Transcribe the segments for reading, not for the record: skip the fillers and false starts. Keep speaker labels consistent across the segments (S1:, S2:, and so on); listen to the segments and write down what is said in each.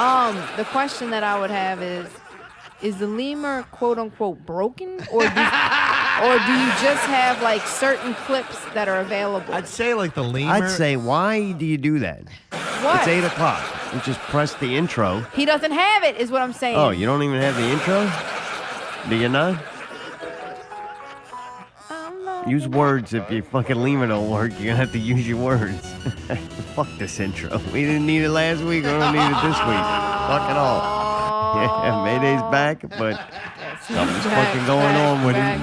S1: The question that I would have is the lemur quote unquote broken, or do you just have like certain clips that are available?
S2: I'd say like the lemur.
S3: I'd say, why do you do that?
S1: What?
S3: It's 8 o'clock. You just press the intro.
S1: He doesn't have it, is what I'm saying.
S3: Oh, you don't even have the intro? Do you not? Use words. If your fucking lemur don't work, you're going to have to use your words. Fuck this intro. We didn't need it last week. We don't need it this week. Fuck it all. Yeah, Mayday's back, but something's fucking going on with him.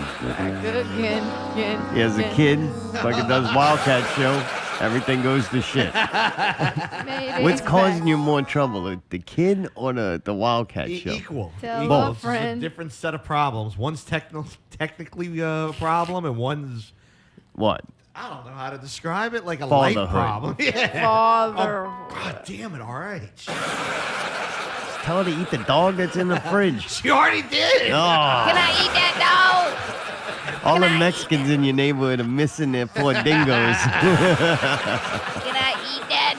S3: He has a kid. Fucking does Wildkat show. Everything goes to shit. What's causing you more trouble, the kid or the Wildkat show?
S2: Equal.
S1: Both.
S2: It's a different set of problems. One's technically a problem, and one's
S3: What?
S2: I don't know how to describe it. Like a light problem. Yeah.
S1: Father.
S2: Oh, God damn it! All right.
S3: Tell her to eat the dog that's in the fridge.
S2: She already did.
S3: Oh.
S1: Can I eat that dog?
S3: All the Mexicans in your neighborhood are missing their poor dingoes.
S1: Can I eat that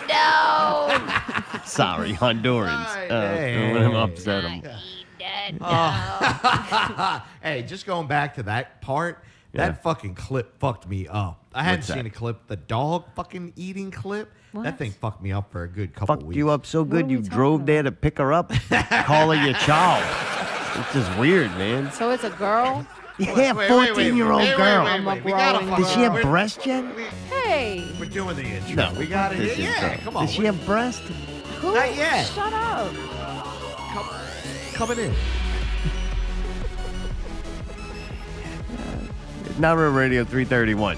S1: dog?
S3: Sorry, Hondurans. I'm upset them.
S1: Eat that dog.
S2: Hey, just going back to that part, that fucking clip fucked me up. I hadn't seen a clip, the dog fucking eating clip.
S1: What?
S2: That thing fucked me up for a good couple
S3: Fucked
S2: weeks.
S3: you up so
S1: What
S3: good
S1: are
S3: you
S1: we
S3: drove
S1: talking
S3: there to pick her up, call her your child. It's just weird, man.
S1: So it's a girl?
S3: Yeah, 14-year-old girl.
S2: We gotta
S3: Did she have breast yet?
S1: Hey.
S2: We're doing the intro.
S3: No.
S2: We got it.
S3: This is
S2: Yeah,
S3: the-
S2: come on.
S3: Did she have breast?
S1: Who?
S2: Not yet.
S1: Shut up.
S2: Coming in.
S3: NRR Radio 331.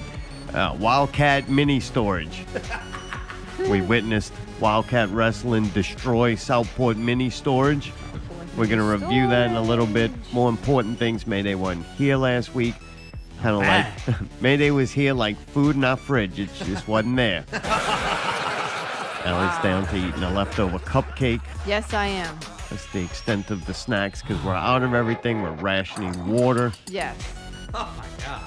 S3: Wildkat mini storage. We witnessed Wildkat Wrestling destroy Southport mini storage. We're going to review that in a little bit. More important things, Mayday wasn't here last week. Kind of like, Mayday was here like food in our fridge. It just wasn't there. Now it's down to eating a leftover cupcake.
S1: Yes, I am.
S3: That's the extent of the snacks because we're out of everything. We're rationing water.
S1: Yes.
S2: Oh, my God.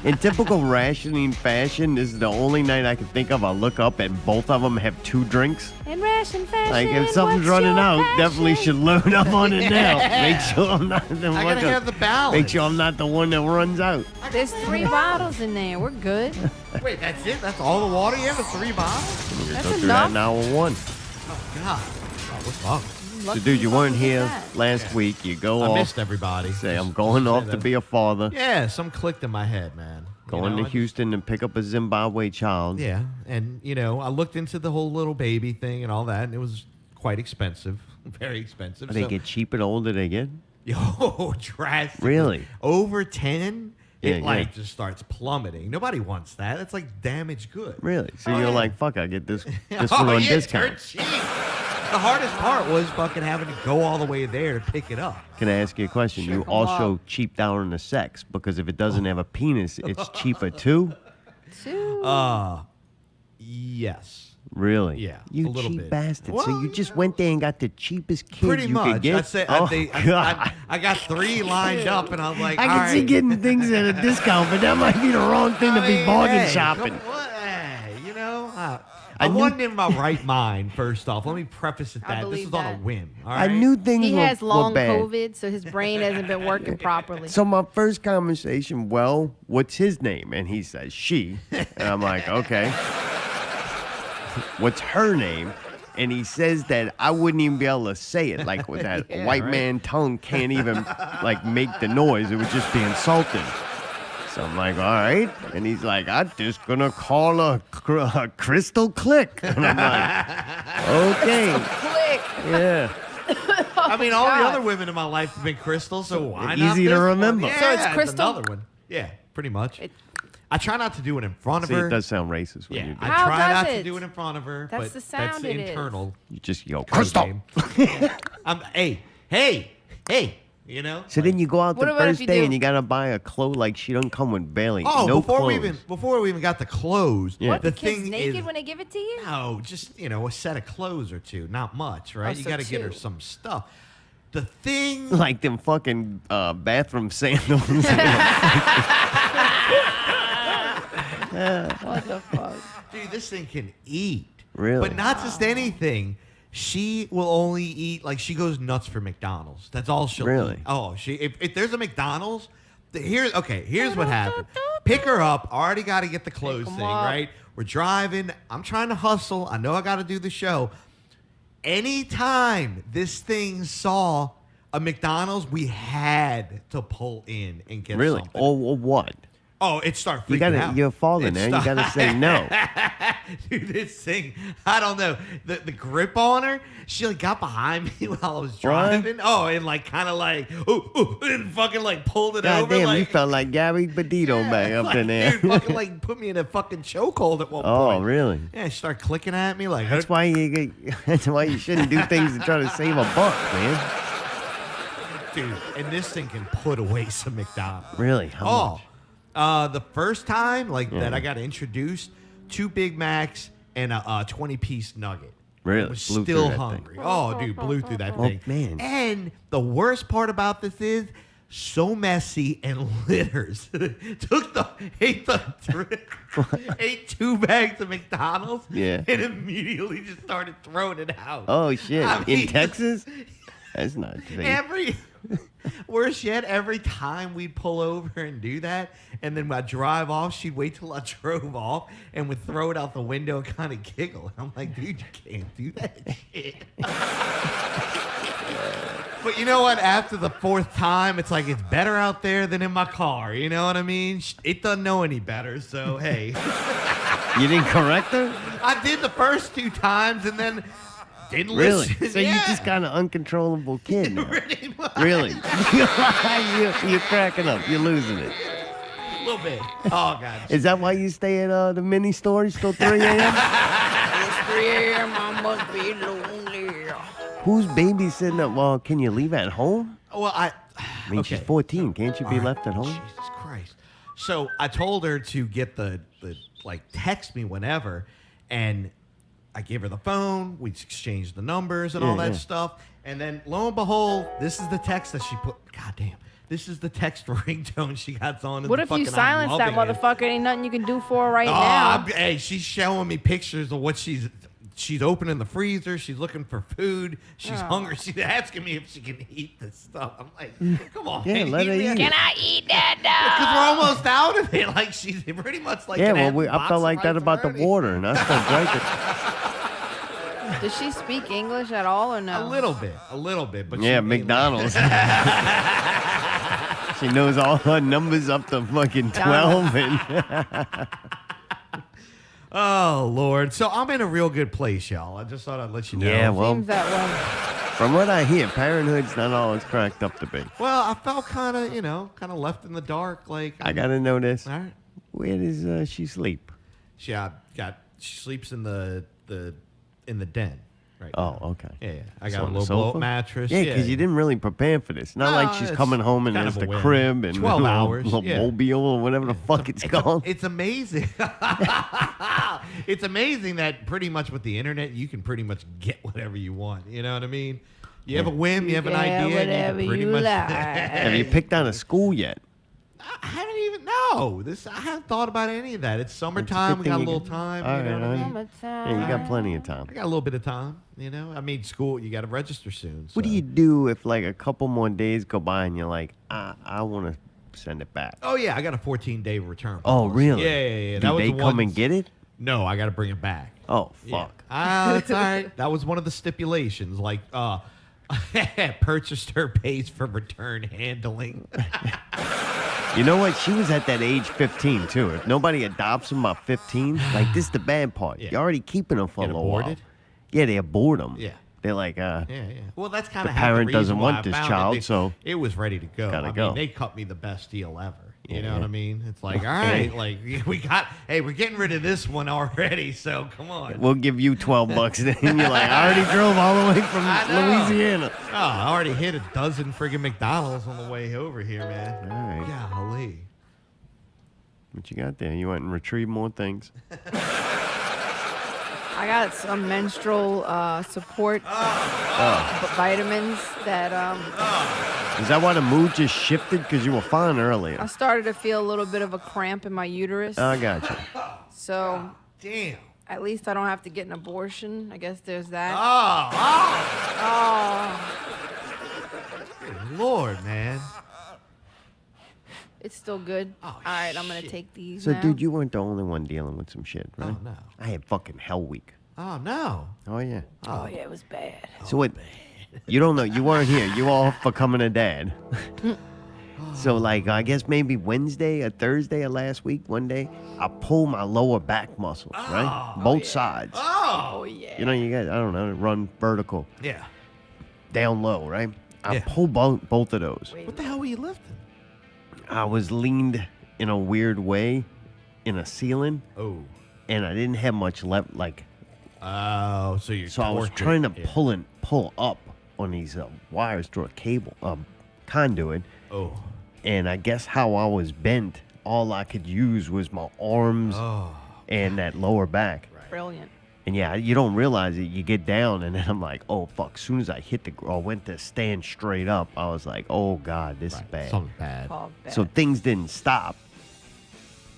S3: In typical rationing fashion, this is the only night I can think of. I'll look up and both of them have 2 drinks.
S1: In ration fashion.
S3: Like if something's
S1: what's
S3: running
S1: your
S3: out,
S1: passion?
S3: definitely should load up on it now. Make sure I'm not the
S2: I
S3: one.
S2: gotta have the balance.
S3: Make sure I'm not the one that runs out.
S1: There's 3 bottles in there. We're good.
S2: Wait, that's it? That's all the water you have? The 3 bottles?
S3: We're gonna
S1: That's
S3: go through that
S1: enough.
S3: in hour 1.
S2: Oh, God. Oh, what's wrong?
S3: So, dude, you weren't here last week. You go
S2: I
S3: off.
S2: missed everybody.
S3: Say, I'm
S2: Just
S3: going
S2: say
S3: off
S2: that.
S3: to be a father.
S2: Yeah, some clicked in my head, man.
S3: Going to Houston and pick up a Zimbabwe child.
S2: Yeah, and, I looked into the whole little baby thing and all that, and it was quite expensive. Very expensive.
S3: They get cheaper the older they get?
S2: Yo, drastically.
S3: Really?
S2: Over 10,
S3: Yeah,
S2: just starts plummeting. Nobody wants that. It's like damaged goods.
S3: Really? So you're like, fuck, I get this one
S2: Oh,
S3: on
S2: yeah,
S3: discount.
S2: dirt cheap. The hardest part was fucking having to go all the way there to pick it up.
S3: Can I ask you a question?
S1: Sure,
S3: You
S1: come
S3: also
S1: on.
S3: cheap down on the sex because if it doesn't have a penis, it's cheaper too?
S1: 2.
S2: Yes.
S3: Really?
S2: Yeah,
S3: You
S2: a little
S3: cheap
S2: bit.
S3: bastard.
S2: Well,
S3: so you just went there and got the cheapest kid
S2: Pretty
S3: you
S2: much.
S3: could get?
S2: I'd say,
S3: oh,
S2: I got 3 lined up, and I was like,
S3: I
S2: all
S3: can see
S2: right.
S3: getting things at a discount, but that might be the wrong thing to be bargain shopping.
S2: I
S3: knew-
S2: wasn't in my right mind, first off. Let me preface it
S1: I
S2: that. This
S1: believe
S2: is on a
S1: that.
S2: whim. All
S3: I
S2: right?
S3: knew things
S1: He
S3: were,
S1: has long
S3: were bad.
S1: COVID, so his brain hasn't been working properly.
S3: So my first conversation, well, what's his name? And he says, she. And I'm like, okay. What's her name? And he says that I wouldn't even be able to say it. Like with that
S2: Yeah,
S3: white
S2: right.
S3: man tongue can't even like make the noise. It would just be insulting. So I'm like, all right. And he's like, I'm just going to call her Crystal Click. And I'm like, okay.
S1: Click.
S3: Yeah.
S2: I mean, all the
S1: God.
S2: other women in my life have been Crystal, so why not
S3: Easy to
S2: this one?
S3: remember.
S2: Yeah,
S1: So it's Crystal?
S2: another one. Yeah, pretty much. I try not to do it in front of
S3: See,
S2: her.
S3: it does sound racist when
S2: Yeah,
S3: you do
S2: I
S3: it.
S1: How
S2: try
S1: does
S2: not to
S1: it?
S2: do it in front of her,
S1: That's
S2: but
S1: the sound
S2: that's
S1: it is.
S2: internal.
S3: You just go,
S2: code
S3: Crystal.
S2: name. Hey, you know?
S3: So then you go out
S1: What
S3: the
S1: about if
S3: first
S1: you
S3: day
S1: do?
S3: and you gotta buy a clothes like she don't come with barely
S2: Oh,
S3: no
S2: before
S3: clothes.
S2: we even got the clothes.
S3: Yeah.
S1: What,
S2: The
S1: the kid's
S2: thing
S1: naked
S2: is,
S1: when they give it to you?
S2: no, just a set of clothes or 2, not much, right?
S1: Oh,
S2: You
S1: so
S2: got to get her
S1: 2.
S2: some stuff. The thing,
S3: Like them fucking bathroom sandals.
S1: What the fuck?
S2: dude, this thing can eat.
S3: Really?
S2: But not just anything. She will only eat, like, she goes nuts for McDonald's. That's all she'll
S3: Really?
S2: eat. Oh, if there's a McDonald's, here's what happened. Pick her up. Already got to get the clothes thing, right? We're driving. I'm trying to hustle. I know I got to do the show. Anytime this thing saw a McDonald's, we had to pull in and get
S3: Really?
S2: something.
S3: Or what?
S2: Oh, it started freaking out.
S3: You're falling there. You got to say no.
S2: Dude, this thing, I don't know. The grip on her, she like got behind me while I was driving. What? Oh, and like kind of like, and fucking like pulled it
S3: God
S2: over.
S3: Damn,
S2: like,
S3: you felt like Gary Badito back up
S2: like,
S3: in there.
S2: Dude, fucking like put me in a fucking chokehold at one point.
S3: Oh, really?
S2: Yeah, she started clicking at me like.
S3: That's why you shouldn't do things to try to save a buck, man.
S2: Dude, and this thing can put away some McDonald's.
S3: Really? How much?
S2: The first time that I got introduced, 2 Big Macs and a 20-piece nugget.
S3: Really?
S2: I was
S3: Blew
S2: still
S3: through that
S2: hungry. Oh, dude, blew through that thing.
S3: Oh, man.
S2: And the worst part about this is so messy and litters. ate 2 bags of McDonald's and immediately just started throwing it out.
S3: Oh, shit.
S2: I mean,
S3: in Texas? That's not fair.
S2: Worse yet, every time we'd pull over and do that, and then I'd drive off, she'd wait till I drove off and would throw it out the window and kind of giggle. I'm like, dude, you can't do that shit. But you know what? After the 4th time, it's like it's better out there than in my car. You know what I mean? It doesn't know any better, so hey.
S3: You didn't correct her?
S2: I did the first 2 times, and then... Didn't
S3: really?
S2: Listen.
S3: So you're just kind of uncontrollable kid now. Really? You're cracking up. You're losing it.
S2: A little bit. Oh, God.
S3: Is that why you stay at the mini storage till 3 a.m.?
S1: It's 3 a.m. I must be lonely.
S3: Who's babysitting up? Well, can you leave at home?
S2: Well, I
S3: mean, she's 14. Can't you be left at home?
S2: Jesus Christ. So I told her to get the text me whenever, and I gave her the phone. We exchanged the numbers and all that stuff. And then, lo and behold, this is the text that she put. God damn. This is the text ringtone she got on.
S1: What if you silence that motherfucker? Ain't nothing you can do for her right now.
S2: Hey, she's showing me pictures of what she's opening the freezer. She's looking for food. She's hungry. She's asking me if she can eat this stuff. I'm like, come on.
S3: Yeah, let her eat.
S1: Can I eat that now?
S2: Because we're almost out of it. Like, she's pretty much like.
S3: Yeah, well, I felt like that about the water, and I still drank it.
S1: Does she speak English at all or no?
S2: A little bit. But
S3: yeah, McDonald's. She knows all her numbers up to fucking 12. And
S2: oh, Lord. So I'm in a real good place, y'all. I just thought I'd let you know.
S3: Yeah, well,
S1: seems that way.
S3: From what I hear, parenthood's not all it's cracked up to be.
S2: Well, I felt kind of left in the dark. Like
S3: I got to know this.
S2: All right.
S3: Where does she sleep?
S2: She sleeps in the den. Right
S3: oh,
S2: now.
S3: okay.
S2: Yeah. I got
S3: So
S2: a
S3: on the
S2: little blow-up
S3: sofa?
S2: mattress.
S3: Yeah, because you didn't really prepare for this. Not like she's
S2: it's
S3: coming home and
S2: kind
S3: there's
S2: of a
S3: the
S2: whim.
S3: crib and
S2: 12 hours, yeah.
S3: mobile or whatever the fuck it's called.
S2: It's amazing. It's amazing that pretty much with the internet, you can pretty much get whatever you want. You know what I mean? You have a whim, you have an idea,
S1: whatever
S2: you can pretty
S1: you
S2: much.
S1: like.
S3: Have you picked out a school yet?
S2: I haven't even I haven't thought about any of that. It's summertime. We got a little time.
S3: All
S2: you know
S3: right,
S2: what I mean?
S3: Yeah, you got plenty of time.
S2: I got a little bit of time. You know, I mean, school. You got to register soon.
S3: What do you do if like a couple more days go by and you're like, I want to send it back?
S2: Oh yeah, I got a 14-day return.
S3: Oh
S2: policy.
S3: really?
S2: Yeah.
S3: Do they come and get it?
S2: No, I got to bring it back.
S3: Oh fuck.
S2: Yeah. That's all right. That was one of the stipulations. Like, purchaser pays for return handling.
S3: You know what? She was at that age 15 too. If nobody adopts them by 15, like this is the bad part.
S2: Yeah.
S3: You're already keeping them for a
S2: Get
S3: little while.
S2: aborted?
S3: Yeah, they abort them.
S2: Yeah.
S3: They're like,
S2: Yeah. Well, that's kind
S3: The
S2: of
S3: parent
S2: the reason
S3: doesn't
S2: why
S3: want
S2: I
S3: this
S2: found
S3: child,
S2: it.
S3: so
S2: it was ready to go.
S3: gotta
S2: I
S3: go.
S2: mean, they cut me the best deal ever. You know
S3: Yeah.
S2: what I mean? It's like, all right, like we're getting rid of this one already, so come on.
S3: we'll give you $12. And you're like, I already drove all the way from
S2: I know.
S3: Louisiana.
S2: Oh, I already hit a dozen friggin' McDonald's on the way over here, man.
S3: All right.
S2: Golly.
S3: What you got there? You went and retrieved more things.
S1: I got some menstrual support vitamins that
S3: Is that why the mood just shifted? Because you were fine earlier.
S1: I started to feel a little bit of a cramp in my uterus.
S3: I got you.
S1: So
S2: Damn.
S1: At least I don't have to get an abortion. I guess there's that.
S2: Good Lord, man.
S1: It's still good.
S2: Oh,
S1: All right, I'm gonna
S2: shit.
S1: take these
S3: So,
S1: now.
S3: dude, you weren't the only one dealing with some shit, right?
S2: Oh, no.
S3: I had fucking hell week.
S2: Oh, no.
S3: Oh, yeah.
S1: Oh yeah, it was bad.
S3: So what? You don't know. You weren't here. You all for coming a dad. So like I guess maybe Wednesday or Thursday of last week, one day, I pulled my lower back muscles, right? Both sides.
S1: Oh yeah.
S3: You know, you guys, I don't know, run vertical,
S2: Yeah.
S3: down low, right? I
S2: Yeah.
S3: pulled both of those.
S1: Wait,
S2: What the hell were you lifting?
S3: I was leaned in a weird way in a ceiling,
S2: Oh.
S3: and I didn't have much left. Like,
S2: Oh, so you're
S3: so I was
S2: torquing.
S3: trying to
S2: Yeah.
S3: pull up on these wires through a cable, conduit.
S2: Oh.
S3: And I guess how I was bent, all I could use was my arms
S2: Oh.
S3: and that lower back.
S1: Brilliant.
S3: And yeah, you don't realize it. You get down, and then I'm like, oh, fuck. As soon as I hit the ground, went to stand straight up, I was like, oh, God, this is bad.
S2: Something bad.
S1: Oh, bad.
S3: So things didn't stop.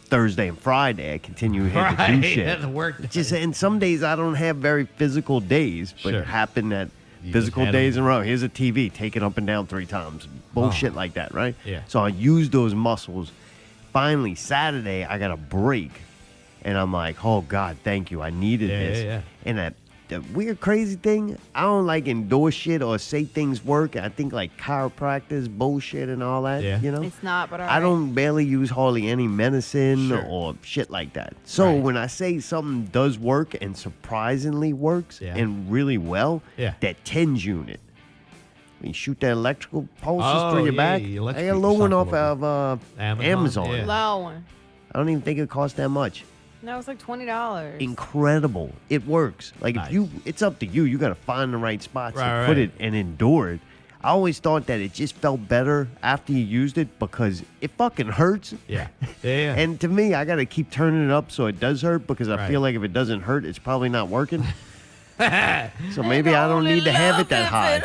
S3: Thursday and Friday, I continued to do shit.
S2: That's work.
S3: Just and some days I don't have very physical days, but
S2: Sure.
S3: it happened that
S2: You
S3: physical
S2: just had
S3: days in
S2: them.
S3: a row. Here's a TV, take it up and down 3 times. Bullshit like that, right?
S2: Yeah.
S3: So I used those muscles. Finally, Saturday, I got a break, and I'm like, oh God, thank you. I needed
S2: Yeah,
S3: this.
S2: yeah, yeah.
S3: And that the weird, crazy thing, I don't like endorse shit or say things work. I think like chiropractors, bullshit, and all that.
S2: Yeah.
S3: You know.
S1: It's not, but all
S3: I
S1: right.
S3: don't barely use hardly any medicine
S2: Sure.
S3: or shit like that. So
S2: Right.
S3: when I say something does work and surprisingly works
S2: Yeah.
S3: and really well,
S2: Yeah.
S3: that TENS unit. When you shoot that electrical pulses
S2: Oh,
S3: through your
S2: yeah,
S3: back.
S2: you
S3: I got a
S2: electrocute
S3: low one
S2: yourself
S3: off
S2: a
S3: of Amazon.
S2: yeah.
S1: Low one.
S3: I don't even think it cost that much.
S1: No, it's like $20.
S3: Incredible. It works. Like
S2: Nice.
S3: if you, it's up to you. You got to find the right spots
S2: Right,
S3: to put
S2: right.
S3: it and endure it. I always thought that it just felt better after you used it because it fucking hurts.
S2: Yeah. Yeah.
S3: And to me, I got to keep turning it up so it does hurt because I
S2: Right.
S3: feel like if it doesn't hurt, it's probably not working. So maybe I don't need to have it that high.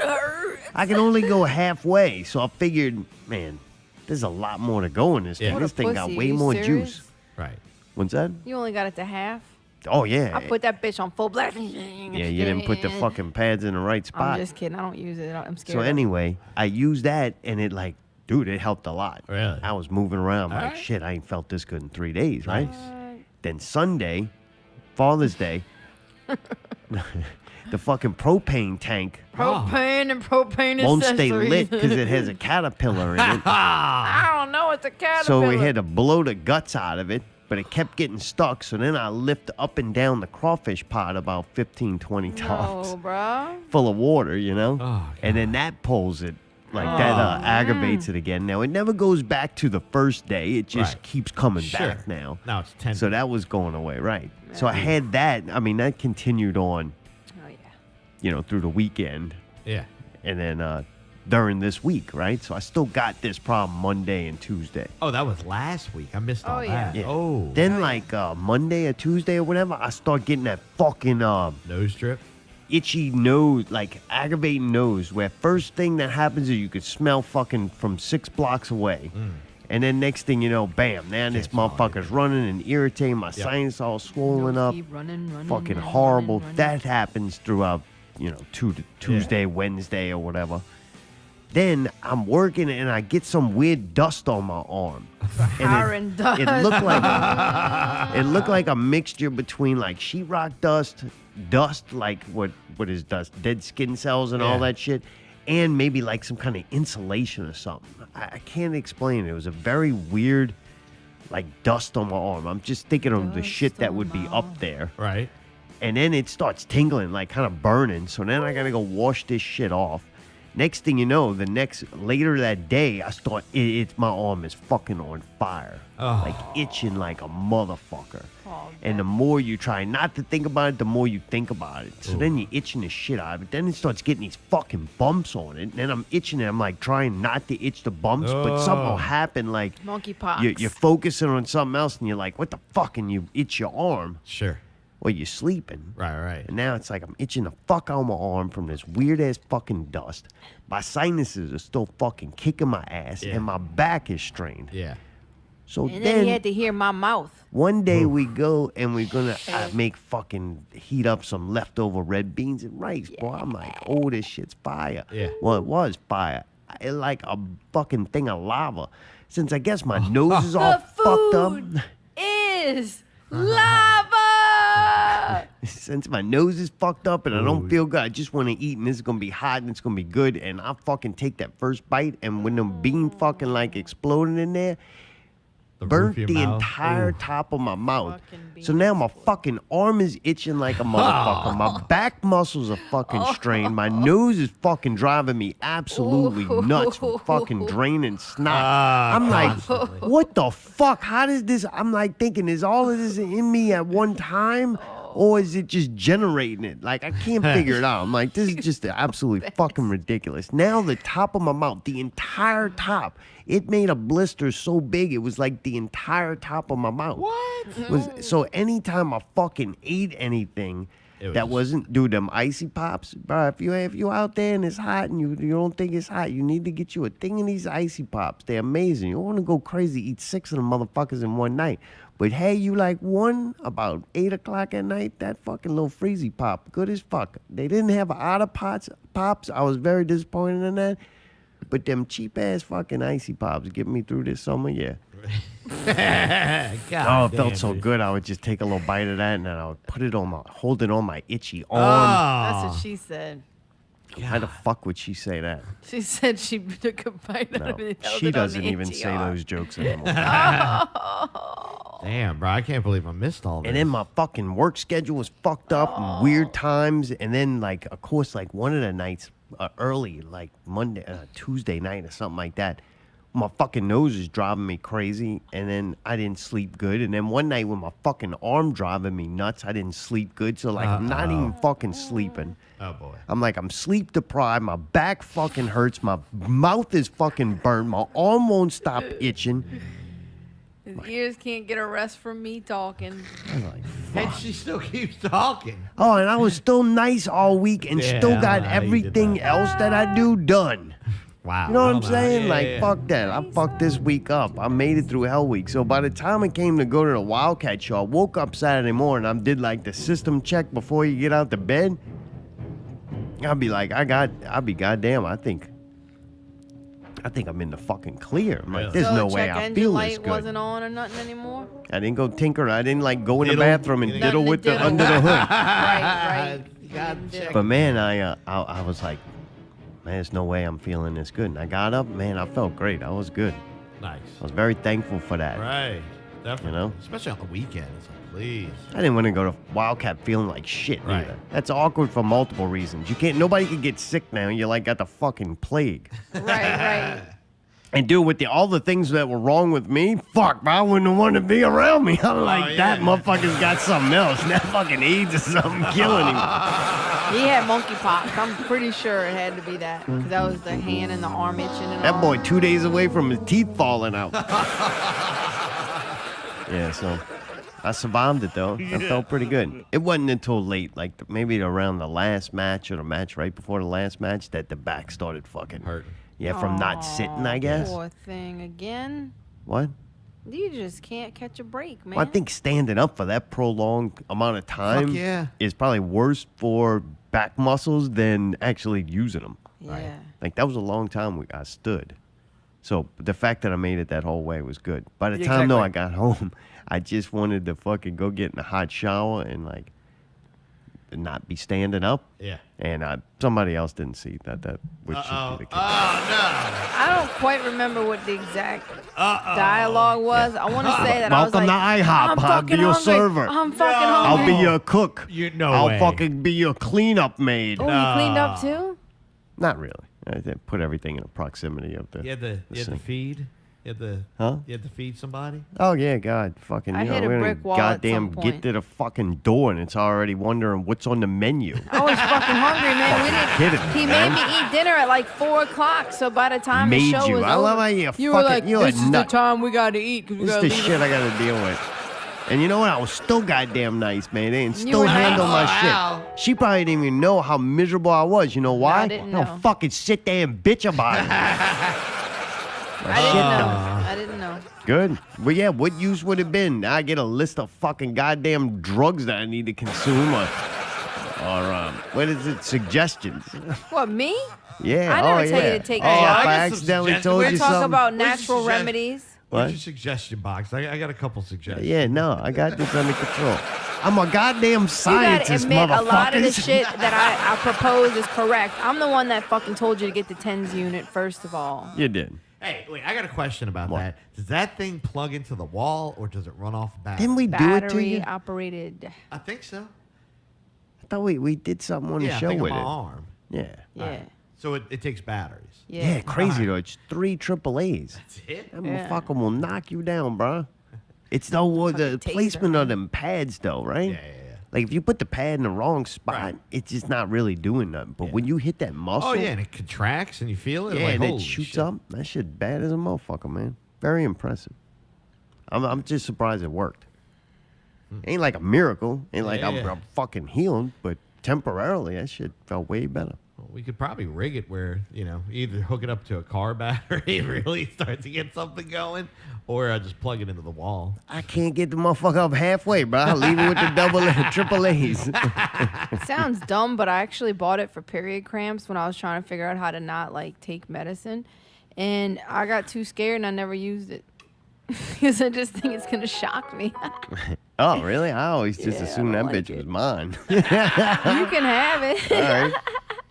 S3: I can only go halfway. So I figured, man, there's a lot more to go in this
S2: Yeah.
S3: thing.
S1: What
S3: This
S1: a
S3: thing got
S1: pussy.
S3: way
S1: Are you
S3: more
S1: serious?
S3: juice.
S2: Right.
S3: What's that?
S1: You only got it to half.
S3: Oh, yeah.
S1: I put that bitch on full blast.
S3: Yeah, you didn't put the fucking pads in the right spot.
S1: I'm just kidding. I don't use it. I'm scared.
S3: So
S1: of it.
S3: anyway, I used that and it like, dude, it helped a lot.
S2: Really?
S3: I was moving around
S2: All
S3: like,
S2: right.
S3: shit, I ain't felt this good in 3 days, right?
S2: Nice.
S3: Then Sunday, Father's Day, the fucking propane tank
S1: Propane and propane
S3: won't stay
S1: accessories.
S3: lit because it has a caterpillar in it.
S1: I don't know. It's a caterpillar.
S3: So we had to blow the guts out of it, but it kept getting stuck. So then I lift up and down the crawfish pot about 15, 20 times
S1: No, bro.
S3: full of water, you know?
S2: Oh,
S3: and then that pulls it. Like that aggravates it again. Now, it never goes back to the first day. It just
S2: Right.
S3: keeps coming
S2: Sure.
S3: back now.
S2: Now it's 10.
S3: So that was going away, right? So I had that. I mean, that continued on,
S1: Oh yeah.
S3: you know, through the weekend.
S2: Yeah.
S3: And then during this week, right? So I still got this problem Monday and Tuesday.
S2: Oh, that was last week. I missed all
S1: Oh, yeah.
S2: that.
S3: Yeah.
S2: Oh.
S3: Then, like Monday or Tuesday or whatever, I start getting that fucking
S2: Nose drip.
S3: itchy nose, like aggravating nose, where first thing that happens is you could smell fucking from 6 blocks away. And then next thing you know, bam, now this
S2: smell
S3: motherfucker's running and irritating. My sinus all swollen
S1: Nose
S3: up.
S1: keep running,
S3: Fucking
S1: running,
S3: horrible.
S1: running.
S3: That happens throughout, you know, Tuesday, Wednesday, or whatever. Then I'm working and I get some weird dust on my arm.
S1: Iron dust.
S3: It looked like a mixture between like sheetrock dust like what is dust, dead skin cells and all
S2: Yeah.
S3: that shit, and maybe like some kind of insulation or something. I can't explain it. It was a very weird like dust on my arm. I'm just thinking of the
S1: Dust
S3: shit that
S1: on
S3: would be
S1: my
S3: up there.
S2: Right.
S3: And then it starts tingling, like kind of burning. So then I gotta go wash this shit off. Next thing you know, later that day, I start, my arm is fucking on fire.
S2: Oh.
S3: Like itching like a motherfucker.
S1: Oh,
S3: And the more you try not to think about it, the more you think about it. So then you're itching the shit out of it. Then it starts getting these fucking bumps on it. And then I'm itching it. I'm like trying not to itch the bumps, but somehow
S2: Oh.
S3: happen like
S1: Monkeypox.
S3: you're focusing on something else and you're like, what the fuck? And you itch your arm
S2: Sure.
S3: while you're sleeping.
S2: Right.
S3: And now it's like I'm itching the fuck out of my arm from this weird ass fucking dust. My sinuses are still fucking kicking my ass,
S2: Yeah.
S3: and my back is strained.
S2: Yeah.
S3: So
S1: And then he had to hear my mouth.
S3: one day we go and we're gonna make fucking heat up some leftover red beans and rice, boy. I'm like, oh, this shit's fire.
S2: Yeah.
S3: Well, it was fire. It like a fucking thing of lava. Since I guess my nose is all
S1: The
S3: fucked up.
S1: food is lava.
S3: Since my nose is fucked up and I don't feel good, I just want to eat and this is gonna be hot and it's gonna be good. And I fucking take that first bite and when the bean fucking like exploded in there, burnt
S2: roof of
S3: the
S2: your mouth.
S3: entire
S2: Ooh.
S3: top of my mouth.
S1: Fucking
S3: So now my fucking arm is itching like a motherfucker. My back muscles are fucking strained. My nose is fucking driving me absolutely nuts from fucking draining snot. I'm like,
S2: constantly.
S3: what the fuck? How does this? I'm like thinking, is all of this in me at one time? Or is it just generating it? Like, I can't figure it out. I'm like, this is just absolutely fucking ridiculous. Now the top of my mouth, the entire top, it made a blister so big, it was like the entire top of my mouth.
S2: What?
S3: So anytime I fucking ate anything that wasn't, dude, them icy pops, bro, if you out there and it's hot and you don't think it's hot, you need to get you a thing of these icy pops. They're amazing. You don't want to go crazy, eat 6 of them motherfuckers in one night. But hey, you like one about 8 o'clock at night, that fucking little freezy pop, good as fuck. They didn't have Otter Pops. I was very disappointed in that. But them cheap ass fucking icy pops get me through this summer, yeah.
S2: God
S3: It felt
S2: damn,
S3: so
S2: dude.
S3: good. I would just take a little bite of that and then I would put it on hold it on my itchy arm.
S1: That's
S2: Oh.
S1: what she said.
S3: How the fuck would she say that?
S1: She said she took a bite out
S3: No,
S1: of it. held
S3: she
S1: it on
S3: doesn't
S1: the
S3: even
S1: itchy
S3: say
S1: arm.
S3: those jokes anymore.
S2: Damn, bro, I can't believe I missed all this.
S3: And then my fucking work schedule was fucked up and weird times. And then, like, of course, like one of the nights early, like Monday, Tuesday night or something like that, my fucking nose is driving me crazy. And then I didn't sleep good. And then one night when my fucking arm driving me nuts, I didn't sleep good. So, like, I'm not even fucking sleeping.
S2: Oh boy.
S3: I'm like, I'm sleep deprived. My back fucking hurts. My mouth is fucking burnt. My arm won't stop itching.
S1: His ears can't get a rest from me talking.
S3: I'm like,
S2: And she still keeps talking.
S3: oh, and I was still nice all week and still
S2: Yeah,
S3: got
S2: I know you did
S3: everything
S2: that.
S3: else that I do done.
S2: Wow.
S3: You know what I'm
S2: Well,
S3: saying?
S2: yeah,
S3: Like,
S2: yeah.
S3: fuck that. I fucked this week up. I made it through Hell Week. So by the time it came to go to the Wildkat show, I woke up Saturday morning. I did like the system check before you get out to bed. I'll be like, I'll be goddamn. I think I'm in the fucking clear. I'm like,
S2: Really?
S3: there's
S1: So
S3: no
S1: check
S3: way I
S1: engine
S3: feel
S1: light
S3: this good.
S1: wasn't on or nothing anymore.
S3: I didn't go tinker. I didn't like go in the
S2: Diddle.
S3: bathroom and
S2: Nothing
S3: diddle
S1: to
S3: with the
S1: diddle
S3: under the
S1: with.
S3: hood.
S1: Right.
S2: God, check.
S3: But man, I was like, man, there's no way I'm feeling this good. And I got up, man, I felt great. I was good.
S2: Nice.
S3: I was very thankful for that.
S2: Right. Definitely.
S3: You know?
S2: Especially on the weekend. It's like, please.
S3: I didn't want to go to Wildkat feeling like shit
S2: Right.
S3: either. That's awkward for multiple reasons. Nobody can get sick now. You're like got the fucking plague.
S1: Right.
S3: And dude, with all the things that were wrong with me, fuck, I wouldn't want to be around me. I'm like, that
S2: yeah.
S3: motherfucker's got something else. That fucking AIDS or something killing him.
S1: He had monkeypox. I'm pretty sure it had to be that. Because that was the hand and the arm itching and
S3: That
S1: all.
S3: boy 2 days away from his teeth falling out. Yeah, so I survived it though. I felt pretty good. It wasn't until late, like maybe around the last match or the match right before the last match, that the back started fucking
S2: Hurting.
S3: Yeah, from not sitting, I guess.
S1: Poor thing again.
S3: What?
S1: You just can't catch a break, man.
S3: Well, I think standing up for that prolonged amount of time
S2: yeah.
S3: is probably worse for back muscles than actually using them.
S1: Yeah.
S3: Like that was a long time I stood. So the fact that I made it that whole way was good. By the
S2: Yeah,
S3: time though I
S2: exactly.
S3: got home, I just wanted to fucking go get in a hot shower and like not be standing up.
S2: Yeah.
S3: And somebody else didn't see that which should
S2: Oh,
S3: be the case.
S1: I don't quite remember what the exact dialogue was. I want to say that I was
S3: Welcome
S1: like,
S3: to IHOP.
S1: I'm
S3: I'll be
S1: fucking
S3: your
S1: hungry.
S3: server.
S1: I'm fucking
S3: I'll
S1: hungry.
S3: be your cook.
S2: No
S3: I'll
S2: way.
S3: fucking be your cleanup maid.
S1: Oh, you cleaned up too?
S3: Not really. I did put everything in a proximity of the.
S2: You had to
S3: sink.
S2: feed? You had to feed somebody?
S3: Oh yeah, God, fucking.
S1: I
S3: You
S1: hit
S3: know,
S1: a
S3: we don't
S1: brick
S3: even
S1: wall at
S3: goddamn
S1: some
S3: get
S1: point.
S3: to the fucking door and it's already wondering what's on the menu.
S1: I was fucking hungry, man. We didn't.
S3: Kidding me,
S1: He
S3: man.
S1: made me eat dinner at like 4 o'clock. So by the time
S3: Made
S1: the show
S3: you.
S1: was
S3: I
S1: over,
S3: love how you
S1: were
S3: fucking-
S1: like,
S3: you're a
S1: "This is the
S3: nut.
S1: time we got to eat because we
S3: This
S1: got
S3: is
S1: to
S3: the
S1: leave."
S3: shit I gotta deal with. And you know what? I was still goddamn nice, man. They didn't
S1: You
S3: still
S1: were
S3: handle
S1: nice.
S3: my
S2: Wow.
S3: shit. She probably didn't even know how miserable I was. You know why?
S1: didn't
S3: I
S1: know.
S3: don't fucking sit there and bitch about it.
S1: I didn't know. I didn't know. know.
S3: Good. Well, yeah, what use would it been? Now I get a list of fucking goddamn drugs that I need to consume or what is it, suggestions?
S1: What, me?
S3: Yeah,
S1: I never
S3: yeah.
S1: tell you to take
S3: oh,
S1: a
S3: if
S1: shot.
S3: I
S2: I got some
S3: accidentally
S2: suggestions.
S3: told
S2: We're
S3: you
S1: We're talking
S3: something.
S1: about
S2: What'd you
S1: natural
S2: suggest?
S1: remedies.
S2: What's
S3: What?
S2: your suggestion box? I got a couple suggestions.
S3: Yeah, no, I got this under control. I'm a goddamn
S1: You
S3: scientist,
S1: gotta admit, a lot of the
S3: motherfuckers.
S1: shit that I propose is correct. I'm the one that fucking told you to get the TENS unit, first of all.
S3: You did.
S2: Hey, wait, I got a question about
S3: What?
S2: that. Does that thing plug into the wall or does it run off battery?
S3: Didn't we do it to
S1: Battery
S3: you?
S1: operated.
S2: I think so.
S3: I thought we did something on the
S2: Yeah, I
S3: show
S2: think
S3: with
S2: on my
S3: it.
S2: arm.
S3: Yeah.
S1: Yeah.
S2: So it takes batteries.
S3: Yeah, crazy
S2: Alright.
S3: though. It's 3 AAAs.
S2: That's it?
S3: That
S1: Yeah.
S3: motherfucker will knock you down, bro. It's the
S1: Fucking taser,
S3: placement of
S1: man.
S3: them pads, though, right?
S2: Yeah.
S3: Like if you put the pad in the wrong spot,
S2: Right.
S3: it's just not really doing nothing. But when you hit that muscle,
S2: Oh, yeah, and it contracts and you feel it.
S3: yeah,
S2: like,
S3: and it
S2: holy
S3: shoots
S2: shit.
S3: up. That shit bad as a motherfucker, man. Very impressive. I'm just surprised it worked. Ain't like a miracle. Ain't like
S2: Yeah.
S3: I'm fucking healed, but temporarily that shit felt way better.
S2: Well, we could probably rig it where, either hook it up to a car battery and really start to get something going, or just plug it into the wall.
S3: I can't get the motherfucker up halfway, bro. I'll leave it with the triple A's.
S1: It sounds dumb, but I actually bought it for period cramps when I was trying to figure out how to not take medicine, and I got too scared and I never used it because I just think it's gonna shock me.
S3: Oh, really? I always just
S1: Yeah,
S3: assumed
S1: I
S3: that
S1: don't like
S3: bitch
S1: it.
S3: was mine.
S1: You can have it.
S3: All right.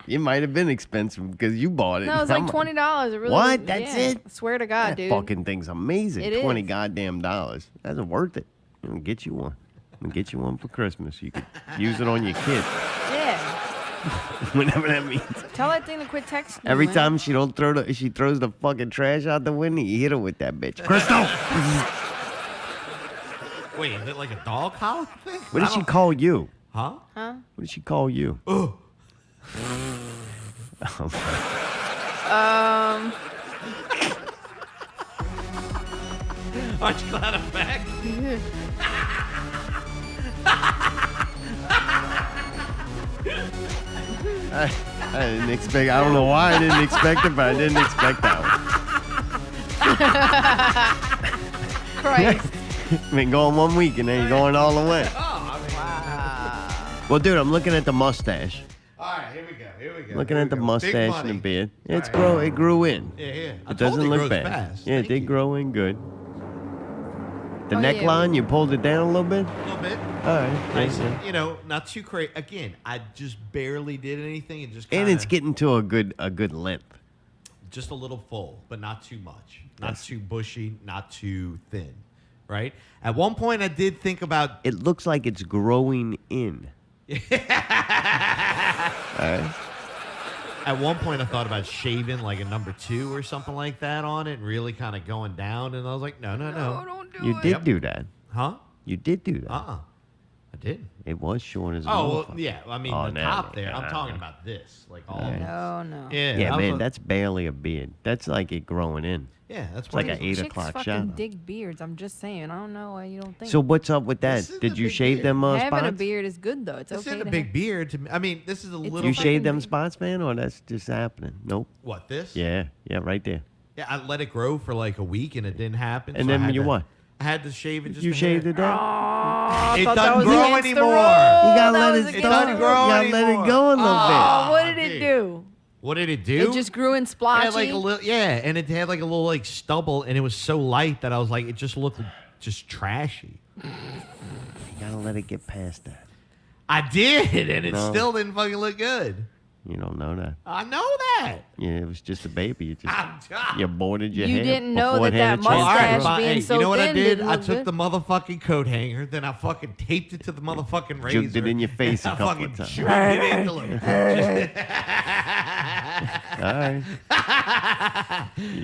S3: It might have been expensive because you bought it.
S1: No, it's like $20. It really
S3: What?
S1: was-
S3: That's
S1: yeah.
S3: it?
S1: I swear to God,
S3: That
S1: dude.
S3: fucking thing's amazing.
S1: It
S3: 20
S1: is.
S3: goddamn dollars. That's worth it. I'm gonna get you one. I'm gonna get you one for Christmas. You could use it on your kid.
S1: Yeah.
S3: Whatever that means.
S1: Tell that thing to quit texting.
S3: Every
S1: man.
S3: time she throws the fucking trash out the window, you hit her with that bitch. Crystal!
S2: Wait, is it like a dog collar thing?
S3: What did she call you?
S2: Huh?
S1: Huh?
S3: What did she call you?
S2: Oh. Aren't you glad I'm back?
S3: I didn't expect. I don't know why I didn't expect it, but I didn't expect that one.
S1: Christ.
S3: Been going 1 week and then you're going all the way.
S2: Oh, I mean.
S1: Wow.
S3: Well, dude, I'm looking at the mustache.
S2: All right, here we go.
S3: Looking
S2: Here
S3: at the
S2: we go. Big
S3: mustache
S2: money.
S3: and the beard. It
S2: Alright.
S3: grew in.
S2: Yeah. I
S3: It
S2: told
S3: doesn't
S2: you
S3: look
S2: grows
S3: bad.
S2: fast.
S3: Yeah, it
S2: Thank
S3: did
S2: you.
S3: grow in good. The
S1: Oh, yeah,
S3: neckline, you pulled it down a little bit?
S2: A little bit.
S3: All right.
S2: Nice.
S3: Yeah.
S2: Not too crazy. Again, I just barely did anything. It just kinda,
S3: And it's getting to a good length.
S2: just a little full, but not too much. Not too bushy, not too thin. Right? At one point, I did think about.
S3: It looks like it's growing in. All right.
S2: At one point, I thought about shaving like a number 2 or something like that on it, and really kind of going down. And I was like, no.
S1: No, don't do
S3: You
S1: it.
S3: did do that.
S2: Huh?
S3: You did do that.
S2: I did.
S3: It was short as a
S2: Oh, well,
S3: motherfucker.
S2: yeah. I mean,
S3: Oh,
S2: the
S3: no,
S2: top
S3: no,
S2: there. I'm
S3: no.
S2: talking about this. Like all
S3: Alright.
S2: this.
S1: No.
S2: Yeah.
S3: Yeah,
S2: I was
S3: man,
S2: like-
S3: that's barely a beard. That's like it growing in.
S2: Yeah, that's
S3: It's like
S2: what
S3: an
S2: it is.
S3: 8
S1: Chicks
S3: o'clock
S1: fucking
S3: shot.
S1: dig beards. I'm just saying. I don't know why you don't think.
S3: So what's up with that?
S2: This is
S3: Did
S2: the
S3: you
S2: big
S3: shave
S2: beard.
S3: them
S1: having
S3: spots?
S1: a beard is good though. It's
S2: This
S1: okay.
S2: isn't a
S1: to
S2: big
S1: have-
S2: beard to me. I mean, this is a little.
S3: You shaved them
S1: beard.
S3: spots, man, or that's just happening? Nope.
S2: What, this?
S3: Yeah, right there.
S2: Yeah, I let it grow for like a week and it didn't happen.
S3: And
S2: so I
S3: then
S2: had
S3: you
S2: to-
S3: what?
S2: I had to shave it just
S3: You
S2: a
S3: shaved
S2: hair.
S3: it down?
S1: Oh, I
S2: It
S1: thought that
S2: doesn't
S1: was
S2: grow
S1: against the
S2: anymore.
S1: rule.
S2: You
S3: gotta
S1: That
S3: let
S1: was
S3: it
S1: against
S2: doesn't
S1: the
S2: grow
S1: rule.
S3: You gotta let
S2: anymore.
S3: it go a little
S1: Oh, what did
S2: dude.
S1: it do?
S2: What did it do?
S1: It just grew in
S2: It
S1: splotchy.
S2: had like a little, yeah, and it had like a little like stubble, and it was so light that I was like, it just looked just trashy.
S3: bit. You gotta let it get past that.
S2: I did, and it
S3: No.
S2: still didn't fucking look good.
S3: You don't know that.
S2: I know that.
S3: Yeah, it was just a baby. You just
S2: I'm
S3: you aborted your
S1: You
S3: hair.
S1: didn't know
S3: before it
S1: that
S3: had a
S1: that
S3: chance to
S2: Well, all right,
S1: mustache
S3: grow.
S2: fine.
S1: being
S2: Hey,
S1: so
S2: you know what I
S1: thin
S2: did?
S1: didn't
S2: I
S1: look
S2: took
S1: good.
S2: the motherfucking coat hanger, then I fucking taped it to the motherfucking razor.
S3: Juked it in your face
S2: and
S3: a couple
S2: I fucking
S3: of times.
S2: chewed it in to look.
S3: All right.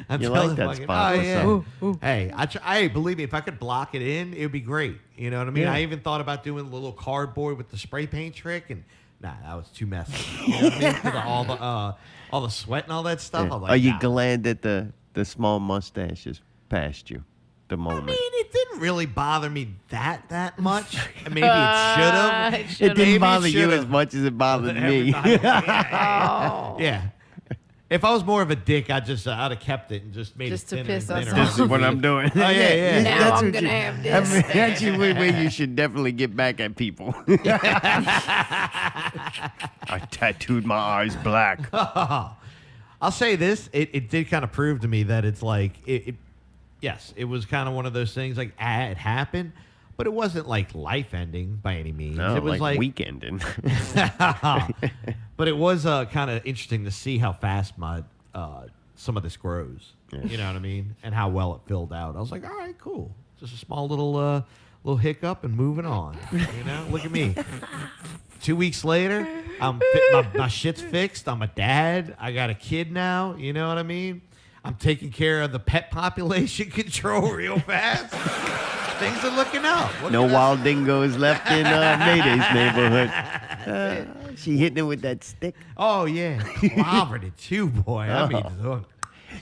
S2: I'm
S3: You
S2: telling
S3: like that
S2: fucking-
S3: spot.
S2: Oh,
S3: What's
S2: yeah.
S3: up?
S2: Hey, hey, believe me, if I could block it in, it would be great. You know what I mean?
S3: Yeah.
S2: I even thought about doing a little cardboard with the spray paint trick, and nah, that was too messy. You know what I mean? Because of all the sweat and all that stuff. I was like,
S3: Are you
S2: nah.
S3: glad that the small mustache is past you? The
S2: I
S3: moment.
S2: mean, it didn't really bother me that much. Maybe it should have.
S3: It didn't bother you as much as it bothered me.
S1: Oh.
S2: Yeah. If I was more of a dick, I'd have kept it and just made
S1: Just
S2: it
S1: to
S2: thinner
S1: piss
S2: and
S1: us
S2: thinner.
S1: off.
S3: This is what I'm doing.
S2: Oh, yeah.
S1: Now
S3: That's
S1: I'm
S3: what
S1: gonna
S3: you-
S1: have this.
S3: I mean, that's the way you should definitely get back at people. I tattooed my eyes black.
S2: I'll say this: it did kind of prove to me that it's like yes, it was kind of one of those things like it happened, but it wasn't like life ending by any means.
S3: No,
S2: it was like
S3: weekending.
S2: but it was kind of interesting to see how fast my some of this grows.
S3: Yeah.
S2: You know what I mean? And how well it filled out. I was like, all right, cool. Just a small little hiccup and moving on. You know, look at me. 2 weeks later, my shit's fixed. I'm a dad. I got a kid now. You know what I mean? I'm taking care of the pet population control real fast. Things are looking up. What
S3: No
S2: can I
S3: wild dingoes left in Mayday's neighborhood. She hitting it with that stick.
S2: Oh, yeah. Clobbered it too, boy. I mean, look.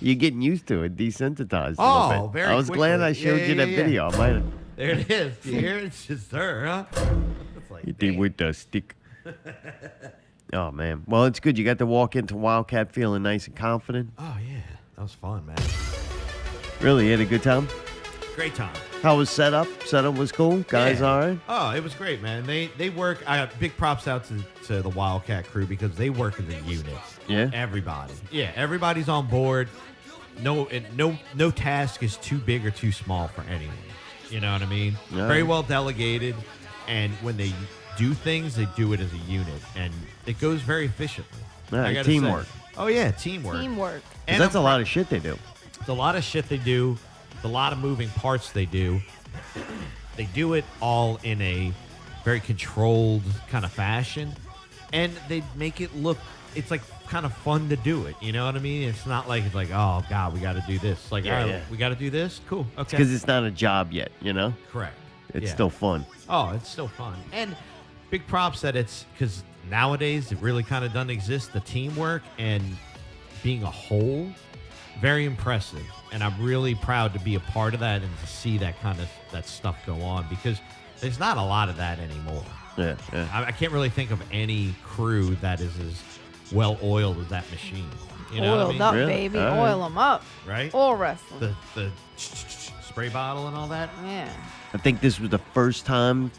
S3: You're getting used to it, desensitized.
S2: Oh,
S3: a little bit.
S2: very
S3: I was glad
S2: quickly.
S3: I showed
S2: Yeah,
S3: you that
S2: yeah.
S3: video. I might have.
S2: There it is. You hear it? It's just her, huh? It's like,
S3: You did
S2: damn.
S3: with the stick. Oh, man. Well, it's good. You got to walk into Wildkat feeling nice and confident.
S2: Oh, yeah. That was fun, man.
S3: Really, you had a good time?
S2: Great time.
S3: How was setup? Setup was cool? Guys
S2: Yeah.
S3: all right?
S2: Oh, it was great, man. They work. I got big props out to the Wildkat crew because they work as a unit.
S3: Yeah?
S2: Everybody. Yeah, everybody's on board. No task is too big or too small for anyone. You know what I mean?
S3: Yeah.
S2: Very well delegated, and when they do things, they do it as a unit, and it goes very efficiently.
S3: All right,
S2: I gotta
S3: teamwork.
S2: say. Oh yeah, teamwork.
S1: Teamwork.
S3: 'Cause
S2: And
S3: that's a lot of shit they do.
S2: It's a lot of shit they do. It's a lot of moving parts they do. They do it all in a very controlled kind of fashion, and they make it look. It's like kind of fun to do it. You know what I mean? It's not like it's like, oh god, we got to do this. It's like,
S3: Yeah,
S2: all right,
S3: yeah.
S2: we got to do this. Cool. Okay.
S3: Because it's not a job yet, you know?
S2: Correct.
S3: It's
S2: Yeah.
S3: still fun.
S2: Oh, it's still fun. And big props that it's because nowadays it really kind of doesn't exist. The teamwork and being a whole, very impressive. And I'm really proud to be a part of that and to see that kind of that stuff go on because there's not a lot of that anymore.
S3: Yeah, yeah.
S2: I can't really think of any crew that is as well oiled as that machine. You know
S1: Oiled
S2: what I mean?
S1: up,
S3: Really?
S1: baby.
S3: All right.
S1: Oil them up.
S2: Right?
S1: Oil wrestling.
S2: The spray bottle and all that.
S1: Yeah.
S3: I think this was the first time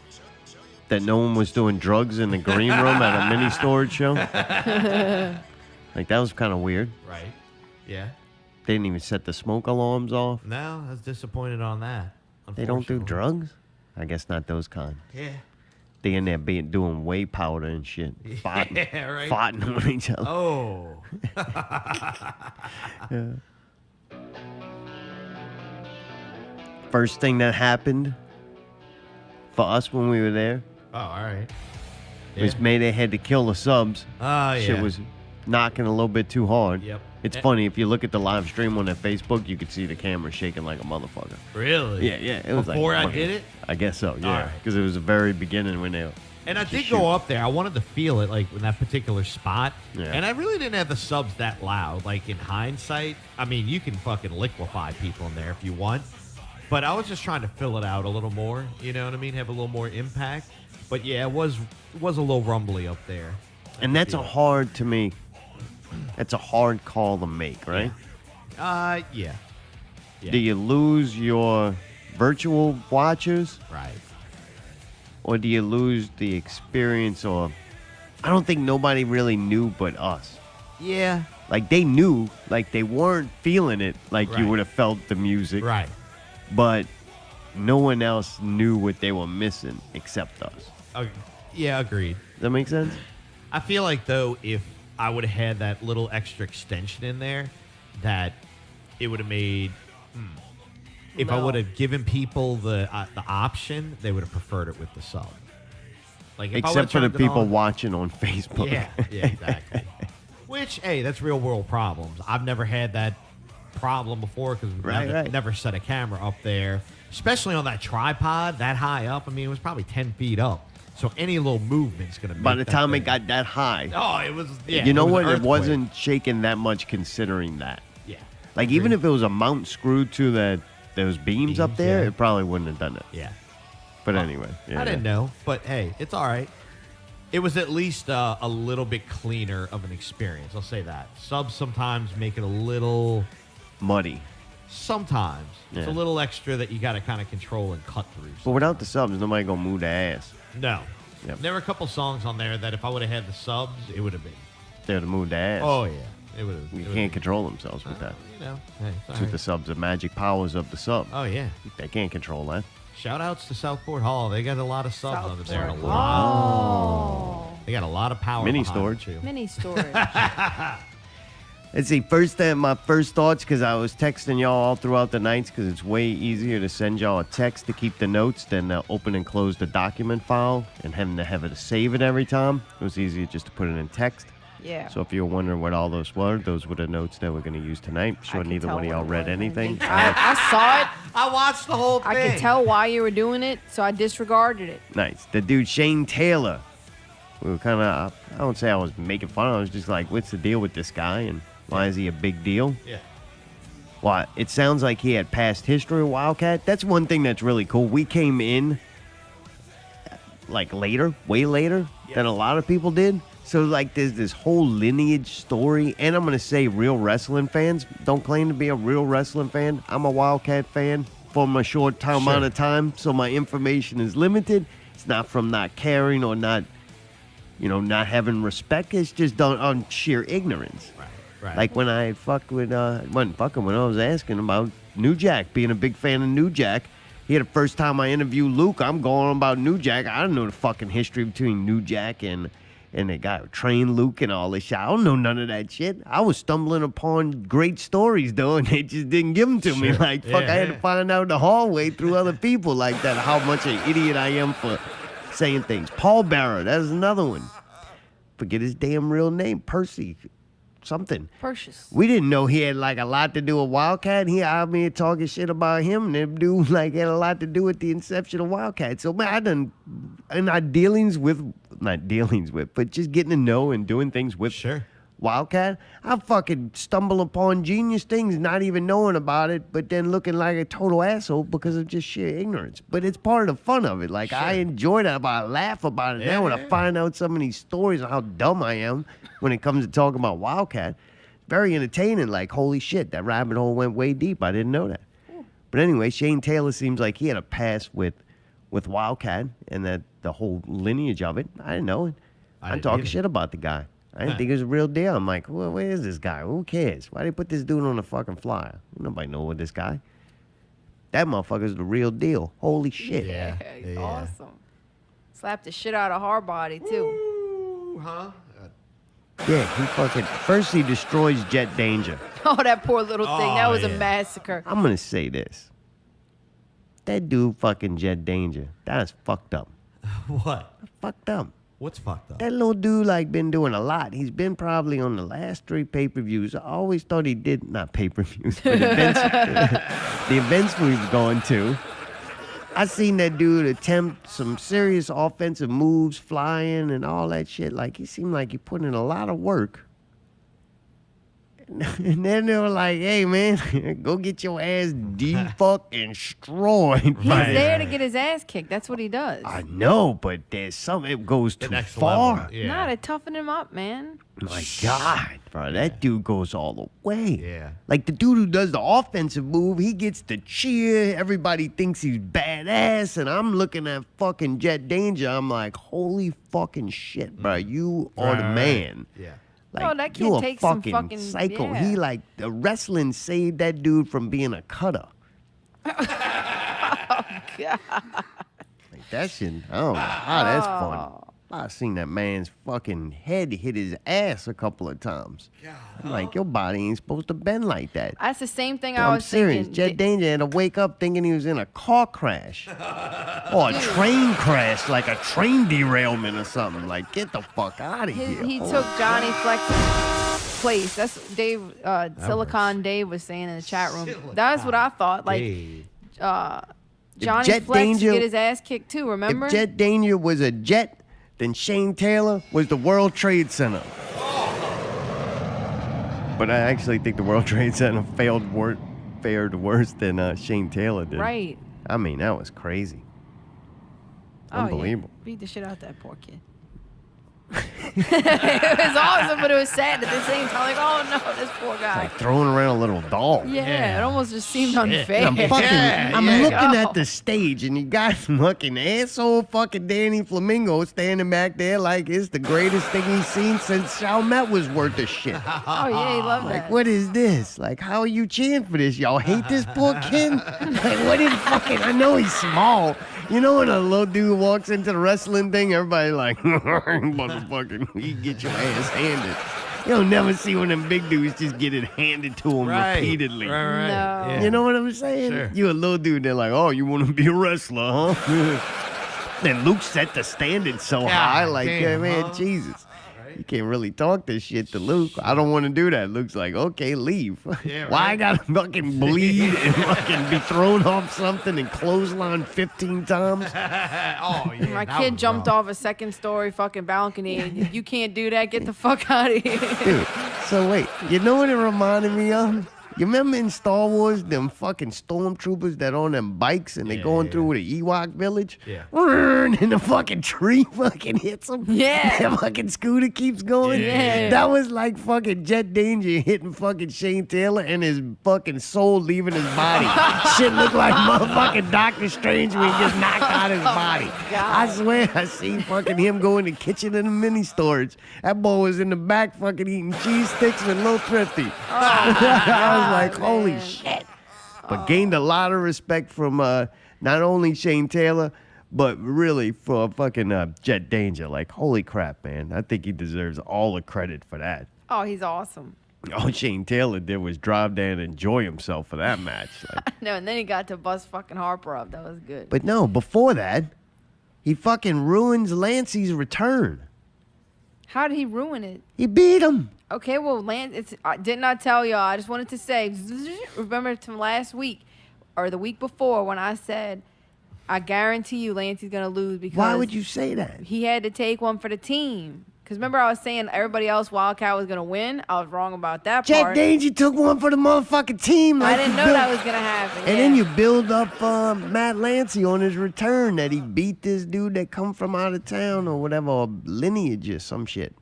S3: that no one was doing drugs in the green room at a mini storage show. Like, that was kind of weird.
S2: Right. Yeah.
S3: They didn't even set the smoke alarms off.
S2: No, I was disappointed on that.
S3: They don't do
S2: unfortunately.
S3: drugs? I guess not those kind.
S2: Yeah.
S3: They in there doing whey powder and shit. Fighting,
S2: Yeah, right.
S3: fighting with each other.
S2: Oh.
S3: First thing that happened for us when we were there
S2: Oh, all right.
S3: was
S2: Yeah.
S3: Mayday had to kill the subs.
S2: Oh, yeah.
S3: Shit was knocking a little bit too hard.
S2: Yep.
S3: It's
S2: Eh.
S3: funny, if you look at the live stream on their Facebook, you could see the camera shaking like a motherfucker.
S2: Really?
S3: Yeah. It was
S2: Before
S3: like,
S2: I did it?
S3: I guess so, yeah.
S2: right.
S3: Because it was the very beginning when they
S2: And I
S3: Just
S2: did
S3: shoot.
S2: go up there. I wanted to feel it, like, in that particular spot.
S3: Yeah.
S2: And I really didn't have the subs that loud. Like, in hindsight, I mean, you can fucking liquefy people in there if you want. But I was just trying to fill it out a little more. You know what I mean? Have a little more impact. But, yeah, it was a little rumbly up there.
S3: And that's a hard, to me, that's a hard call to make, right?
S2: Yeah. Yeah.
S3: Do you lose your virtual watchers,
S2: Right.
S3: or do you lose the experience? Or I don't think nobody really knew but us.
S2: Yeah.
S3: Like, they knew, like, they weren't feeling it like you
S2: Right.
S3: would have felt the music.
S2: Right.
S3: But no one else knew what they were missing except us.
S2: Yeah, agreed.
S3: Does that make sense?
S2: I feel like, though, if I would have had that little extra extension in there, that it would have made. If I
S1: No.
S2: would have given people the option, they would have preferred it with the sub. Like if I
S3: Except
S2: would've
S3: for the
S2: turned it
S3: people
S2: on-
S3: watching on Facebook.
S2: Yeah, exactly. Which, hey, that's real world problems. I've never had that problem before because we've
S3: Right.
S2: never set a camera up there, especially on that tripod that high up. I mean, it was probably 10 feet up. So any little movement's going to
S3: By the time it got that high,
S2: Oh, it was, yeah.
S3: you know
S2: was
S3: what?
S2: an
S3: It
S2: earthquake.
S3: wasn't shaking that much considering that.
S2: Yeah.
S3: Like, even if it was a mount screwed to those beams up
S2: Beams,
S3: there,
S2: yeah.
S3: it probably wouldn't have done it.
S2: Yeah.
S3: But anyway. Yeah,
S2: I didn't know, but hey, it's all right. It was at least a little bit cleaner of an experience. I'll say that. Subs sometimes make it a little...
S3: Muddy.
S2: Sometimes. It's a
S3: Yeah.
S2: little extra that you got to kind of control and cut through.
S3: But without the subs, nobody gonna move their ass.
S2: No.
S3: Yep.
S2: There were a couple songs on there that if I would have had the subs, it would have been.
S3: They're to move their ass.
S2: Oh, yeah. It would have.
S3: You can't control themselves with that.
S2: You know. Hey, it's all
S3: It's with the
S2: right.
S3: subs, the magic powers of the sub.
S2: Oh, yeah.
S3: They can't control that.
S2: Shout outs to Southport Hall. They got a lot of subs under there. A
S1: Southport.
S2: lot.
S1: Oh.
S2: They got a lot of power.
S3: Mini
S2: behind
S3: storage.
S2: it, too.
S1: Mini storage.
S3: Let's see. My first thoughts, because I was texting y'all all throughout the nights, because it's way easier to send y'all a text to keep the notes than open and close the document file and having to have it save it every time. It was easier just to put it in text.
S1: Yeah.
S3: So if you're wondering what all those were the notes that we're going to use tonight.
S1: I
S3: Sure,
S1: can
S3: neither
S1: tell
S3: one of y'all
S1: what it
S3: read
S1: was.
S3: anything.
S1: I saw it.
S2: I watched the whole thing.
S1: I could tell why you were doing it, so I disregarded it.
S3: Nice. The dude Shane Taylor. We were kind of, I don't say I was making fun. I was just like, what's the deal with this guy and why is he a big deal?
S2: Yeah.
S3: Well, it sounds like he had past history with Wildkat. That's one thing that's really cool. We came in like later, way later than a lot of people did. So like there's this whole lineage story. And I'm going to say real wrestling fans don't claim to be a real wrestling fan. I'm a Wildkat fan for a short amount of time. So my information is limited. It's not from not caring or not, not having respect. It's just on sheer ignorance.
S2: Right.
S3: Like when I wasn't fucking when I was asking about New Jack, being a big fan of New Jack. He had the first time I interviewed Luke, I'm going on about New Jack. I don't know the fucking history between New Jack and the guy who trained Luke and all this shit. I don't know none of that shit. I was stumbling upon great stories though, and they just didn't give them to me. Like fuck, I had to find out the hallway through other people like that. How much an idiot I am for saying things. Paul Bearer, that is another one. Forget his damn real name, Percy. Something.
S1: Precious.
S3: We didn't know he had like a lot to do with Wildkat. He out me talking shit about him, and them dude like had a lot to do with the inception of Wildkat. So man, I done in not dealings with, but just getting to know and doing things with Wildkat. I fucking stumble upon genius things, not even knowing about it, but then looking like a total asshole because of just sheer ignorance. But it's part of the fun of it. Like I enjoy that, but I laugh about it now when I find out some of these stories and how dumb I am when it comes to talking about Wildkat. Very entertaining. Like holy shit, that rabbit hole went way deep. I didn't know that. But anyway, Shane Taylor seems like he had a past with Wildkat and that the whole lineage of it. I didn't know it. I'm talking shit about the guy. I didn't think it was a real deal. I'm like, well, where is this guy? Who cares? Why they put this dude on the fucking flyer? Nobody know what this guy. That motherfucker's the real deal. Holy shit.
S2: Yeah.
S1: He's awesome. Slapped the shit out of Hardbody too.
S2: Ooh, huh?
S3: Yeah, he fucking first he destroys Jet Danger.
S1: Oh, that poor little thing. That
S2: Oh,
S1: was a
S2: yeah.
S1: massacre.
S3: I'm gonna say this. That dude fucking Jet Danger. That's fucked up.
S2: What?
S3: Fucked up.
S2: What's fucked up?
S3: That little dude like been doing a lot. He's been probably on the last 3 pay-per-views. I always thought he did not pay-per-views, but events, the events we was going to. I seen that dude attempt some serious offensive moves, flying and all that shit. Like he seemed like he put in a lot of work. And then they were like, "Hey man, go get your ass fucking destroyed."
S1: He's there to get his ass kicked. That's what he does.
S3: I know, but there's something it goes too
S2: next
S3: far.
S2: level. Yeah.
S1: Nah, to toughen him up, man.
S3: My God, bro, that dude goes all the way.
S2: Yeah.
S3: Like the dude who does the offensive move, he gets the cheer. Everybody thinks he's badass, and I'm looking at fucking Jet Danger. I'm like, holy fucking shit, bro, you are the man.
S2: Yeah.
S3: Like,
S1: No, that kid
S3: you a
S1: takes some
S3: fucking
S1: fucking-
S3: psycho.
S1: yeah.
S3: He like the wrestling saved that dude from being a cutter.
S1: God.
S3: Like that shit, I don't know how that's fun. I seen that man's fucking head hit his ass a couple of times. I'm like, your body ain't supposed to bend like that.
S1: That's the same thing
S3: I'm
S1: I was
S3: serious.
S1: thinking.
S3: Jet Danger had to wake up thinking he was in a car crash. Or a train crash, like a train derailment or something. Like, get the fuck out of here.
S1: He took Johnny Flex's place. That's what Dave, Silicon Dave was saying in the chat room. That's what I thought. Like,
S2: Dave.
S1: Johnny
S3: Jet
S1: Flex
S3: Danger-
S1: get his ass kicked too, remember?
S3: If Jet Danger was a jet, then Shane Taylor was the World Trade Center. But I actually think the World Trade Center fared worse than Shane Taylor did.
S1: Right.
S3: I mean, that was crazy.
S1: Oh, yeah.
S3: Unbelievable.
S1: Beat the shit out that poor kid. It was awesome, but it was sad at the same time. Like, oh no, this poor guy.
S3: Like throwing around a little doll.
S1: Yeah, it almost just seemed unfair.
S3: And I'm
S2: Yeah.
S3: looking at the stage, and you got fucking asshole fucking Danny Flamingo standing back there like it's the greatest thing he's seen since Chalmette was worth of shit.
S1: Oh yeah, he loved
S3: Like,
S1: that.
S3: what is this? Like, how are you cheering for this? Y'all hate this poor kid? Like, what is fucking, I know he's small. You know when a little dude walks into the wrestling thing, everybody like, motherfucking, you get your ass handed. You'll never see one of them big dudes just get it handed to him repeatedly.
S2: Right.
S1: No.
S2: Yeah.
S3: You know what I'm saying?
S2: Sure.
S3: You a little dude, they're like, oh, you want to be a wrestler, huh? Then Luke set the standard so high, like,
S2: damn,
S3: man,
S2: huh?
S3: Jesus. You can't really talk this shit to Luke. I don't want to do that. Luke's like, okay, leave.
S2: Yeah,
S3: Why I
S2: right.
S3: gotta fucking bleed and fucking be thrown off something and clothesline 15 times?
S2: Oh, yeah.
S1: My
S2: that
S1: kid
S2: was
S1: jumped
S2: rough.
S1: off a second-story fucking balcony. You can't do that. Get the fuck out of here.
S3: Dude, so wait, you know what it reminded me of? You remember in Star Wars, them fucking stormtroopers that on them bikes and they going through the Ewok village?
S2: Yeah.
S3: And the fucking tree fucking hits them.
S1: Yeah.
S3: The fucking scooter keeps going.
S1: Yeah.
S3: That was like fucking Jet Danger hitting fucking Shane Taylor and his fucking soul leaving his body. Shit looked like motherfucking Doctor Strange when he just knocked out his body. I swear I seen fucking him go in the kitchen in the mini storage. That boy was in the back fucking eating cheese sticks and Lil Thrifty. I was like, holy
S1: man.
S3: shit. But gained a lot of respect from not only Shane Taylor, but really for fucking Jet Danger. Like, holy crap, man. I think he deserves all the credit for that.
S1: Oh, he's awesome.
S3: All Shane Taylor did was drive down and enjoy himself for that match. Like,
S1: No, and then he got to bust fucking Harper up. That was good.
S3: but no, before that, he fucking ruins Lancey's return.
S1: How did he ruin it?
S3: He beat him.
S1: Okay, well, Lance, I did not tell y'all. I just wanted to say, remember from last week or the week before when I said, I guarantee you Lancey's going to lose because
S3: Why would you say that?
S1: he had to take one for the team. Because remember I was saying everybody else Wildkat was going to win? I was wrong about that
S3: Jet
S1: part.
S3: Danger took one for the motherfucking team.
S1: I
S3: Like
S1: didn't
S3: you
S1: know
S3: built-
S1: that was going to happen.
S3: And then you build up Matt Lancey on his return that he beat this dude that come from out of town or whatever, or lineage or some shit.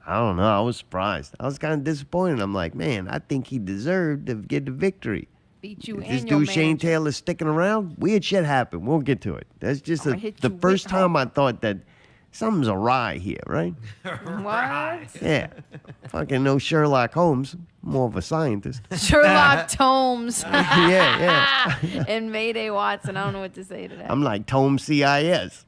S3: I don't know. I was surprised. I was kind of disappointed. I'm like, man, I think he deserved to get the victory.
S1: beat you
S3: If
S1: and
S3: this
S1: your
S3: dude Shane
S1: manager.
S3: Taylor sticking around, weird shit happened. We'll get to it. That's just
S1: I'ma hit
S3: the
S1: you
S3: first
S1: with
S3: time I thought that something's awry here, right?
S1: What?
S3: Yeah. Fucking no Sherlock Holmes. More of a scientist.
S1: Sherlock Holmes
S3: yeah.
S1: and Mayday Watson. I don't know what to say to that.
S3: I'm like Tome CIS.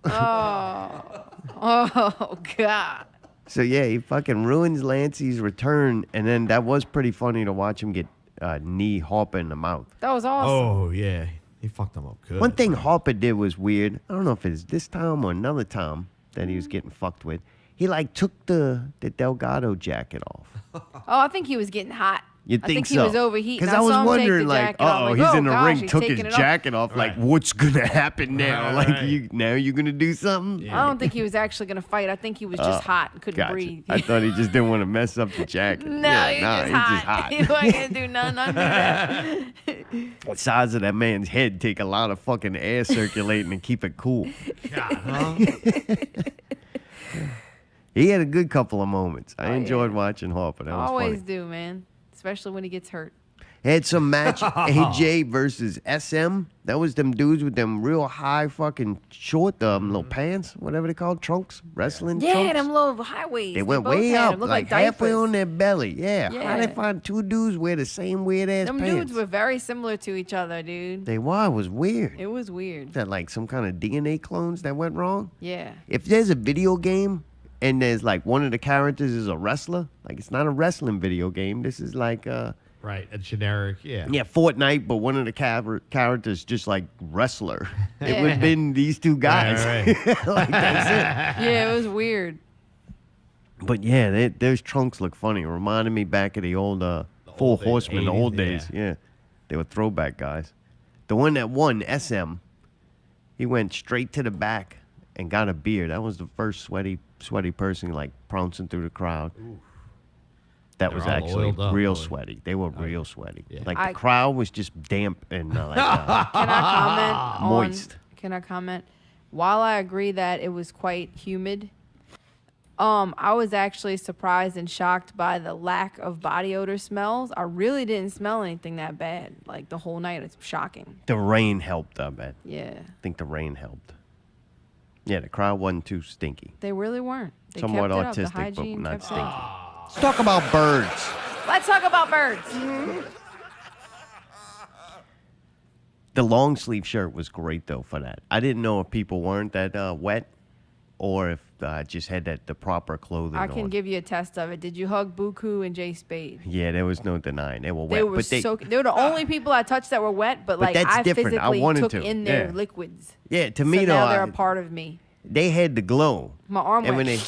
S1: Oh, God.
S3: So yeah, he fucking ruins Lancey's return, and then that was pretty funny to watch him get knee Harper in the mouth.
S1: That was awesome.
S2: Oh, yeah. He fucked him up good.
S3: One thing Harper did was weird. I don't know if it's this time or another time that he was getting fucked with. He like took the Delgado jacket off.
S1: Oh, I think he was getting hot.
S3: You
S1: I
S3: think
S1: think
S3: so?
S1: he was overheating.
S3: Because I was
S1: saw him take
S3: wondering,
S1: the
S3: like,
S1: jacket off.
S3: oh,
S1: Like,
S3: he's in the
S1: gosh,
S3: ring,
S1: he's
S3: took his
S1: taking it off.
S3: jacket off. Like,
S2: Right.
S3: what's gonna happen now?
S2: Right,
S3: Like,
S2: right.
S3: now you're gonna do something?
S1: I don't think he was actually going to fight. I think he was just hot and couldn't
S3: Gotcha.
S1: breathe.
S3: I thought he just didn't want to mess up the jacket.
S1: No,
S3: Yeah,
S1: he's,
S3: nah,
S1: just hot. He wasn't going to do nothing under that.
S3: The size of that man's head take a lot of fucking air circulating to keep it cool.
S2: God, huh?
S3: He had a good couple of moments. I
S1: Oh,
S3: enjoyed
S1: yeah.
S3: watching Harper. That was
S1: Always
S3: funny.
S1: do, man. Especially when he gets hurt.
S3: Had some match AJ versus SM. That was them dudes with them real high fucking short little pants, whatever they call trunks, wrestling
S1: Yeah,
S3: trunks.
S1: them little highways.
S3: They went
S1: both
S3: way
S1: had
S3: up,
S1: 'em. Looked
S3: like halfway
S1: diapers.
S3: on their belly. Yeah. How they
S1: Yeah.
S3: find two dudes wear the same weird ass
S1: Them
S3: pants?
S1: dudes were very similar to each other, dude.
S3: They were. It was weird.
S1: It was weird.
S3: That like some kind of DNA clones that went wrong.
S1: Yeah.
S3: If there's a video game and there's like one of the characters is a wrestler, like it's not a wrestling video game. This is like
S2: Right, a generic, yeah.
S3: Fortnite, but one of the characters just like wrestler. It
S1: Yeah.
S3: would have been these two guys.
S2: Right,
S3: Like that's
S1: Yeah, it was weird.
S3: it. But yeah, those trunks look funny. It reminded me back of the old Four
S2: old days,
S3: Horsemen, the
S2: 80s,
S3: old days. Yeah, they were throwback guys. The one that won, SM, he went straight to the back and got a beer. That was the first sweaty person like pouncing through the crowd. That
S2: They're
S3: was
S2: all
S3: actually
S2: oiled up,
S3: real
S2: boy.
S3: sweaty. They were real sweaty.
S2: Yeah.
S3: Like
S1: I-
S3: the crowd was just damp and
S1: Can I comment
S3: Moist.
S1: Can I comment? While I agree that it was quite humid, I was actually surprised and shocked by the lack of body odor smells. I really didn't smell anything that bad. Like the whole night, it's shocking.
S3: The rain helped, I bet.
S1: Yeah,
S3: I think the rain helped. Yeah, the crowd wasn't too stinky.
S1: they really weren't. They
S3: Somewhat
S1: kept it up. The
S3: autistic, but
S1: hygiene
S3: not
S1: kept
S3: stinky.
S1: up.
S3: Let's talk about birds.
S1: Let's talk about birds.
S3: The long sleeve shirt was great though for that. I didn't know if people weren't that wet, or if I just had the proper clothing
S1: I
S3: on.
S1: can give you a test of it. Did you hug Buku and Jay Spade?
S3: Yeah, there was no denying they were wet.
S1: They were they were the only people I touched that were wet, but like
S3: that's
S1: I
S3: different. I
S1: physically
S3: wanted
S1: took
S3: to.
S1: in their
S3: Yeah.
S1: liquids.
S3: Yeah, to
S1: So
S3: me though,
S1: now they're a part of me.
S3: they had the glow.
S1: My arm
S3: And
S1: went.
S3: when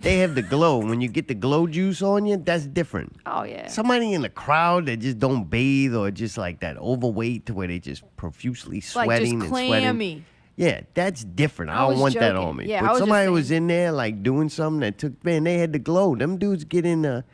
S3: they have the glow, when you get the glow juice on you, that's different.
S1: Oh yeah.
S3: Somebody in the crowd that just don't bathe or just like that overweight to where they just profusely sweating
S1: like just
S3: and sweating.
S1: clammy.
S3: Yeah, that's different.
S1: I
S3: I don't
S1: was
S3: want that
S1: joking.
S3: on me.
S1: Yeah, I
S3: but
S1: was just
S3: somebody was
S1: saying.
S3: in there like doing something that took, man, they had the glow. Them dudes get in the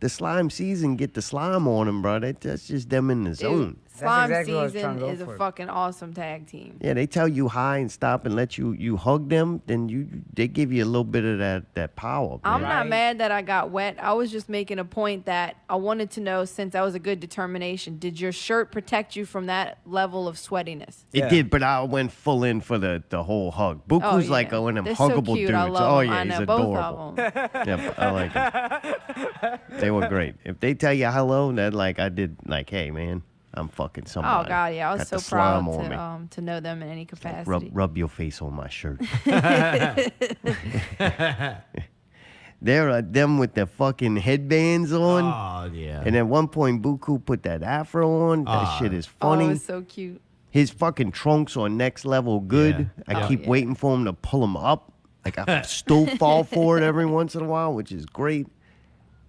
S3: slime season, get the slime on them, bro. That's just them in the zone.
S1: Dude, Slime
S4: exactly what I was trying
S1: Season
S4: to go
S1: is a
S4: for.
S1: fucking awesome tag team.
S3: Yeah, they tell you hi and stop and let you hug them, then they give you a little bit of that power.
S1: I'm
S3: man.
S1: not
S4: Right.
S1: mad that I got wet. I was just making a point that I wanted to know, since that was a good determination, did your shirt protect you from that level of sweatiness?
S3: It
S4: Yeah.
S3: did, but I went full in for the whole hug. Buku's
S1: yeah.
S3: like one of them
S1: They're so
S3: huggable
S1: cute.
S3: dudes.
S1: I love
S3: Oh
S1: them.
S3: yeah,
S1: I know,
S3: he's
S1: both
S3: adorable.
S1: of them.
S3: Yeah, I like them. They were great. If they tell you hello, that like I did, like, hey man, I'm fucking
S1: Oh
S3: somebody.
S1: god, yeah, I was
S3: Got
S1: so
S3: the slime on me.
S1: proud to know them in any capacity.
S3: Rub your face on my shirt. There are them with their fucking headbands on.
S2: Oh yeah.
S3: And at one point, Buku put that afro on. That shit is funny.
S1: Oh, it was so cute.
S3: His fucking trunks are next level good.
S2: Yeah.
S3: I
S2: Oh,
S3: keep
S1: yeah.
S3: waiting for him to pull them up. Like I still fall for it every once in a while, which is great.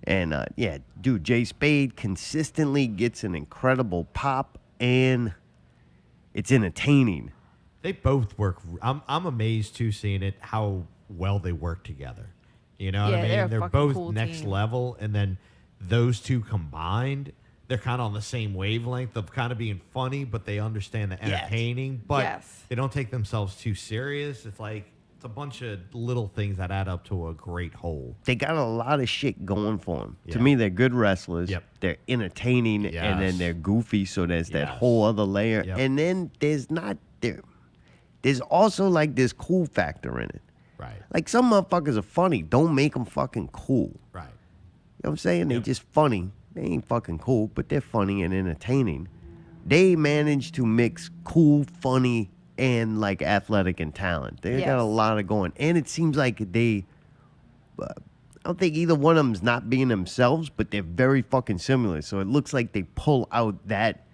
S3: And yeah, dude, Jay Spade consistently gets an incredible pop, and it's entertaining.
S2: They both work. I'm amazed too, seeing it how well they work together. You know what
S1: Yeah,
S2: I mean?
S1: they're a
S2: They're
S1: fucking
S2: both
S1: cool
S2: next
S1: team.
S2: level, and then those two combined, they're kind of on the same wavelength of kind of being funny, but they understand the
S3: Yes.
S2: entertaining. But
S1: Yes.
S2: they don't take themselves too serious. It's like it's a bunch of little things that add up to a great whole.
S3: They got a lot of shit going for them. To
S2: Yeah.
S3: me, they're good wrestlers.
S2: Yep.
S3: They're entertaining, and then
S2: Yes.
S3: they're goofy. So there's that
S2: Yes.
S3: whole other layer.
S2: Yep.
S3: And then there's also like this cool factor in it.
S2: Right.
S3: Like some motherfuckers are funny. Don't make them fucking cool.
S2: Right.
S3: You know what I'm saying? They
S2: Yep.
S3: just funny. They ain't fucking cool, but they're funny and entertaining. They manage to mix cool, funny, and like athletic and talent. They got a
S1: Yes.
S3: lot of going. And it seems like I don't think either one of them's not being themselves, but they're very fucking similar. So it looks like they pull out that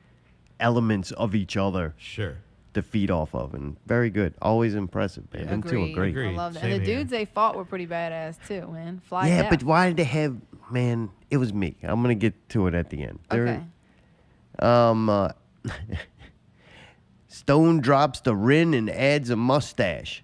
S3: elements of each other
S2: Sure.
S3: to feed off of. And very good. Always impressive, man.
S2: Yeah.
S3: Them two are
S1: Agreed.
S3: great.
S2: Agreed.
S1: I love that.
S2: Same
S1: And the
S2: here.
S1: dudes they fought were pretty badass too, man. Fly
S3: Yeah,
S1: death.
S3: but why did they have, man, it was me. I'm going to get to it at the end.
S1: Okay.
S3: Stone drops the Rin and adds a mustache.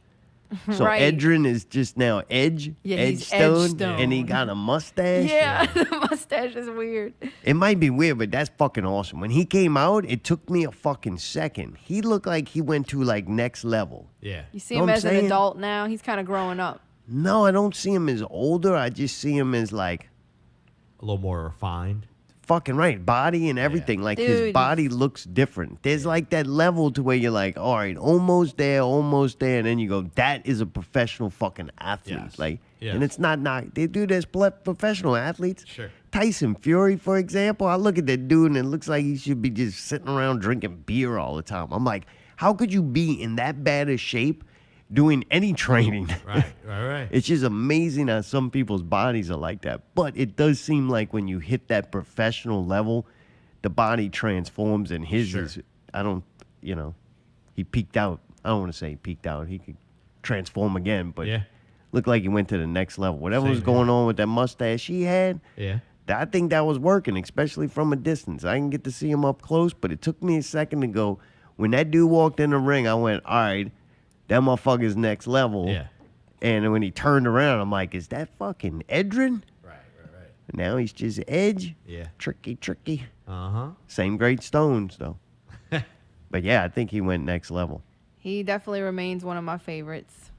S3: So
S1: Right.
S3: Edrin is just now Edge,
S1: Yeah,
S3: Edge
S1: he's
S3: Stone,
S1: Edge Stone.
S3: and he got a mustache.
S1: Yeah, the mustache is weird.
S3: It might be weird, but that's fucking awesome. When he came out, it took me a fucking second. He looked like he went to like next level.
S2: Yeah.
S1: You see
S3: Know
S1: him
S3: what I'm
S1: as an
S3: saying?
S1: adult now. He's kind of growing up.
S3: No, I don't see him as older. I just see him as like
S2: A little more refined.
S3: fucking right, body and everything. Like his
S1: Dude.
S3: body looks different. There's like that level to where you're like, all right, almost there, and then you go, that is a professional fucking athlete.
S2: Yes.
S3: Like,
S2: Yes.
S3: and it's not they do there's professional athletes.
S2: Sure.
S3: Tyson Fury, for example, I look at that dude and it looks like he should be just sitting around drinking beer all the time. I'm like, how could you be in that bad a shape doing any training?
S2: Right.
S3: It's just amazing how some people's bodies are like that. But it does seem like when you hit that professional level, the body transforms, and his
S2: Sure.
S3: is, he peaked out. I don't want to say he peaked out. He could transform again, but
S2: Yeah.
S3: looked like he went to the next level. Whatever
S2: Same
S3: was going on with that mustache he had,
S2: Yeah.
S3: I think that was working, especially from a distance. I didn't get to see him up close, but it took me a second to go. When that dude walked in the ring, I went, all right, that motherfucker's next level.
S2: Yeah.
S3: And when he turned around, I'm like, is that fucking Edrin?
S2: Right.
S3: Now he's just Edge.
S2: Yeah.
S3: Tricky.
S2: Uh-huh.
S3: Same great stones, though. But yeah, I think he went next level.
S1: He definitely remains one of my favorites.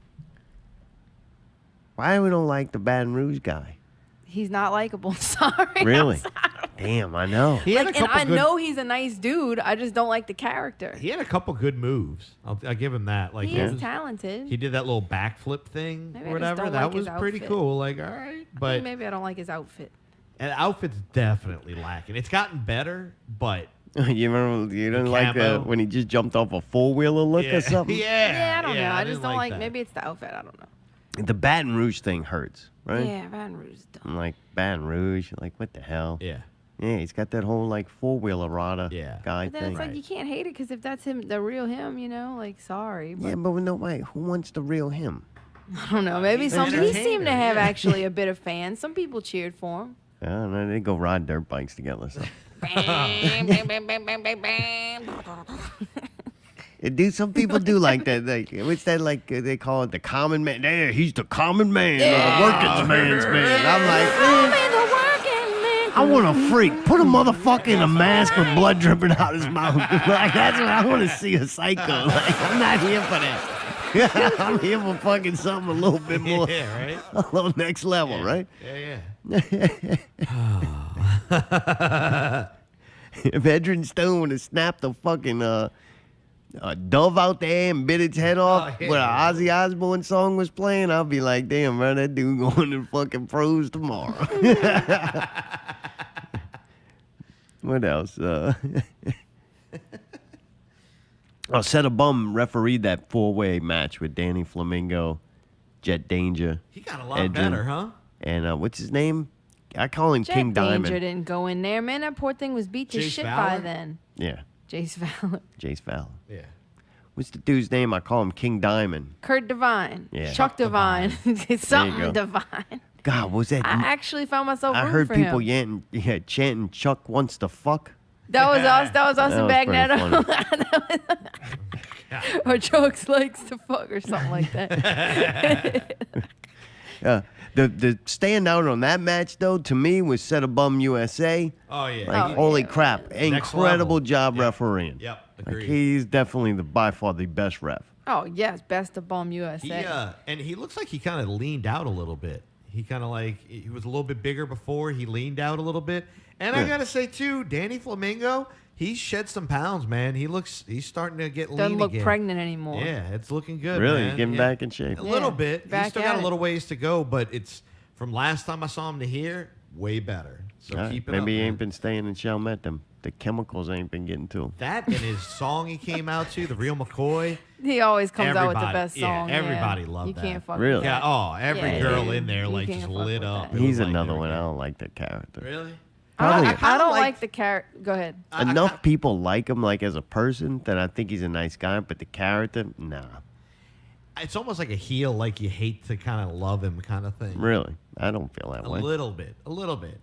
S3: Why we don't like the Baton Rouge guy?
S1: He's not likable. Sorry.
S3: Really?
S1: I'm sorry.
S3: Damn, I know.
S2: He had a
S1: And
S2: couple
S1: I
S2: good,
S1: know he's a nice dude. I just don't like the character.
S2: He had a couple good moves. I'll give him that. Like
S1: He is talented.
S2: He did that little backflip thing
S1: Maybe I
S2: or
S1: just
S2: whatever.
S1: don't
S2: That
S1: like his
S2: was pretty
S1: outfit.
S2: cool. Like, all right,
S1: I think
S2: but
S1: maybe I don't like his outfit.
S2: and outfit's definitely lacking. It's gotten better, but
S3: You remember you didn't like
S2: camo.
S3: when he just jumped off a four-wheeler look
S2: yeah,
S3: or something?
S1: Yeah, I don't know. I
S2: didn't
S1: just don't like.
S2: that.
S1: Maybe it's the outfit. I don't know.
S3: The Baton Rouge thing hurts, right?
S1: Yeah, Baton Rouge is dumb.
S3: I'm like, Baton Rouge? Like, what the hell?
S2: Yeah.
S3: Yeah, he's got that whole, like, four-wheeler rada
S2: Yeah.
S3: guy
S1: But then
S3: thing.
S1: it's like you can't hate it because if that's him, the real him, you know, like sorry. But
S3: Yeah, but nobody, who wants the real him?
S1: I don't know. Maybe
S2: He's
S1: some
S2: an
S1: he seemed to
S2: entertainer,
S1: have
S2: yeah.
S1: actually a bit of fans. Some people cheered for him.
S3: I don't know, they go ride dirt bikes together. So.
S1: Bam, bam, bam, bam, bam, bam, bam.
S3: Some people do like that. Like, what's that? Like, they call it the common man. Yeah, he's the common man, or the working man's man. I'm like,
S1: I'm in the working man.
S3: I want a freak. Put a motherfucker in a mask with blood dripping out his mouth. Like, that's what I want to see, a psycho. Like, I'm not here for that. I'm here for fucking something a little bit more,
S2: Yeah, right?
S3: a little next level, right?
S2: Yeah.
S3: If Edrin Stone would have snapped the fucking dove out there and bit its head off
S2: yeah.
S3: when an Ozzy Osbourne song was playing, I'd be like, damn, man, that dude going to fucking pros tomorrow. What else? Set a Bum refereed that four-way match with Danny Flamingo, Jet Danger,
S2: He got a lot
S3: Edrin,
S2: better, huh?
S3: and what's his name? I call him
S1: Jet
S3: King
S1: Danger
S3: Diamond.
S1: didn't go in there, man. That poor thing was beat to
S2: Jace
S1: shit by
S2: Fowler?
S1: then.
S3: Yeah,
S1: Jace Fowler,
S3: Jace Fowler.
S2: Yeah.
S3: What's the dude's name? I call him King Diamond.
S1: Kurt Devine,
S3: Yeah.
S1: Chuck Devine, it's something
S3: go.
S1: Divine.
S3: God, was that?
S1: I actually found myself
S3: I
S1: rooting
S3: heard
S1: for
S3: people
S1: him.
S3: chanting "Chuck wants to fuck."
S1: That was us. That was us
S3: That
S1: in
S3: was
S1: Bagneto. Or Chucks likes to fuck or something like that.
S3: The standout on that match though, to me, was Set a Bum USA.
S2: Oh, yeah.
S3: Like,
S1: Oh,
S3: holy
S1: yeah.
S3: crap,
S2: Next
S3: incredible
S2: level.
S3: job
S2: Yep.
S3: refereeing.
S2: Yep,
S3: Like,
S2: agreed.
S3: he's definitely by far the best ref.
S1: Oh yes, best of Bum USA.
S2: And he looks like he kind of leaned out a little bit. He kind of like, he was a little bit bigger before. He leaned out a little bit. And I
S3: Yeah.
S2: got to say, too, Danny Flamingo, he's shed some pounds, man. He's starting to get
S1: Doesn't
S2: lean
S1: look
S2: again.
S1: pregnant anymore.
S2: Yeah, it's looking good,
S3: Really,
S2: man.
S3: getting
S2: Yeah.
S3: back in shape.
S2: A little
S1: Yeah,
S2: bit. He's
S1: back
S2: still
S1: at
S2: got a
S1: it.
S2: little ways to go, but it's, from last time I saw him to here, way better. So
S3: All right,
S2: keep it
S3: maybe
S2: up,
S3: he
S2: man.
S3: ain't been staying in Chalmette. The chemicals ain't been getting to him.
S2: That and his song he came out to, The Real McCoy.
S1: He always comes out with the
S2: Everybody-
S1: best
S2: yeah,
S1: song.
S2: everybody loved
S1: You
S2: that.
S1: can't fuck
S3: Really?
S1: with
S2: Yeah,
S1: that.
S2: oh, every
S1: Yeah,
S2: girl
S1: yeah,
S2: in there
S1: you
S2: like
S1: can't
S2: just
S1: fuck
S2: lit
S1: with
S2: up.
S1: that.
S2: It was
S3: He's
S2: like
S3: another
S2: they were
S3: one. I
S2: getting-
S3: don't like that character.
S2: Really?
S3: Probably-
S1: I don't like the character. Go ahead.
S3: Enough people like him, like as a person, that I think he's a nice guy. But the character, nah,
S2: It's almost like a heel, like you hate to kind of love him kind of thing.
S3: really, I don't feel that
S2: A
S3: way.
S2: little bit.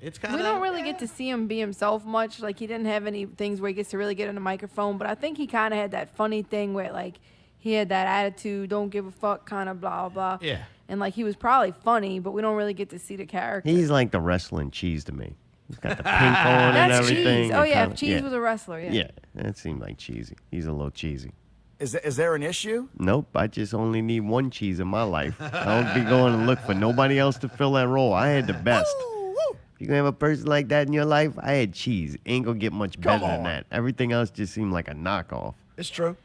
S2: It's kind of.
S1: We don't really get to see him be himself much. Like he didn't have any things where he gets to really get on the microphone. But I think he kind of had that funny thing where like he had that attitude, don't give a fuck, kind of blah blah.
S2: Yeah.
S1: And like he was probably funny, but we don't really get to see the character.
S3: He's like the wrestling Cheese to me. He's got the pink on and
S1: That's
S3: everything.
S1: Cheese. Oh
S3: and
S1: yeah,
S3: kinda-
S1: if Cheese was a wrestler. Yeah.
S3: Yeah, that seemed like cheesy. He's a little cheesy.
S4: Is there an issue?
S3: Nope, I just only need one cheese in my life. I don't be going to look for nobody else to fill that role. I had the best. If you gonna have a person like that in your life, I had Cheese. Ain't gonna get much better than
S4: on.
S3: that. Everything else just seemed like a knockoff.
S4: It's true.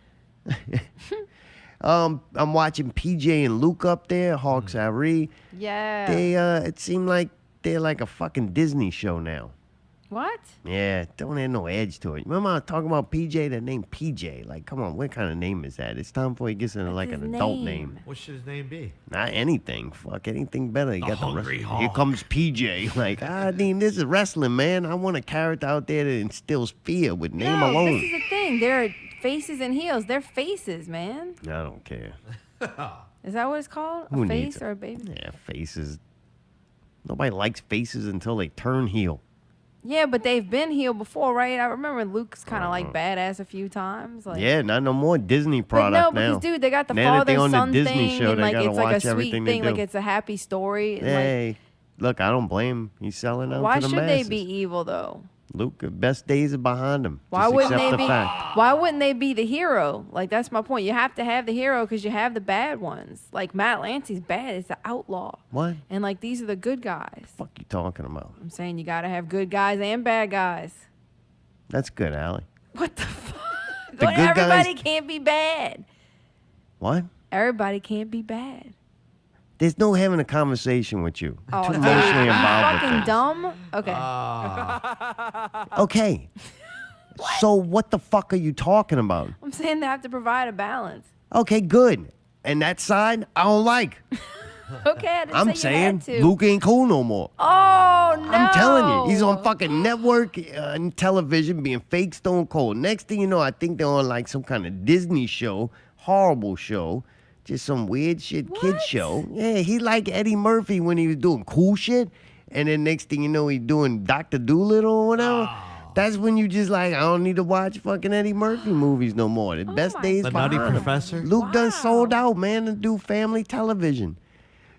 S3: I'm watching PJ and Luke up there, Hawks Ari.
S1: Yeah.
S3: They it seemed like they're like a fucking Disney show now.
S1: What?
S3: Yeah, don't have no edge to it. Remember I was talking about PJ, that name PJ. Like, come on, what kind of name is that? It's time before he gets into
S1: What's
S3: like
S1: his
S3: an adult
S1: name?
S3: name.
S2: What should his name be?
S3: Not anything. Fuck anything better. You
S2: The
S3: got the
S2: Hungry
S3: Here
S2: Hawk.
S3: comes PJ. Like, I mean, this is wrestling, man. I want a character out there that instills fear with name
S1: No,
S3: alone.
S1: this is the thing. They're faces and heels. They're faces, man.
S3: I don't care.
S1: Is that what it's called?
S3: Who
S1: A
S3: needs
S1: face or a baby?
S3: Yeah, faces. Nobody likes faces until they turn heel.
S1: Yeah, but they've been heel before, right? I remember Luke's kind of like badass a few times. Like,
S3: Yeah, not no more Disney
S1: but
S3: product
S1: no,
S3: now.
S1: because dude, they got the
S3: Now that they
S1: father
S3: on the
S1: son
S3: Disney
S1: thing,
S3: show,
S1: and
S3: they
S1: like
S3: gotta
S1: it's like
S3: watch
S1: a sweet
S3: everything they
S1: thing, like
S3: do.
S1: it's a happy story. and,
S3: Hey, look, I don't blame him. He's selling
S1: like,
S3: out
S1: why
S3: to the
S1: should
S3: masses.
S1: they be evil though?
S3: Luke, the best days are behind him.
S1: Why
S3: Just
S1: wouldn't
S3: accept
S1: they
S3: the
S1: be?
S3: fact.
S1: Why wouldn't they be the hero? Like that's my point. You have to have the hero because you have the bad ones. Like Matt Lancy's bad. It's the outlaw.
S3: What?
S1: And like these are the good guys.
S3: Fuck you talking about?
S1: I'm saying you gotta have good guys and bad guys.
S3: That's good, Allie.
S1: What the fuck?
S3: The good
S1: Everybody
S3: guys-
S1: can't be bad.
S3: What?
S1: Everybody can't be bad.
S3: There's no having a conversation with you. I'm too
S1: dude,
S3: emotionally
S1: you
S3: involved with
S1: fucking
S3: things.
S1: dumb. Okay.
S3: Okay. So what the fuck are you talking about?
S1: I'm saying they have to provide a balance.
S3: Okay, good. And that side, I don't like.
S1: Okay, I didn't
S3: I'm
S1: say you had
S3: saying
S1: to.
S3: Luke ain't cool no more.
S1: Oh no!
S3: I'm telling you, he's on fucking network and television being fake Stone Cold. Next thing you know, I think they're on like some kind of Disney show, horrible show, just some weird shit kid
S1: What?
S3: show. Yeah, he like Eddie Murphy when he was doing cool shit, and then next thing you know, he's doing Dr. Doolittle or whatever. That's when you just like, I don't need to watch fucking Eddie Murphy movies no more. The best
S1: my
S3: days
S2: The Nutty
S3: behind him.
S2: Professor?
S3: Luke done
S1: Wow.
S3: sold out, man, to do family television.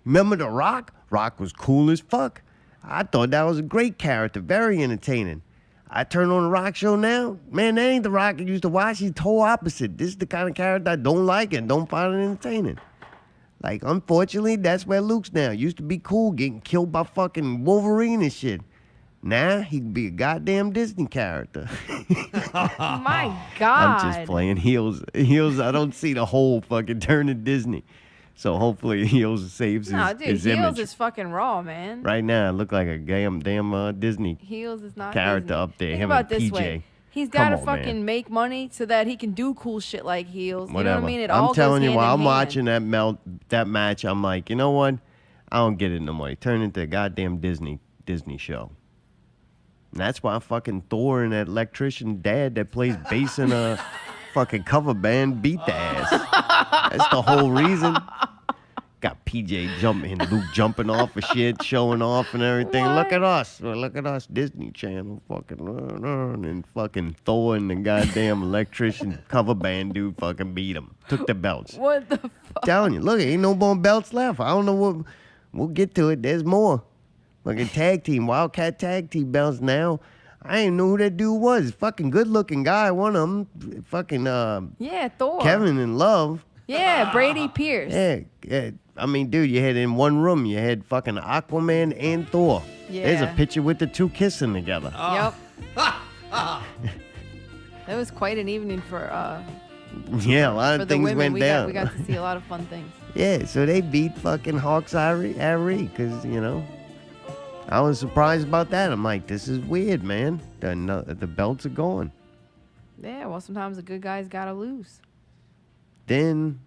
S3: Remember The Rock? Rock was cool as fuck. I thought that was a great character, very entertaining. I turn on the Rock show now, man, that ain't the Rock I used to watch. He's total opposite. This is the kind of character I don't like and don't find it entertaining. Like, unfortunately, that's where Luke's now. Used to be cool, getting killed by fucking Wolverine and shit. Now he can be a goddamn Disney character.
S1: My God.
S3: I'm just playing heels. Heels, I don't see the whole fucking turn of Disney. So hopefully Heels saves
S1: No,
S3: his,
S1: dude,
S3: his
S1: Heels
S3: image.
S1: is fucking raw, man.
S3: Right now, I look like a damn Disney
S1: Heels is not
S3: character
S1: Disney.
S3: up there.
S1: Think
S3: Him
S1: about
S3: and
S1: this
S3: PJ.
S1: way. He's
S3: Come
S1: got to
S3: on,
S1: fucking
S3: man.
S1: make money so that he can do cool shit like Heels.
S3: Whatever.
S1: You know what I mean? It all
S3: I'm telling
S1: goes
S3: you, while
S1: hand
S3: I'm
S1: in hand.
S3: watching that match, I'm like, you know what? I don't get it no more. He turned into a goddamn Disney show. And that's why fucking Thor and that electrician dad that plays bass in a fucking cover band beat the ass. That's the whole reason. Got PJ jumping, Luke jumping off of shit, showing off and everything. Look at us. Look at us, Disney Channel. Fucking, and fucking Thor and the goddamn electrician cover band dude fucking beat him. Took the belts.
S1: What the fuck?
S3: Telling you, look, ain't no more belts left. I don't know what. We'll get to it. There's more. Fucking tag team, Wildkat tag team belts now. I didn't know who that dude was. Fucking good looking guy. One of them, fucking
S1: Yeah, Thor.
S3: Kevin in Love.
S1: Yeah, Brady Pierce.
S3: Yeah. I mean, dude, you had in one room, you had fucking Aquaman and Thor. There's a
S1: Yeah.
S3: picture with the two kissing together.
S1: Yep. That was quite an evening for
S3: Yeah, a lot
S1: for
S3: of
S1: the
S3: things
S1: women.
S3: went
S1: We
S3: down.
S1: got to see a lot of fun things.
S3: Yeah, so they beat fucking Hawks Ari because, you know, I was surprised about that. I'm like, this is weird, man. The belts are going.
S1: Yeah, well, sometimes the good guys gotta lose.
S3: Then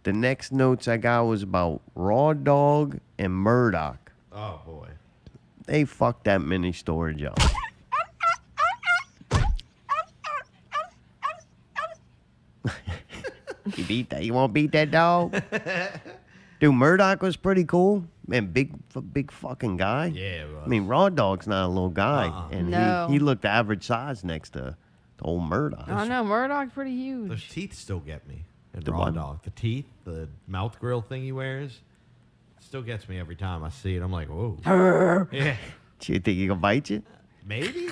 S3: the next notes I got was about Raw Dog and Murdoch.
S2: Oh, boy.
S3: They fucked that mini storage up. You beat that? You want to beat that dog? Dude, Murdoch was pretty cool. Man, big fucking guy.
S2: Yeah, it was.
S3: I mean, Raw Dog's not a little guy. And
S1: No.
S3: he looked average size next to old Murdoch.
S1: I know Murdoch's pretty huge.
S2: Those teeth still get me. And
S3: The
S2: Raw
S3: what?
S2: Dog. The teeth, the mouth grill thing he wears, still gets me every time I see it. I'm like, whoa. Yeah.
S3: Do you think he can bite you?
S2: Maybe?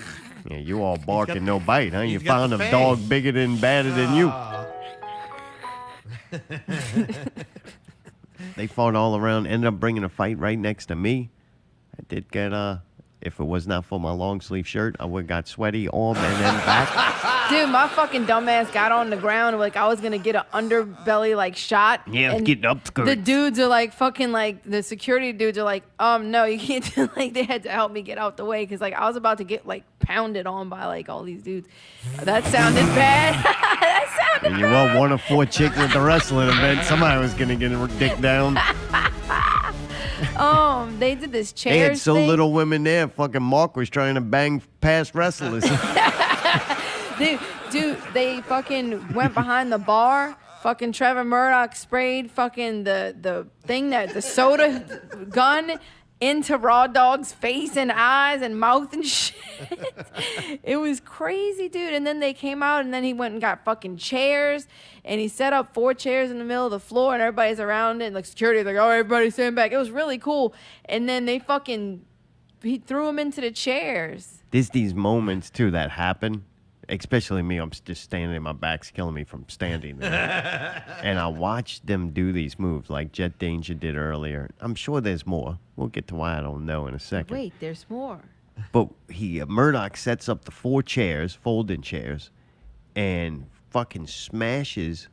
S3: Yeah, you all bark and no bite, huh? You
S2: he's got
S3: found
S2: the
S3: a
S2: fangs.
S3: dog bigger than, badder than you. They fought all around, ended up bringing a fight right next to me. I did get, if it was not for my long sleeve shirt, I would have got sweaty arm and then back.
S1: Dude, my fucking dumbass got on the ground like I was gonna get an underbelly like shot.
S3: Yeah,
S1: and
S3: getting up skirt.
S1: The dudes are like fucking like the security dudes are like, no, you can't do like they had to help me get out the way because like I was about to get like pounded on by like all these dudes. That sounded bad. That sounded
S3: And you were one of four chicks at the wrestling event. Somebody was going to get her dick down.
S1: they did this
S3: They had
S1: chairs
S3: so
S1: thing.
S3: little women there. Fucking Mark was trying to bang past wrestlers.
S1: Dude, they fucking went behind the bar. Fucking Trevor Murdoch sprayed fucking the thing the soda gun into Raw Dog's face and eyes and mouth and shit. It was crazy, dude. And then they came out and then he went and got fucking chairs and he set up 4 chairs in the middle of the floor and everybody's around it and like security's like, oh, everybody stand back. It was really cool. And then they fucking he threw him into the chairs.
S3: There's these moments too that happen, especially me. I'm just standing, my back's killing me from standing there. And I watch them do these moves like Jet Danger did earlier. I'm sure there's more. We'll get to why I don't know in a second.
S1: Wait, there's more.
S3: But Murdoch sets up the 4 chairs, folding chairs, and fucking smashes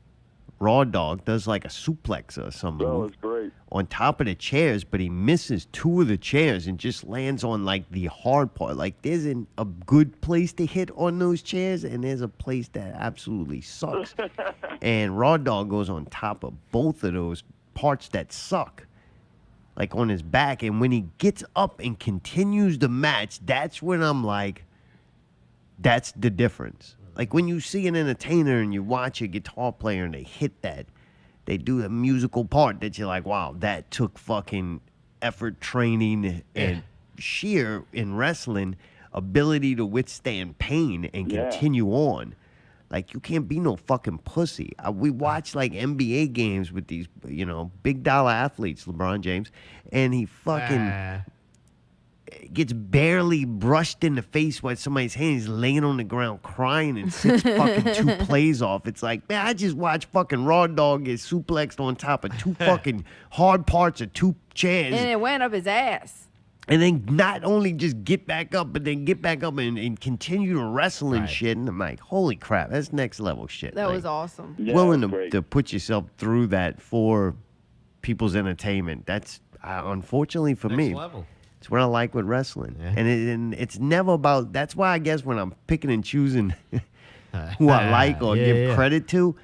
S3: Raw Dog, does like a suplex or something.
S5: That was great.
S3: On top of the chairs, but he misses 2 of the chairs and just lands on like the hard part. Like there's a good place to hit on those chairs, and there's a place that absolutely sucks. And Raw Dog goes on top of both of those parts that suck, like on his back. And when he gets up and continues the match, that's when I'm like, that's the difference. Like when you see an entertainer and you watch a guitar player and they hit that, they do a musical part that you're like, wow, that took fucking effort, training, and sheer in wrestling ability to withstand pain and continue on. Like you can't be no fucking pussy. We watch like NBA games with these, big dollar athletes, LeBron James, and he fucking gets barely brushed in the face by somebody's hand. He's laying on the ground crying and 6 fucking 2 plays off. It's like, man, I just watched fucking Raw Dog get suplexed on top of 2 fucking hard parts of 2 chairs.
S1: And it went up his ass.
S3: And then not only just get back up, but then get back up and continue to wrestle and shit. And I'm like, holy crap, that's next level shit.
S1: That
S3: like,
S1: was awesome.
S5: Yeah,
S3: willing
S5: that was great.
S3: to put yourself through that for people's entertainment. That's unfortunately for me.
S2: Next level.
S3: It's what I like with wrestling.
S2: Yeah.
S3: And it's never about, that's why I guess when I'm picking and choosing who I like or give credit to,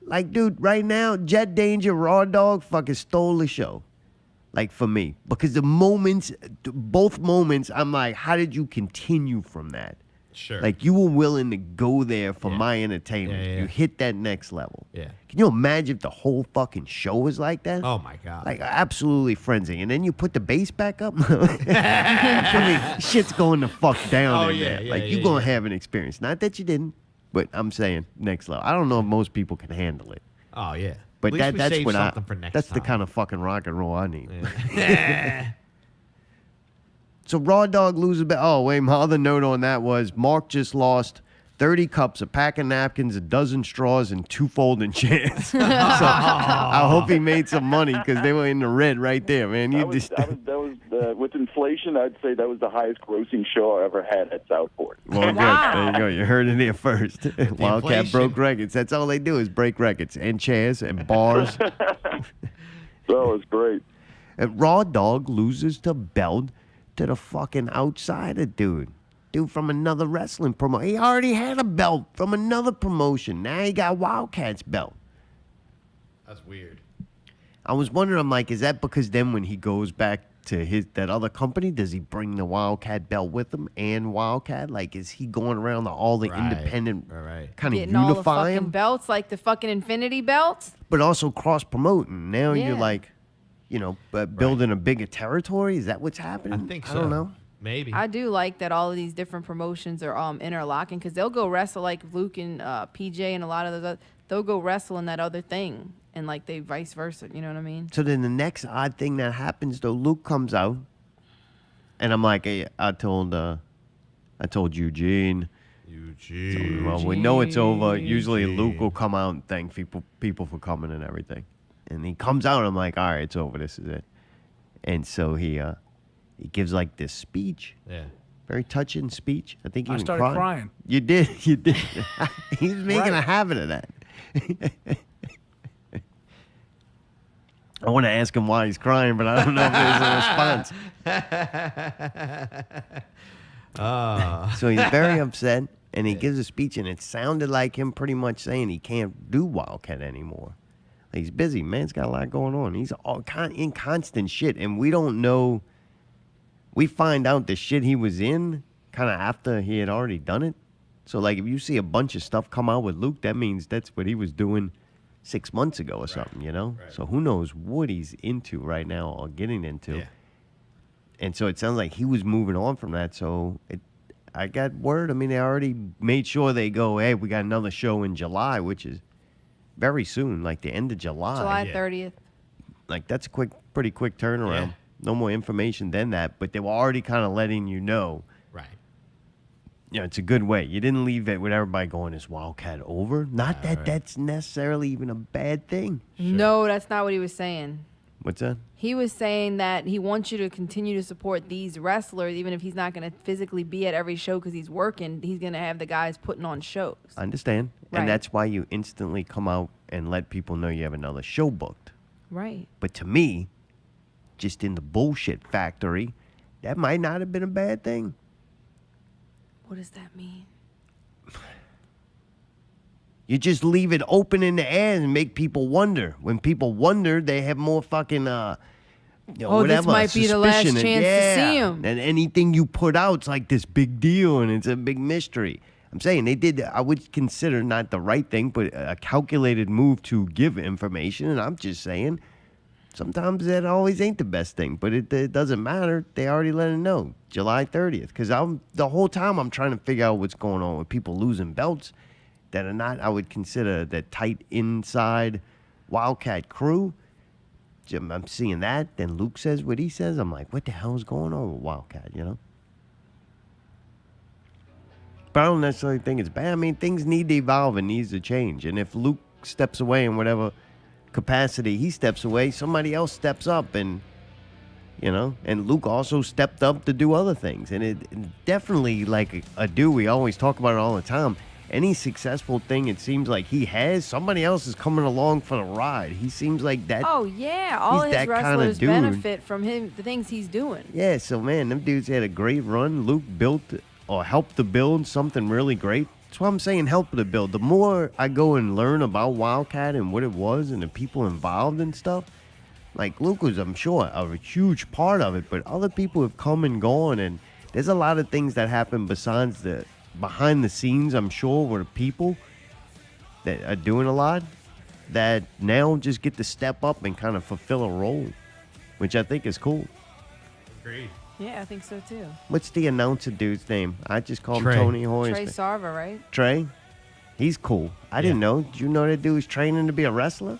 S3: like, dude, right now, Jet Danger, Raw Dog fucking stole the show. Like, for me. Because both moments, I'm like, how did you continue from that?
S2: Sure.
S3: Like, you were willing to go there for my entertainment.
S2: Yeah.
S3: You hit that next level.
S2: Yeah.
S3: Can you imagine if the whole fucking show was like that?
S2: Oh my God.
S3: Like, absolutely frenzy. And then you put the bass back up. I mean, shit's going the fuck down in there. Like, you're going to have an experience. Not that you didn't, but I'm saying next level. I don't know if most people can handle it.
S2: Oh yeah.
S3: But
S2: At least we
S3: that's
S2: saved
S3: what
S2: something for next
S3: that's
S2: time.
S3: the kind of fucking rock and roll I need.
S2: Yeah.
S3: So Raw Dog loses. Oh, wait, my other note on that was Mark just lost 30 cups, a pack of napkins, a dozen straws, and 2 folding chairs. So I hope he made some money because they were in the red right there, man.
S5: That was with inflation, I'd say that was the highest grossing show I ever had at Southport.
S3: Well, good.
S1: Wow.
S3: There you go. You heard it here first. Wildkat
S2: inflation.
S3: broke records. That's all they do is break records and chairs and bars.
S5: That was great.
S3: And Raw Dog loses the belt to the fucking outsider dude. Dude from another wrestling promo. He already had a belt from another promotion. Now he got Wildkat's belt.
S2: That's weird.
S3: I was wondering, I'm like, is that because then when he goes back to that other company, does he bring the Wildkat belt with him and Wildkat? Like, is he going around to all the independent kind of
S1: Getting all the
S3: unifying?
S1: fucking belts, like the fucking Infinity belts.
S3: But also cross-promoting. Now you're
S1: Yeah.
S3: like, building a bigger territory. Is that what's happening?
S2: I think so.
S3: I don't know.
S2: Maybe.
S1: I do like that all of these different promotions are interlocking because they'll go wrestle like Luke and PJ and a lot of those. They'll go wrestle in that other thing and like they vice versa. You know what I mean?
S3: So then the next odd thing that happens though, Luke comes out, and I'm like, hey, I told Eugene.
S2: Eugene.
S3: Well, we know it's over. Usually Luke will come out and thank people for coming and everything, and he comes out. And I'm like, all right, it's over. This is it. And so he gives like this speech.
S2: Yeah.
S3: Very touching speech. I think he
S6: I
S3: even
S6: started
S3: cried.
S6: crying.
S3: You did. He's making a habit of that. I want to ask him why he's crying, but I don't know if there's a response. So he's very upset, and he gives a speech, and it sounded like him pretty much saying he can't do Wildkat anymore. Like, he's busy. Man's got a lot going on. He's all in constant shit, and we don't know. We find out the shit he was in kind of after he had already done it. So, like, if you see a bunch of stuff come out with Luke, that means that's what he was doing 6 months ago or something, you know?
S2: Right.
S3: So who knows what he's into right now or getting into.
S2: Yeah.
S3: And so it sounds like he was moving on from that. So I got word. I mean, they already made sure they go, hey, we got another show in July, which is very soon, like the end of July.
S1: July 30th.
S3: Like, that's a pretty quick turnaround. no more information than that. But they were already kind of letting you know.
S2: Right.
S3: You know, it's a good way. You didn't leave it with everybody going, "Is Wildkat over?" Not that that's necessarily even a bad thing.
S1: No, that's not what he was saying.
S3: What's that?
S1: He was saying that he wants you to continue to support these wrestlers, even if he's not going to physically be at every show because he's working. He's going to have the guys putting on shows.
S3: I understand.
S1: Right.
S3: And that's why you instantly come out and let people know you have another show booked.
S1: Right.
S3: But to me, just in the bullshit factory, that might not have been a bad thing.
S1: What does that mean?
S3: You just leave it open in the air and make people wonder. When people wonder, they have more fucking,
S1: This
S3: whatever,
S1: might be the last
S3: suspicion.
S1: chance to see him.
S3: And anything you put out, it's like this big deal and it's a big mystery. I'm saying they did, I would consider not the right thing, but a calculated move to give information. And I'm just saying, sometimes that always ain't the best thing, but it doesn't matter. They already let it know, July 30th. Because the whole time I'm trying to figure out what's going on with people losing belts that are not, I would consider the tight inside Wildkat crew. I'm seeing that. Then Luke says what he says. I'm like, what the hell is going on with Wildkat, you know? But I don't necessarily think it's bad. I mean, things need to evolve and needs to change. And if Luke steps away in whatever capacity he steps away, somebody else steps up. And, you know, and Luke also stepped up to do other things. And it definitely, like a dude, we always talk about it all the time. Any successful thing it seems like he has, somebody else is coming along for the ride. He seems like that.
S1: Oh, yeah. All
S3: he's
S1: his
S3: that kinda
S1: wrestlers
S3: dude.
S1: benefit from him, the things he's doing.
S3: Yeah, so man, them dudes had a great run. Luke built or helped to build something really great. That's why I'm saying help to build. The more I go and learn about Wildkat and what it was and the people involved and stuff, like Luke was, I'm sure, a huge part of it, but other people have come and gone, and there's a lot of things that happen besides the behind the scenes, I'm sure, with people that are doing a lot that now just get to step up and kind of fulfill a role, which I think is cool.
S2: Agreed.
S1: Yeah, I think so, too.
S3: What's the announcer dude's name? I just call
S2: Trey.
S3: him Tony Hoy.
S1: Trey Sarver, right?
S3: Trey? He's cool. I didn't know. Did you know that dude was training to be a wrestler?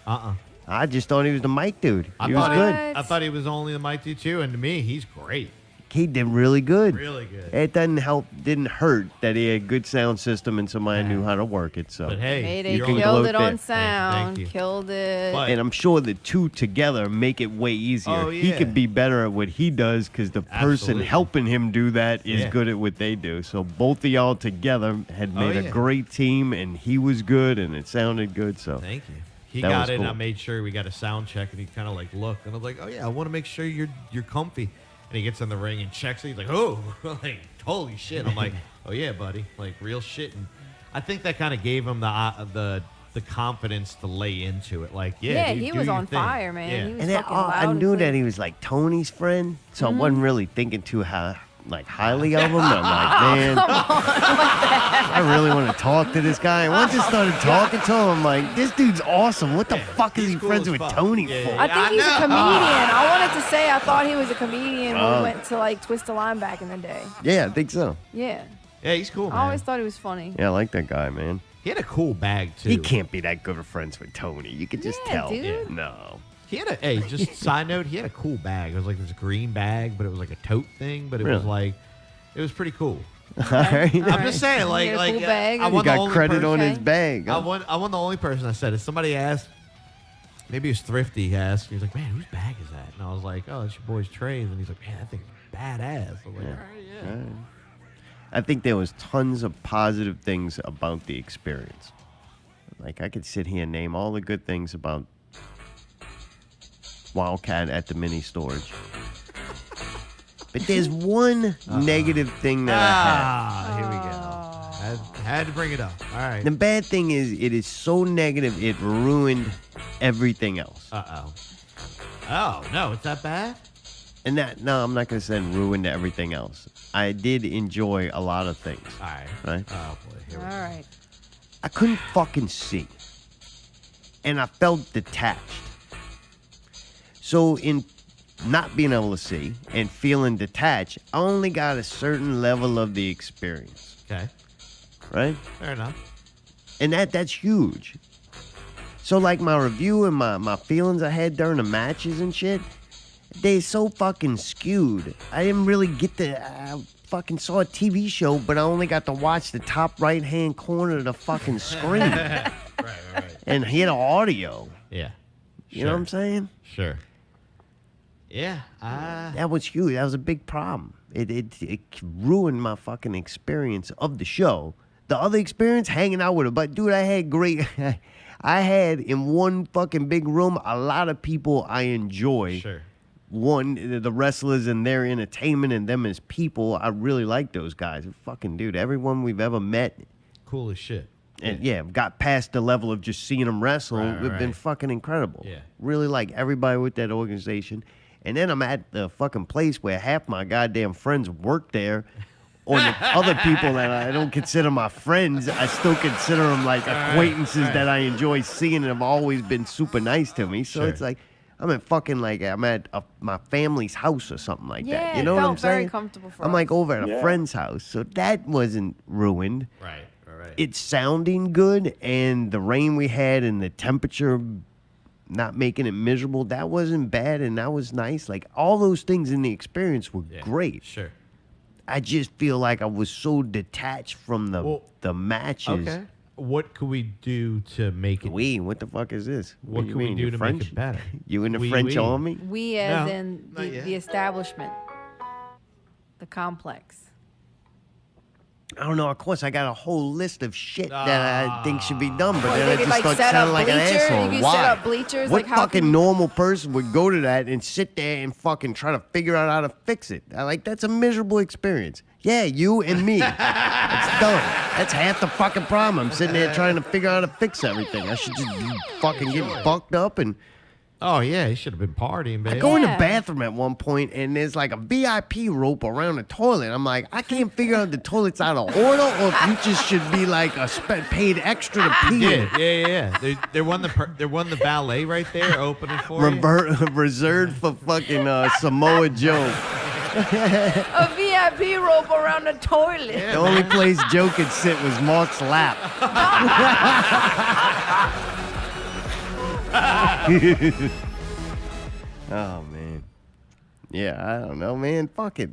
S3: I just thought he was the mic dude. He was good.
S2: I thought he was only the mic dude too, and to me, he's great.
S3: He did really good.
S2: Really good.
S3: It didn't hurt that he had a good sound system and somebody knew how to work it. So,
S2: But hey,
S1: Mayday
S3: you can
S1: killed
S3: gloat
S1: it
S3: there.
S1: on sound.
S2: Thank you.
S1: Killed it.
S2: But-
S3: and I'm sure the two together make it way easier.
S2: Oh,
S3: He
S2: yeah.
S3: could be better at what he does because the person
S2: Absolutely.
S3: helping him do that is
S2: Yeah.
S3: good at what they do. So both of y'all together had made
S2: yeah.
S3: a great team, and he was good, and it sounded good. So
S2: Thank you. He
S3: That
S2: got
S3: was
S2: in.
S3: cool.
S2: I made sure we got a sound check, and he kind of like looked, and I was like, "Oh yeah, I want to make sure you're comfy." And he gets in the ring and checks it. He's like, "Oh, like holy shit!" I'm like, "Oh yeah, buddy, like real shit." And I think that kind of gave him the confidence to lay into it. Like, yeah, dude,
S1: he
S2: do
S1: was
S2: your
S1: on
S2: thing.
S1: fire, man.
S2: Yeah.
S1: He was
S3: and then,
S1: fucking
S3: I
S1: loud and
S3: knew that
S1: clear.
S3: he was like Tony's friend, so
S1: Mm-hmm.
S3: I wasn't really thinking too highly of him. I'm like, man, I really want to talk to this guy. And once I started talking to him, I'm like, this dude's awesome. What the fuck is
S2: he's
S3: he
S2: cool
S3: friends
S2: as
S3: with
S2: fuck.
S3: Tony
S2: Yeah,
S3: for?
S2: yeah,
S1: I think he's a
S2: know.
S1: comedian. I wanted to say I thought he was a comedian when
S3: Oh.
S1: we went to like Twist the Line back in the day.
S3: Yeah, I think so.
S1: Yeah.
S2: Yeah, he's cool, man.
S1: I always thought he was funny.
S3: Yeah, I like that guy, man.
S2: He had a cool bag too.
S3: He can't be that good of friends with Tony. You could just
S1: Yeah,
S3: tell.
S1: dude.
S3: No.
S2: He had a just side note. He had a cool bag. It was like this green bag, but it was like a tote thing. But it was
S3: Really?
S2: like, it was pretty cool.
S3: All right.
S2: I'm just saying,
S1: He
S2: like,
S1: had a cool bag.
S2: I
S1: He
S3: He
S2: won the
S3: got
S2: only
S3: credit
S2: person,
S3: on his
S1: Okay.
S3: bag.
S2: I won the only person I said it. Somebody asked, maybe it was Thrifty. He asked, he was like, "Man, whose bag is that?" And I was like, "Oh, it's your boy's Trey's." And he's like, "Man, that thing's badass." I was like, "All right, yeah."
S3: I think there was tons of positive things about the experience. Like, I could sit here and name all the good things about Wildkat at the mini storage. But there's one negative thing that I
S2: Here we go. Had to bring it up. All right.
S3: had. The bad thing is it is so negative it ruined everything else.
S2: Oh no, it's that bad?
S3: And that, no, I'm not going to say ruined everything else. I did enjoy a lot of things.
S2: All right.
S3: Right?
S2: Oh boy. Here
S1: All
S2: we go.
S1: right.
S3: I couldn't fucking see. And I felt detached. So in not being able to see and feeling detached, I only got a certain level of the experience.
S2: Okay.
S3: Right?
S2: Fair enough.
S3: And that's huge. So like my review and my feelings I had during the matches and shit, they're so fucking skewed. I didn't really get the. I fucking saw a TV show, but I only got to watch the top right-hand corner of the fucking screen.
S2: Right.
S3: And hear the audio.
S2: Yeah.
S3: You know what I'm saying?
S2: Sure. Yeah.
S3: That was huge. That was a big problem. It ruined my fucking experience of the show. The other experience, hanging out with her. But, dude, I had great... I had, in one fucking big room, a lot of people I enjoy.
S2: Sure.
S3: One, the wrestlers and their entertainment and them as people. I really like those guys. Fucking, dude, everyone we've ever met...
S2: Cool as shit.
S3: And got past the level of just seeing them wrestle. It's been fucking incredible.
S2: Yeah.
S3: Really like everybody with that organization. And then I'm at the fucking place where half my goddamn friends work there. Or the other people that I don't consider my friends, I still consider them like acquaintances that I enjoy seeing and have always been super nice to me. So it's like, I'm at fucking like, I'm at my family's house or something like that. You know what I'm saying?
S1: Very comfortable for
S3: I'm
S1: us.
S3: like over at a friend's house. So that wasn't ruined.
S2: Right.
S3: It's sounding good, and the rain we had and the temperature not making it miserable, that wasn't bad, and that was nice. Like, all those things in the experience were great.
S2: Sure.
S3: I just feel like I was so detached from the matches.
S2: Okay. What could we do to make it?
S3: What the fuck is this?
S2: What
S3: do you
S2: can we
S3: mean,
S2: do
S3: the
S2: to
S3: French?
S2: make it better?
S3: You in the French army?
S1: We as
S2: No,
S1: in
S2: not yet.
S1: the establishment. The complex.
S3: I don't know. Of course, I got a whole list of shit that I think should be done, but
S1: Well,
S3: then
S1: they
S3: I
S1: could,
S3: just
S1: like,
S3: start
S1: set
S3: sounding
S1: up
S3: like an
S1: bleachers.
S3: asshole.
S1: You could
S3: Why?
S1: set up bleachers,
S3: What
S1: like, how
S3: fucking
S1: can-
S3: normal person would go to that and sit there and fucking try to figure out how to fix it? That's a miserable experience. Yeah, you and me. It's done. That's half the fucking problem. I'm sitting there trying to figure out how to fix everything. I should just fucking get fucked up and...
S2: Oh, yeah. He should have been partying, baby.
S3: I go in the bathroom at one point and there's like a VIP rope around the toilet. I'm like, I can't figure out if the toilet's out of order or if you just should be like paid extra to pee.
S2: Yeah. They're one the valet right there opening for you.
S3: Reserved for fucking Samoa Joe.
S1: A VIP rope around the toilet.
S3: The only place Joe could sit was Mark's lap. Oh, man. Yeah, I don't know, man. Fuck it.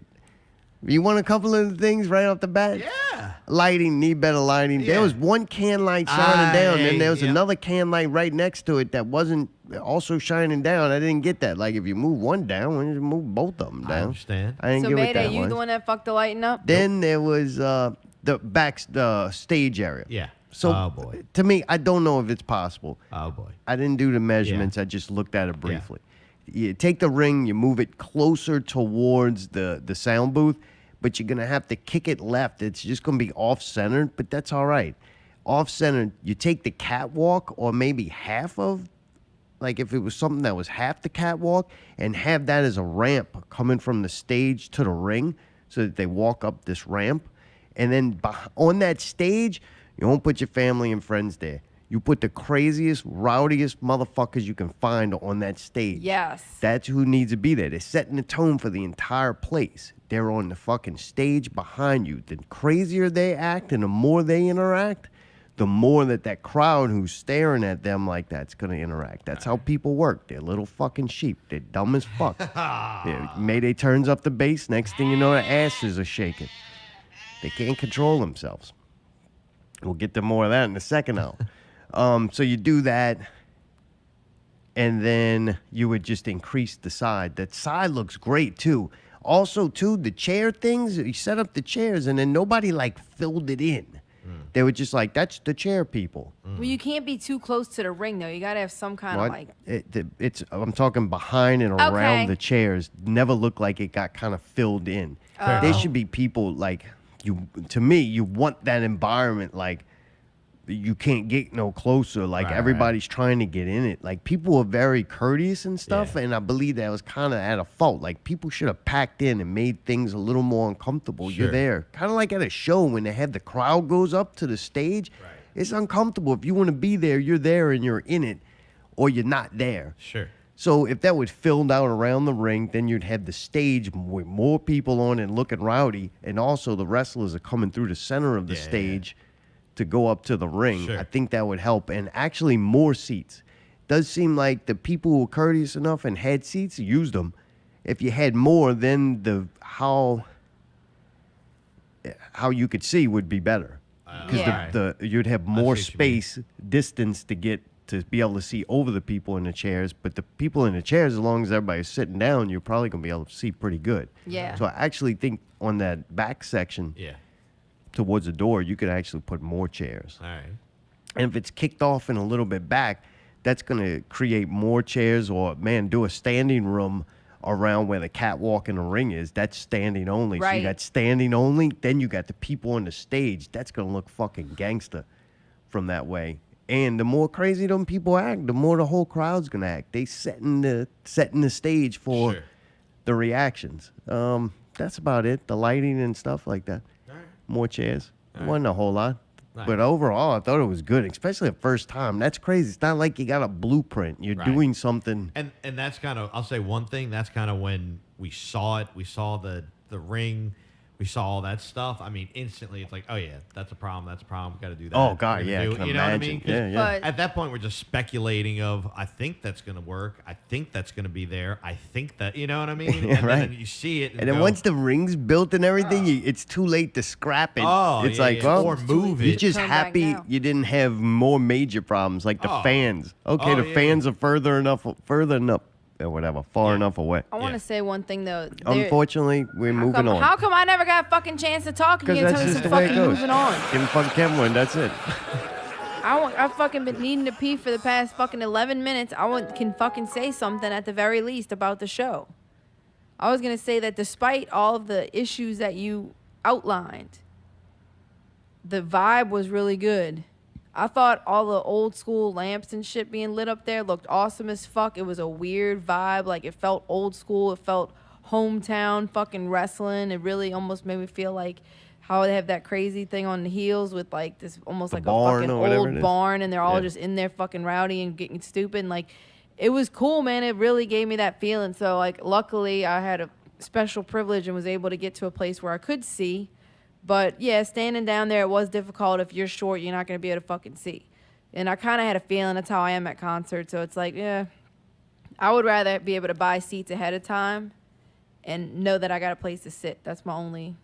S3: You want a couple of the things right off the bat?
S2: Yeah.
S3: Lighting, need better lighting.
S2: Yeah.
S3: There was one can light shining down, and there was
S2: yeah.
S3: another can light right next to it that wasn't also shining down. I didn't get that. Like, if you move one down, why don't you move both of them down?
S2: I understand.
S3: I didn't
S1: So,
S3: get what
S1: Mayday,
S3: that
S1: you
S3: was.
S1: the one that fucked the lighting up?
S3: Then there was the stage area.
S2: Yeah.
S3: So,
S2: Oh, boy.
S3: to me, I don't know if it's possible.
S2: Oh, boy.
S3: I didn't do the measurements. I just looked at it briefly. You take the ring, you move it closer towards the sound booth, but you're going to have to kick it left. It's just going to be off-centered, but that's all right. Off-centered, you take the catwalk or maybe half of, like if it was something that was half the catwalk, and have that as a ramp coming from the stage to the ring so that they walk up this ramp. And then on that stage, you won't put your family and friends there. You put the craziest, rowdiest motherfuckers you can find on that stage.
S1: Yes.
S3: That's who needs to be there. They're setting the tone for the entire place. They're on the fucking stage behind you. The crazier they act and the more they interact, the more that crowd who's staring at them like that's going to interact. That's how people work. They're little fucking sheep. They're dumb as fuck. Mayday turns up the bass. Next thing you know, their asses are shaking. They can't control themselves. We'll get to more of that in a second now. So you do that, and then you would just increase the side. That side looks great, too. Also, too, the chair things, you set up the chairs, and then nobody, like, filled it in. They were just like, that's the chair people.
S1: Well, you can't be too close to the ring, though. You got to have some kind of, like...
S3: I'm talking behind and around
S1: Okay.
S3: the chairs. Never looked like it got kind of filled in. There should be people, like, to me, you want that environment, like, you can't get no closer. Like, everybody's trying to get in it. Like, people were very courteous and stuff, and I believe that was kind of at a fault. Like, people should have packed in and made things a little more uncomfortable.
S2: Sure.
S3: You're there. Kind of like at a show when they have the crowd goes up to the stage. It's uncomfortable. If you want to be there, you're there and you're in it, or you're not there.
S2: Sure.
S3: So if that was filled out around the ring, then you'd have the stage with more people on and looking rowdy, and also the wrestlers are coming through the center of the stage to go up to the ring.
S2: Sure.
S3: I think that would help, and actually more seats. Does seem like the people who were courteous enough and had seats used them, if you had more, then how you could see would be better. Because
S1: Yeah.
S3: you'd have
S2: I
S3: more
S2: see what you mean.
S3: space, distance to be able to see over the people in the chairs. But the people in the chairs, as long as everybody's sitting down, you're probably going to be able to see pretty good.
S1: Yeah.
S3: So I actually think on that back section
S2: Yeah.
S3: towards the door, you could actually put more chairs.
S2: All right.
S3: And if it's kicked off and a little bit back, that's going to create more chairs or, man, do a standing room around where the catwalk and the ring is. That's standing only. So
S1: Right.
S3: you got standing only, then you got the people on the stage. That's going to look fucking gangster from that way. And the more crazy them people act, the more the whole crowd's going to act. They setting the stage for
S2: Sure.
S3: the reactions. That's about it. The lighting and stuff like that.
S2: All right.
S3: More chairs.
S2: All right.
S3: Wasn't a whole lot.
S2: Nice.
S3: But overall, I thought it was good, especially the first time. That's crazy. It's not like you got a blueprint. You're
S2: Right.
S3: doing something.
S2: And that's kind of, I'll say one thing, that's kind of when we saw it. We saw the ring. We saw all that stuff. I mean, instantly it's like, oh, yeah, that's a problem. That's a problem. We got to do that.
S3: Oh, God,
S2: We're
S3: yeah, I
S2: gonna do
S3: can
S2: it. You know what I
S3: imagine.
S2: mean? 'Cause
S3: Yeah, yeah.
S1: But
S2: At that point, we're just speculating of, I think that's going to work. I think that's going to be there. I think that, you know what I mean?
S3: Yeah,
S2: and
S3: right.
S2: then you see it.
S3: And then
S2: go,
S3: once the ring's built and everything, it's too late to scrap it.
S2: Oh,
S3: It's
S2: yeah,
S3: like,
S2: yeah.
S3: well,
S2: Or move
S3: you're
S2: it.
S3: just
S1: Turn back
S3: happy
S1: now.
S3: you didn't have more major problems like the
S2: Oh.
S3: fans. Okay,
S2: Oh,
S3: the
S2: yeah,
S3: fans are far enough, or whatever, far
S2: Yeah.
S3: enough away.
S1: I want
S2: Yeah.
S1: to say one thing though.
S3: Unfortunately, we're moving on.
S1: How come I never got a fucking chance to talk and
S3: Because
S1: you
S3: that's
S1: tell me
S3: just
S1: some
S3: the way it
S1: fucking
S3: goes.
S1: moving on?
S3: Give him fucking Kevin one, that's it.
S1: I've fucking been needing to pee for the past fucking 11 minutes. Can fucking say something at the very least about the show. I was going to say that despite all of the issues that you outlined, the vibe was really good. I thought all the old school lamps and shit being lit up there looked awesome as fuck. It was a weird vibe. Like, it felt old school. It felt hometown fucking wrestling. It really almost made me feel like how they have that crazy thing on the heels with like this almost
S3: The
S1: like a
S3: barn
S1: fucking
S3: or whatever it
S1: old
S3: is.
S1: barn, and they're all
S3: Yeah.
S1: just in there fucking rowdy and getting stupid. And like, it was cool, man. It really gave me that feeling. So like, luckily I had a special privilege and was able to get to a place where I could see. But yeah, standing down there, it was difficult. If you're short, you're not going to be able to fucking see. And I kind of had a feeling that's how I am at concerts. So it's like, yeah, I would rather be able to buy seats ahead of time and know that I got a place to sit. That's my only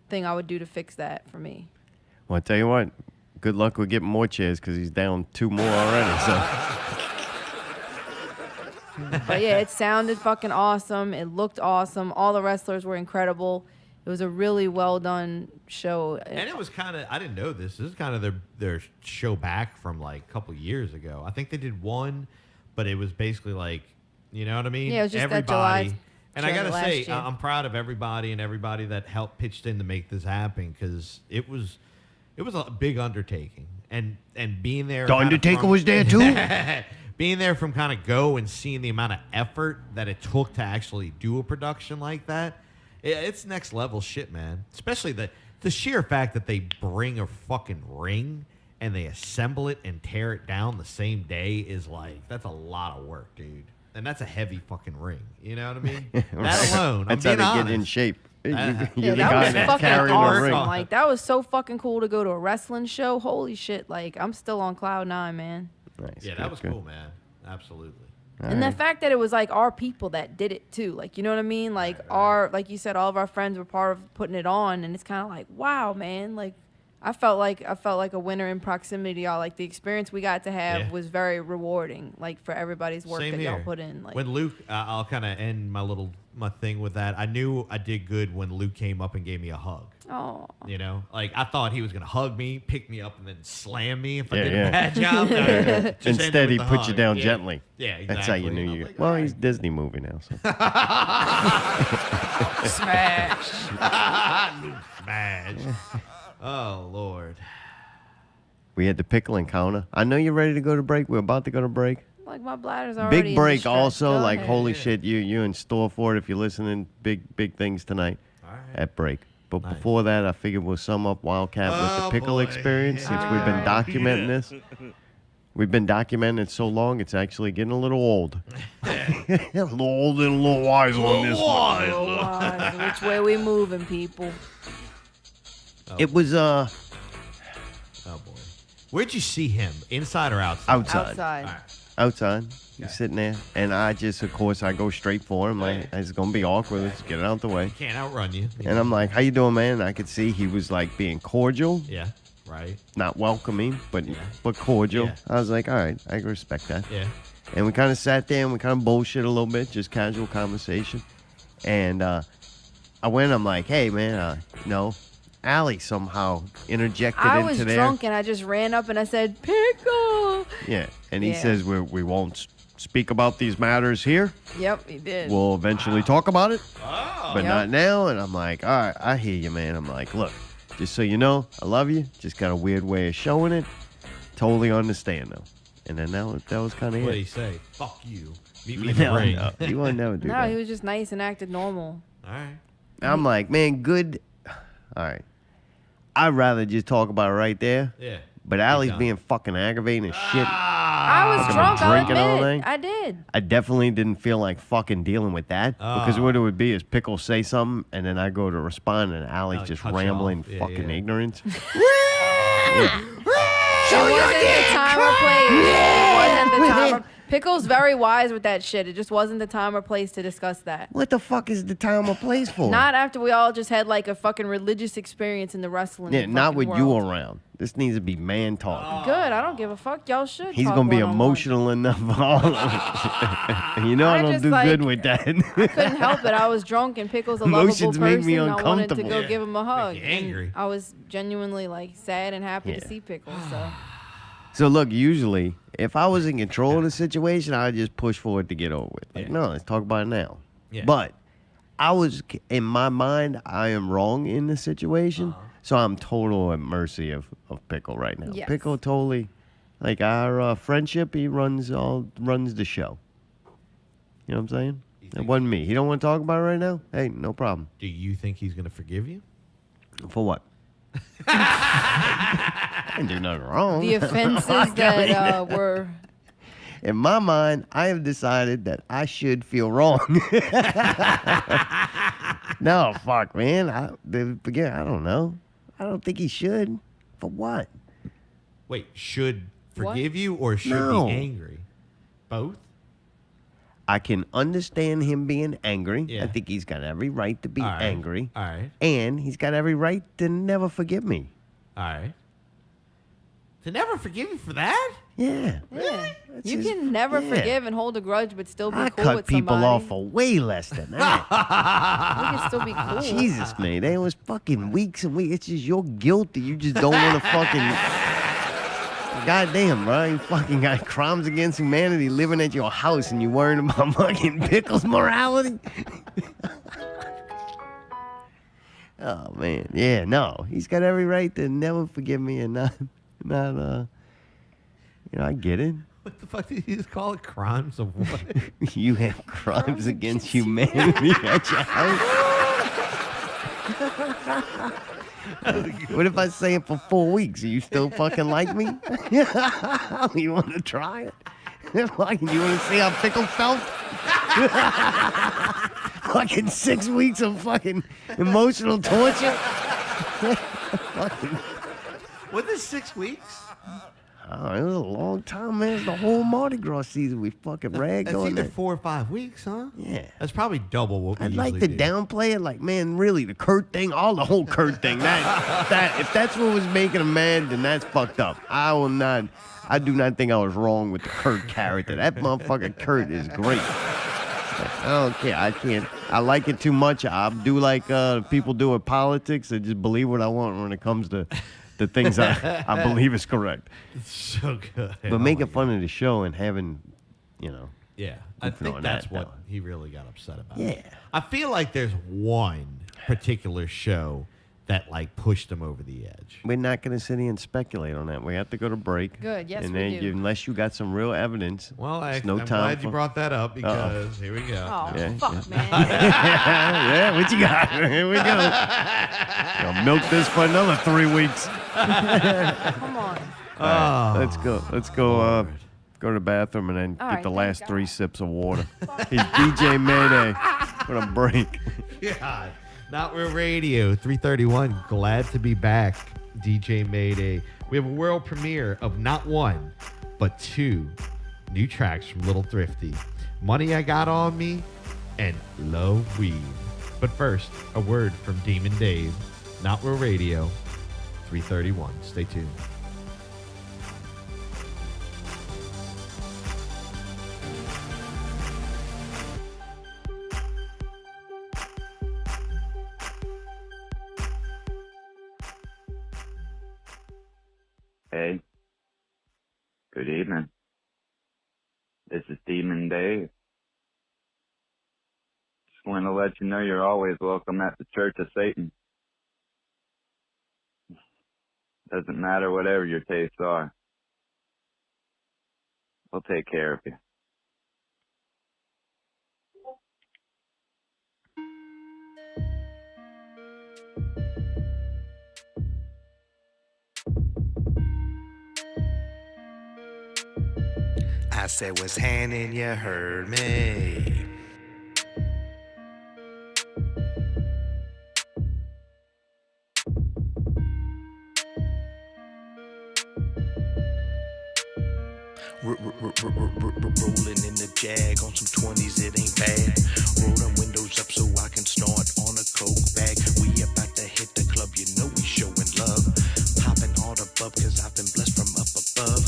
S1: thing I would do to fix that for me.
S3: Well, I tell you what, good luck with getting more chairs because he's down 2 more already. So
S1: But yeah, it sounded fucking awesome. It looked awesome. All the wrestlers were incredible. It was a really well done show.
S2: And it was kind of, I didn't know this. This is kind of their show back from like a couple years ago. I think they did one, but it was basically like, you know what I mean?
S1: Yeah, it was just that
S2: everybody.
S1: July
S2: And I
S1: show
S2: got to
S1: last
S2: say,
S1: year.
S2: I'm proud of everybody and everybody that helped pitched in to make this happen because it was a big undertaking. And being there.
S3: The
S2: kinda
S3: Undertaker
S2: from-
S3: was there too?
S2: Being there from kind of go and seeing the amount of effort that it took to actually do a production like that, it's next level shit, man. Especially the sheer fact that they bring a fucking ring and they assemble it and tear it down the same day is like, that's a lot of work, dude. And that's a heavy fucking ring. You know what I mean? That alone,
S3: that's
S2: I'm
S3: how
S2: being
S3: they get in
S2: honest.
S3: shape.
S2: Yeah,
S3: You're the
S1: that
S3: guy
S1: was
S3: that's
S1: fucking
S3: carrying the
S1: awesome.
S3: ring.
S1: Like, that was so fucking cool to go to a wrestling show. Holy shit. Like, I'm still on cloud 9, man.
S3: Nice,
S2: Yeah,
S3: good,
S2: that was
S3: good.
S2: cool, man. Absolutely.
S3: All
S1: And the
S3: right.
S1: fact that it was like our people that did it too. Like, you know what I mean? Like, like you said, all of our friends were part of putting it on, and it's kind of like, wow, man. Like, I felt like a winner in proximity to y'all. Like, the experience we got to have
S2: Yeah.
S1: was very rewarding. Like, for everybody's work
S2: Same
S1: that
S2: here.
S1: y'all put in. Like,
S2: When Luke, I'll kind of end my thing with that. I knew I did good when Luke came up and gave me a hug.
S1: oh,
S2: You know, like I thought he was gonna hug me, pick me up, and then slam me if I
S3: Yeah,
S2: did
S3: yeah.
S2: a bad job. No, just ended
S3: Instead, he
S2: with the
S3: put you
S2: hug.
S3: down
S2: Yeah.
S3: gently.
S2: Yeah, exactly.
S3: That's how you knew
S2: And I'm
S3: you.
S2: like,
S3: Well,
S2: all
S3: he's
S2: right.
S3: Disney movie now. So.
S1: smash.
S2: Smash. Oh Lord.
S3: We had the pickle encounter. I know you're ready to go to break. We're about to go to break.
S1: Like, my bladder's already
S3: Big
S1: in
S3: break
S1: distress.
S3: also.
S1: Go
S3: Like,
S1: ahead.
S3: holy shit, you in store for it if you're listening. Big things tonight
S2: All right.
S3: at break. But
S2: Nice.
S3: before that, I figured we'll sum up Wildkat with
S2: Oh,
S3: the pickle
S2: boy.
S3: experience since we've been
S1: Alright.
S3: documenting this. We've been documenting it so long, it's actually getting a little old. A little old and a little wise on this one.
S1: Oh, wow. Which way we moving, people?
S3: It was
S2: Oh boy. Where'd you see him? Inside or outside?
S3: outside.
S1: Outside.
S2: All right.
S3: Outside. He's sitting there, and I just, of course, I go straight for him. Like, it's gonna be awkward. Let's get it out the way.
S2: Can't outrun you.
S3: And I'm like, "How you doing, man?" And I could see he was like being cordial,
S2: Yeah. Right.
S3: not welcoming, but cordial.
S2: Yeah.
S3: I was like, "All right, I can respect that."
S2: Yeah.
S3: And we kind of sat there and we kind of bullshit a little bit, just casual conversation. And I went, I'm like, "Hey, man, no." Allie somehow interjected
S1: I
S3: into
S1: was
S3: there.
S1: drunk and I just ran up and I said, "Pickle."
S3: Yeah, and he
S1: Yeah.
S3: says, we won't speak about these matters here.
S1: Yep, he did.
S3: We'll eventually talk about it, but
S1: Yep.
S3: not now." And I'm like, "All right, I hear you, man." I'm like, "Look, just so you know, I love you. Just got a weird way of showing it. Totally understand, though." And then that was kind of
S2: What did
S3: it.
S2: he say? Fuck you. Meet me in the
S3: No,
S2: ring.
S3: no, he would never do
S1: No,
S3: that.
S1: he was just nice and acted normal.
S2: All right.
S3: I'm like, man, good. All right. I'd rather just talk about it right there.
S2: Yeah.
S3: But Allie's
S2: done.
S3: being fucking aggravating as shit.
S1: I was
S3: Fucking
S1: drunk. I'll
S3: drinking all
S1: admit it.
S3: day?
S1: I did.
S3: I definitely didn't feel like fucking dealing with that. Because what it would be is Pickle say something, and then I go to respond, and Allie's
S2: Allie
S3: just
S2: cuts you
S3: rambling
S2: off. Yeah,
S3: fucking
S2: yeah.
S3: ignorance.
S1: It wasn't the time or place. It wasn't the time or Pickle's very wise with that shit. It just wasn't the time or place to discuss that.
S3: What the fuck is the time or place for?
S1: Not after we all just had like a fucking religious experience in the wrestling.
S3: Yeah, not
S1: fucking
S3: with you
S1: world.
S3: around. This needs to be man talk.
S1: Good. I don't give a fuck. Y'all should.
S3: He's
S1: talk
S3: gonna be
S1: one-on-one.
S3: emotional enough for all of us. You know I
S1: I
S3: don't
S1: just,
S3: do
S1: like,
S3: good with that.
S1: Couldn't help it. I was drunk and Pickle's a lovable
S3: Emotions make
S1: person.
S3: me
S1: I wanted to
S3: uncomfortable.
S1: go
S2: Yeah.
S1: give him a hug.
S2: Make you angry.
S1: And I was genuinely like sad and happy
S3: Yeah.
S1: to see Pickle. So
S3: So look, usually if I was in control of the situation, I'd just push for it to get over with. Like, no, let's talk about it now.
S2: Yeah.
S3: But I was in my mind, I am wrong in the situation, so I'm total at mercy of Pickle right now.
S1: Yes.
S3: Pickle totally, like our friendship, he runs the show. You know what I'm saying? It wasn't me. He don't want to talk about it right now. Hey, no problem.
S2: Do you think he's gonna forgive you?
S3: For what? I didn't do nothing wrong.
S1: the offenses that were.
S3: In my mind, I have decided that I should feel wrong. No, fuck, man. I don't know. I don't think he should. For what?
S2: Wait, should
S1: What?
S2: forgive you or should
S3: No.
S2: be angry? Both?
S3: I can understand him being angry.
S2: Yeah.
S3: I think he's got every right to be
S2: All right.
S3: angry.
S2: All right.
S3: And he's got every right to never forgive me.
S2: All right. To never forgive you for that?
S3: Yeah.
S1: Yeah.
S3: That's
S1: You
S3: his-
S1: can never
S3: yeah.
S1: forgive and hold a grudge, but still be
S3: I
S1: cool
S3: cut
S1: with
S3: people
S1: somebody.
S3: off for way less than that.
S1: We can still be cool.
S3: Jesus, man. They was fucking weeks and weeks. It's just your guilt that you just don't want to fucking... Goddamn, bro. You fucking got crimes against humanity living at your house and you worrying about fucking Pickle's morality? Oh, man. Yeah, no. He's got every right to never forgive me and not, I get it.
S2: What the fuck did you just call it? Crimes of what?
S3: You have crimes against humanity at your house? What if I say it for 4 weeks? Are you still fucking like me? You want to try it? Fucking, you want to see how Pickle felt? Fucking 6 weeks of fucking emotional torture? Fucking,
S2: Was this 6 weeks?
S3: oh, it was a long time, man. It's the whole Mardi Gras season we fucking ragged
S2: That's
S3: on
S2: either
S3: that.
S2: 4 or 5 weeks, huh?
S3: Yeah.
S2: That's probably double what we
S3: I'd like
S2: usually
S3: to
S2: do.
S3: downplay it, like, man, really, the Kurt thing, all the whole Kurt thing. That if that's what was making him mad, then that's fucked up. I do not think I was wrong with the Kurt character. That motherfucker Kurt is great. I don't care. I can't. I like it too much. I do like people do with politics. I just believe what I want when it comes to the things I believe is correct.
S2: So good.
S3: But making fun of the show and having,
S2: Yeah, I
S3: Goofing
S2: think
S3: on
S2: that's
S3: that,
S2: what
S3: though.
S2: he really got upset about.
S3: Yeah.
S2: I feel like there's one particular show that like pushed him over the edge.
S3: We're not going to sit here and speculate on that. We have to go to break.
S1: Good, yes,
S3: and
S1: we
S3: then
S1: do.
S3: unless you got some real evidence.
S2: Well,
S3: there's
S2: I'm glad you brought that up because here we go.
S1: Oh,
S3: Yeah,
S1: fuck, man.
S3: Yeah, what you got? Here we go. Gonna milk this for another 3 weeks.
S1: Come on.
S2: Oh,
S3: Let's go. Let's go. Go to the bathroom and then
S1: All
S3: get
S1: right,
S3: the
S1: thank
S3: last
S1: God.
S3: 3 sips of water. He's DJ Mayday. What a break.
S2: God. Not Real Radio 331. Glad to be back. DJ Mayday. We have a world premiere of not one, but 2 new tracks from Little Thrifty, Money I Got on Me, and Love Weed. But first, a word from Demon Dave, Not Real Radio, 331. Stay tuned.
S6: Hey, good evening. This is Demon Dave. Just want to let you know you're always welcome at the Church of Satan. Doesn't matter whatever your tastes are. We'll take care of you.
S7: I said, what's happening? You heard me. Rolling in the Jag on some 20s, it ain't bad. Roll them windows up so I can snort on a coke bag. We about to hit the club, you know we showing love. Popping all the bub cause I've been blessed from up above.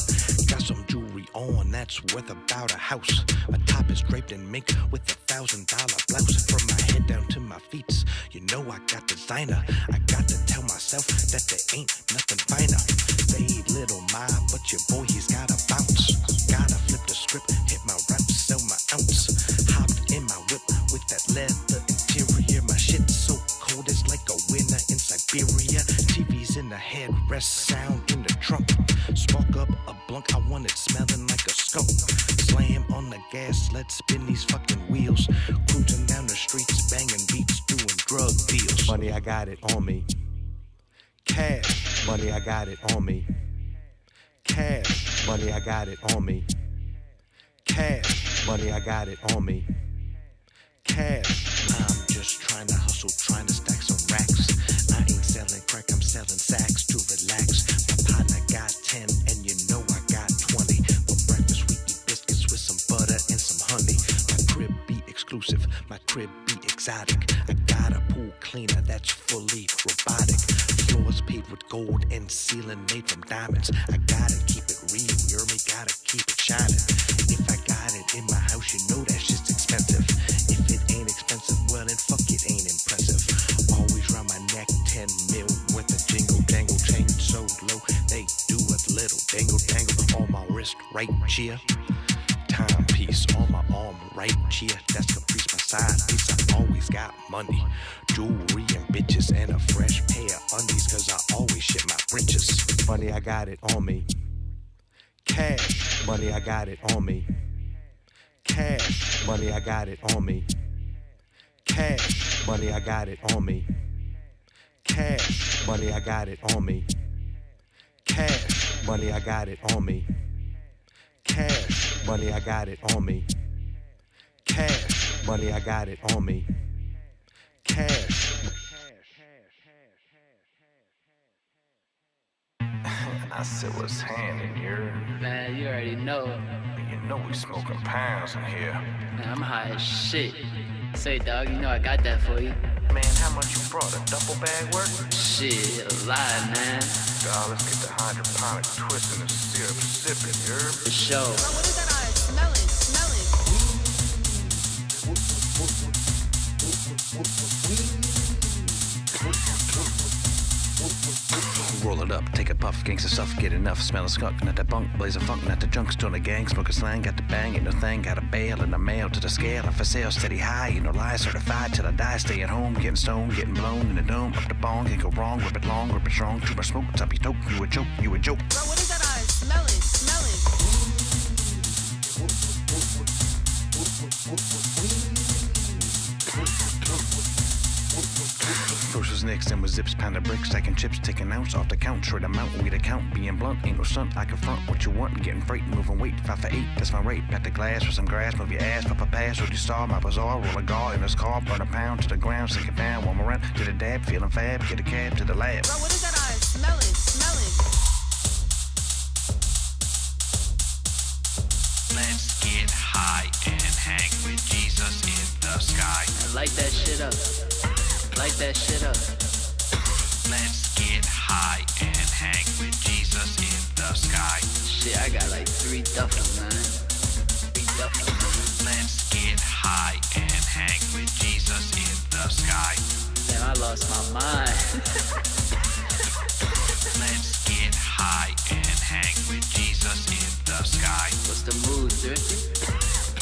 S7: Got some jewelry on that's worth about a house. My top is draped in mink with $1,000 blouse. From my head down to my feet, you know I got designer. I got to tell myself that there ain't nothing finer. Fade little my, but your boy he's gotta bounce. Gotta flip the script, hit my rap, sell my ounce. Hopped in my whip with that leather interior. My shit's so cold, it's like a winter in Siberia. TV's in the headrest, sound in the trunk. Spark up a blunt, I want it smelling like a skunk. Slam on the gas, let's spin these fucking wheels. Cruising down the streets, banging beats, doing drug deals. Money, I got it on me. Cash, money, I got it on me. Cash, money, I got it on me. Cash, money, I got it on me. Cash, I'm just trying to hustle, trying to stack some racks. I ain't selling crack, I'm selling sacks to relax. My partner got 10 and you know I got 20. For breakfast we eat biscuits with some butter and some honey. My crib be exclusive, my crib be exotic. I got a pool cleaner that's fully robotic. Floors paved with gold and ceiling made from diamonds. I gotta keep it real, you hear me? Gotta keep it shining. If I got it in my house, you know that shit's expensive. If it ain't expensive, well then fuck it ain't impressive. Always round my neck, 10 mil with a jingle jangle chain so low they do a little dangle dangle. On my wrist, right cheer. Timepiece on my arm, right cheer. That's Caprice, my side piece. I always got money, jewelry and bitches, and a fresh pair of undies, cause I always shit my britches. Money, I got it on me. Cash, money, I got it on me. Cash, money, I got it on me. Cash, money, I got it on me. Cash, money, I got it on me. Cash, money, I got it on me. Cash, money, I got it on me. Cash, money, I got it on me. Cash.
S8: I said, what's happening here?
S9: Man, you already know.
S8: You know we smoking pounds in here.
S9: Man, I'm high as shit. Say, dog, you know I got that for you.
S8: Man, how much you brought? A duffel bag worth?
S9: Shit, a lot, man.
S8: Dog, let's get the hydroponic twist and the syrup sipping, you heard?
S9: For sure.
S1: What is that eye? Smell it, smell it.
S7: Roll it up, take a puff, gangsta stuff, get enough. Smell a skunk, not that bunk, blaze a funk, not the junk. Still a gang, smoke a slang, got the bang, ain't no thing. Got a bail in the mail to the scale. And for sale, steady high, ain't no lie, certified till I die. Stay at home, getting stoned, getting blown in the dome. Up the bong, can't go wrong, grip it long, grip it strong. Too much smoke, top you dope, you a joke, you a joke.
S1: Bro, what is that eye? Smell it, smell it.
S7: Groceries next, and with zips, pound of bricks, stacking chips, take an ounce off the count, shred a mount, weed account, being blunt, ain't no stunt, I confront what you want, getting freight, moving weight, 5 for 8, that's my rate, pat the glass with some grass, move your ass, pop a pass, with your star, my bazaar, roll a guard in this car, burn a pound to the ground, sink it down, one more round, to the dab, feeling fab, get a cab to the lab.
S1: Bro, what is that eye? Smell it, smell it.
S9: light that shit up. Light that shit up.
S7: Let's get high and hang with Jesus in the sky.
S9: Shit, I got like 3 duffels, man. 3 duffels, man.
S7: Let's get high and hang with Jesus in the sky.
S9: Damn, I lost my mind.
S7: Let's get high and hang with Jesus in the sky.
S9: What's the mood, Thrifty?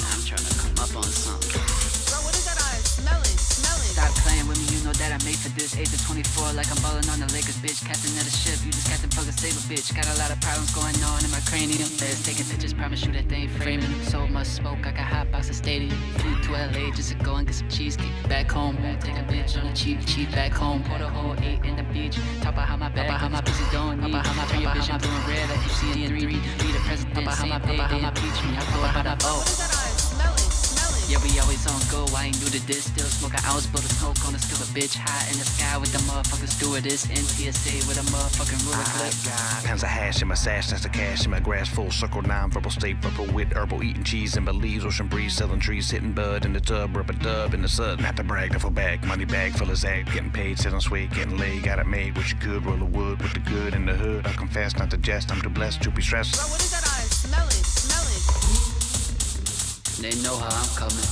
S9: I'm trying to come up on something.
S1: Bro, what is that eye? Smell it. Smell it.
S9: Stop playing with me, you know that I made for this. 8 to 24, like I'm ballin' on the Lakers, bitch. Captain of the ship, you just Captain Plug and Saber, bitch. Got a lot of problems going on in my cranium. Let's taking pictures, promise you that they ain't framing. So much smoke, I got hot box a stadium. Flew to LA just to go and get some cheesecake. Back home, won't take a bitch on the cheap, back home. Put a whole 8 in the beach. Talk about how my back, how my pussy don't need. Talk about how my vision doing red like you see in 3. Be the president, how my pay, how my peach me. I pull how my bow.
S1: What is that eye? Smell it. Smell it.
S9: Yeah, we always on go. I ain't new to this. Still smoke an ounce, blow the smoke on the still a bitch. High in the sky with the motherfucking stewardess. NTSA with a motherfucking ruler clip.
S7: Pounds of hash in my sash, that's the cash in my grass. Full circle, non-verbal state, purple wit, herbal, eating cheese and beliefs. Ocean breeze, selling trees, hitting bud in the tub, rubber dub in the sun. Not to brag, duffel bag, money bag full of zag. Getting paid, sitting sweet, getting laid, got it made. What you could, roll of wood with the good in the hood. I confess, not to jest, I'm too blessed to be stressed.
S1: Bro, what is that eye? Smell it. Smell it.
S9: They know how I'm coming.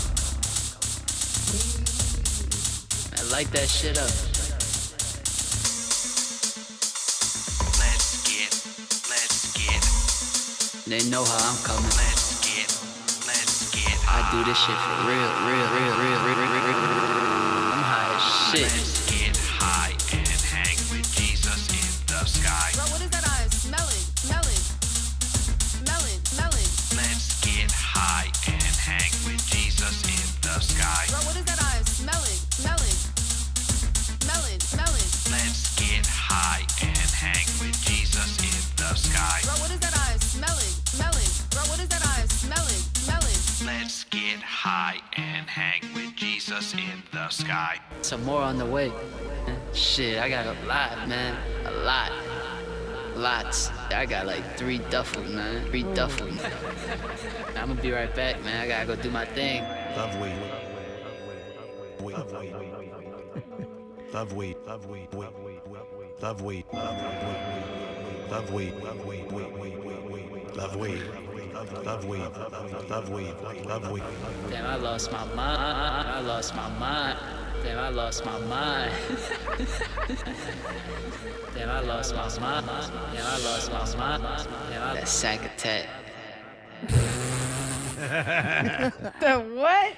S9: Man, light that shit up.
S7: Let's get.
S9: They know how I'm coming.
S7: Let's get.
S9: I do this shit for real. I'm high as shit.
S7: Let's get high and hang with Jesus in the sky.
S1: Bro, what is that eye? Smell it. Smell it. Smell it. Smell it.
S7: Let's get high and hang with Jesus in the sky.
S1: Bro, what is that eye? Smell it. Smell it. Smell it. Smell it.
S7: Let's get high and hang with Jesus in the sky.
S1: Bro, what is that eye? Smell it. Smell it. Bro, what is that eye? Smell it. Smell it.
S7: Let's get high and hang with Jesus in the sky.
S9: Some more on the way. Shit, I got a lot, man. A lot. Lots. I got like 3 duffels, man. 3 duffels. I'm gonna be right back, man. I gotta go do my thing.
S7: Love weed. Love weed. Love weed. Love weed. Love weed. Love weed. Love weed. Love weed. Love weed. Love weed. Love weed.
S9: Damn, I lost my mind. I lost my mind. Damn, I lost my mind. Damn, I lost my mind. Damn, I lost my mind. Damn, that sack attack.
S1: The what?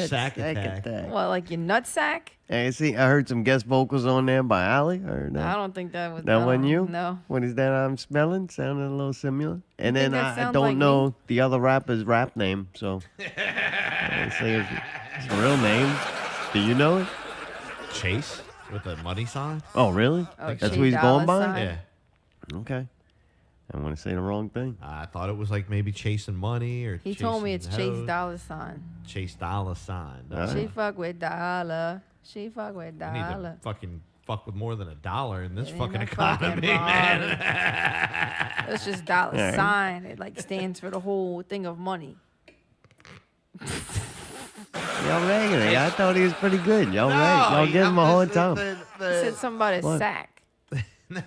S2: Sack attack.
S1: What, like your nutsack?
S3: Hey, see, I heard some guest vocals on there by Ali. Heard that?
S1: I don't think that was.
S3: That wasn't you?
S1: No.
S3: What is that I'm smelling? Sounded a little similar. And
S1: think
S3: then
S1: that
S3: I
S1: sounds
S3: don't
S1: like
S3: know
S1: me?
S3: the other rapper's rap name, so I say it's a real name. Do you know it?
S2: Chase with a money sign.
S3: Oh, really?
S1: Oh,
S3: That's
S1: Chase
S3: what he's going
S1: Dollar
S3: by?
S1: Sign?
S2: Yeah.
S3: Okay. I don't want to say the wrong thing.
S2: I thought it was like maybe chasing money or.
S1: He told me it's
S2: chasing
S1: Chase
S2: hoes.
S1: Dollar Sign.
S2: Chase dollar sign.
S1: She fuck with dollar. She fuck with
S2: I need
S1: dollar.
S2: to fucking fuck with more than $1 in this
S1: It ain't
S2: fucking
S1: no fucking
S2: economy,
S1: problem.
S2: man.
S1: It's just dollar
S3: Alright.
S1: sign. It like stands for the whole thing of money.
S3: Y'all ragging it. I thought he was pretty good. Y'all Y'all give him a hard time.
S1: He said something about a
S3: What?
S1: sack.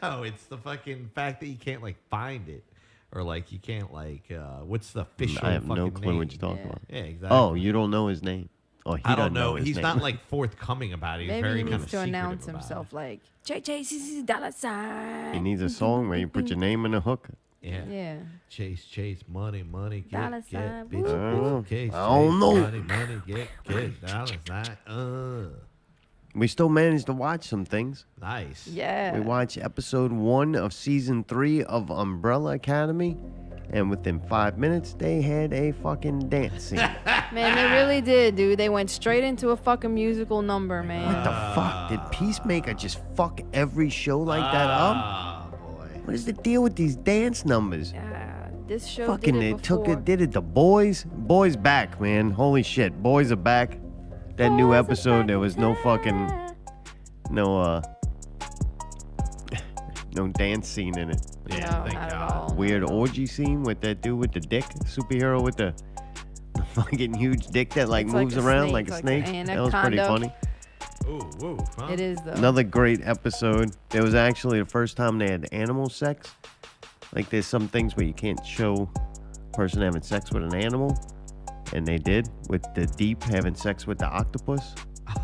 S2: No, it's the fucking fact that you can't like find it, or like you can't like what's the official?
S3: I have
S2: fucking
S3: no clue
S2: name?
S3: what you're talking
S1: Yeah.
S3: about.
S2: Yeah, exactly.
S3: Oh, you don't know his name. Oh, he
S2: I don't
S3: doesn't
S2: know.
S3: his
S2: He's
S3: name.
S2: not like forthcoming about it. He's
S1: Maybe
S2: very
S1: he
S2: kind
S1: needs
S2: of
S1: to announce
S2: secretive about
S1: himself
S2: it.
S1: like Chase dollar sign.
S3: He needs a song where you put your name in the hook.
S2: Yeah.
S1: Yeah.
S2: Chase, money, get,
S1: Dollar
S2: get,
S1: sign,
S2: bitch,
S3: woo.
S2: bitch, case,
S3: I don't
S2: chase,
S3: know.
S2: money, get, dollar sign,
S3: We still managed to watch some things.
S2: nice.
S1: Yeah.
S3: We watched episode 1 of season 3 of Umbrella Academy, and within 5 minutes, they had a fucking dance scene.
S1: Man, they really did, dude. They went straight into a fucking musical number, man.
S3: What the fuck? Did Peacemaker just fuck every show like that up?
S2: Oh boy.
S3: What is the deal with these dance numbers?
S1: This show
S3: Fucking
S1: did it before.
S3: did it. The boys back, man. Holy shit, boys are back. That new
S1: Boys are
S3: episode,
S1: back
S3: there was no
S1: in
S3: fucking,
S1: town.
S3: no dance scene in it.
S2: Yeah,
S1: No,
S2: thank
S1: not at
S2: God.
S1: all.
S3: Weird orgy scene with that dude with the dick, superhero with the fucking huge dick that like
S1: It's like
S3: moves
S1: a
S3: around
S1: snake,
S3: like a
S1: like
S3: snake.
S1: an
S3: That was pretty
S1: anaconda.
S3: funny.
S2: Ooh, huh?
S1: It is though.
S3: Another great episode. It was actually the first time they had animal sex. Like there's some things where you can't show a person having sex with an animal. And they did with the deep having sex with the octopus.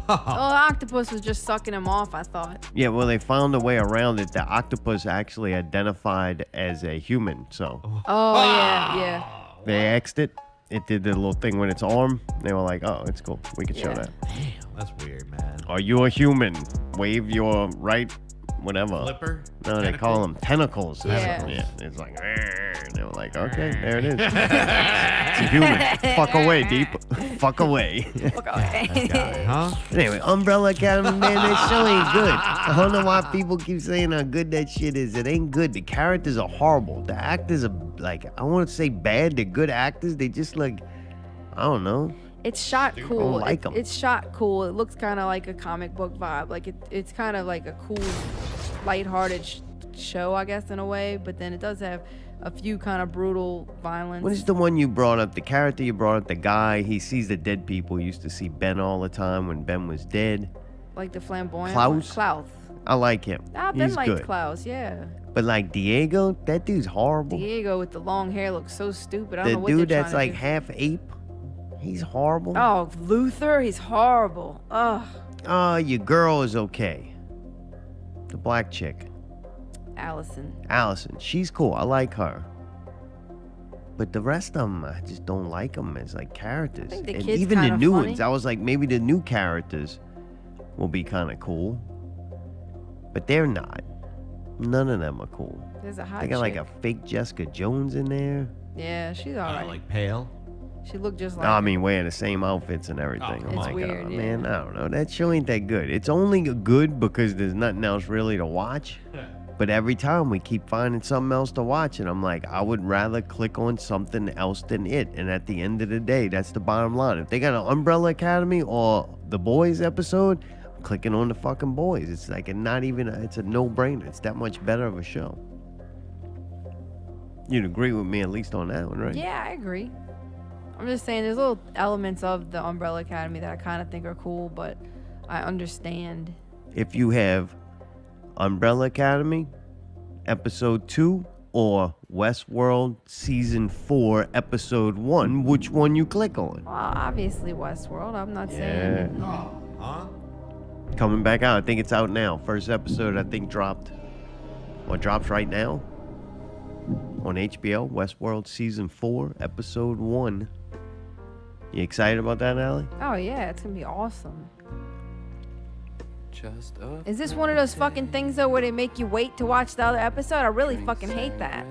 S1: Oh, the octopus was just sucking him off, I thought.
S3: Yeah, well, they found a way around it. The octopus actually identified as a human. So
S1: Oh, yeah.
S3: they axed it. It did the little thing with its arm. They were like, oh, it's cool. We can show
S1: Yeah.
S3: that.
S2: Damn, that's weird, man.
S3: Are you a human? Wave your right, whatever.
S2: Flipper?
S3: No, they call them tentacles.
S1: Yeah.
S3: Yeah. It's like, and they were like, okay, there it is. It's a human. Fuck away, deep. Fuck away.
S1: Okay.
S2: Huh?
S3: Anyway, Umbrella Academy, man, that show ain't good. I don't know why people keep saying how good that shit is. It ain't good. The characters are horrible. The actors are, like, I want to say bad. They're good actors. They just, like, I don't know.
S1: It's shot cool.
S3: don't like 'em.
S1: It's shot cool. It looks kind of like a comic book vibe. Like it's kind of like a cool, lighthearted show, I guess, in a way. But then it does have a few kind of brutal violence.
S3: What is the one you brought up? The character you brought up, the guy, he sees the dead people. He used to see Ben all the time when Ben was dead.
S1: Like the flamboyant
S3: Klaus?
S1: one? Klaus.
S3: I like him.
S1: I've been
S3: He's
S1: like
S3: good.
S1: Klaus, yeah.
S3: But like Diego, that dude's horrible.
S1: Diego with the long hair looks so stupid. I don't
S3: The
S1: know what
S3: dude
S1: they're
S3: that's
S1: trying
S3: like
S1: to
S3: half ape, he's horrible.
S1: do. Oh, Luther, he's horrible. Ugh.
S3: Your girl is okay. The black chick,
S1: Allison.
S3: Allison, she's cool. I like her. But the rest of them, I just don't like them as like characters.
S1: think the
S3: And
S1: kid's
S3: even the
S1: kinda
S3: new
S1: funny.
S3: ones, I was like, maybe the new characters will be kind of cool. But they're not. None of them are cool.
S1: There's a hot
S3: They got like
S1: chick.
S3: a fake Jessica Jones in there.
S1: Yeah, she's alright.
S2: Like pale?
S1: She looked just like
S3: I
S1: her.
S3: mean, wearing the same outfits and everything.
S2: Oh,
S3: I'm
S2: come
S1: It's
S3: like,
S1: weird,
S3: oh,
S1: yeah.
S3: man, I don't know. That show ain't that good. It's only good because there's nothing else really to watch. But every time we keep finding something else to watch, and I'm like, I would rather click on something else than it. And at the end of the day, that's the bottom line. If they got an Umbrella Academy or the Boys episode, I'm clicking on the fucking Boys. It's like it's a no-brainer. It's that much better of a show. You'd agree with me at least on that one, right?
S1: Yeah, I agree. I'm just saying there's little elements of the Umbrella Academy that I kind of think are cool, but I understand.
S3: If you have Umbrella Academy episode 2 or Westworld season 4 episode 1, which one you click on?
S1: Well, obviously Westworld. I'm not saying.
S2: Huh?
S3: Coming back out. I think it's out now. First episode I think dropped right now on HBO. Westworld season 4 episode 1. You excited about that, Allie?
S1: Oh yeah, it's gonna be awesome. Is this one of those fucking things though where they make you wait to watch the other episode? I really fucking hate that.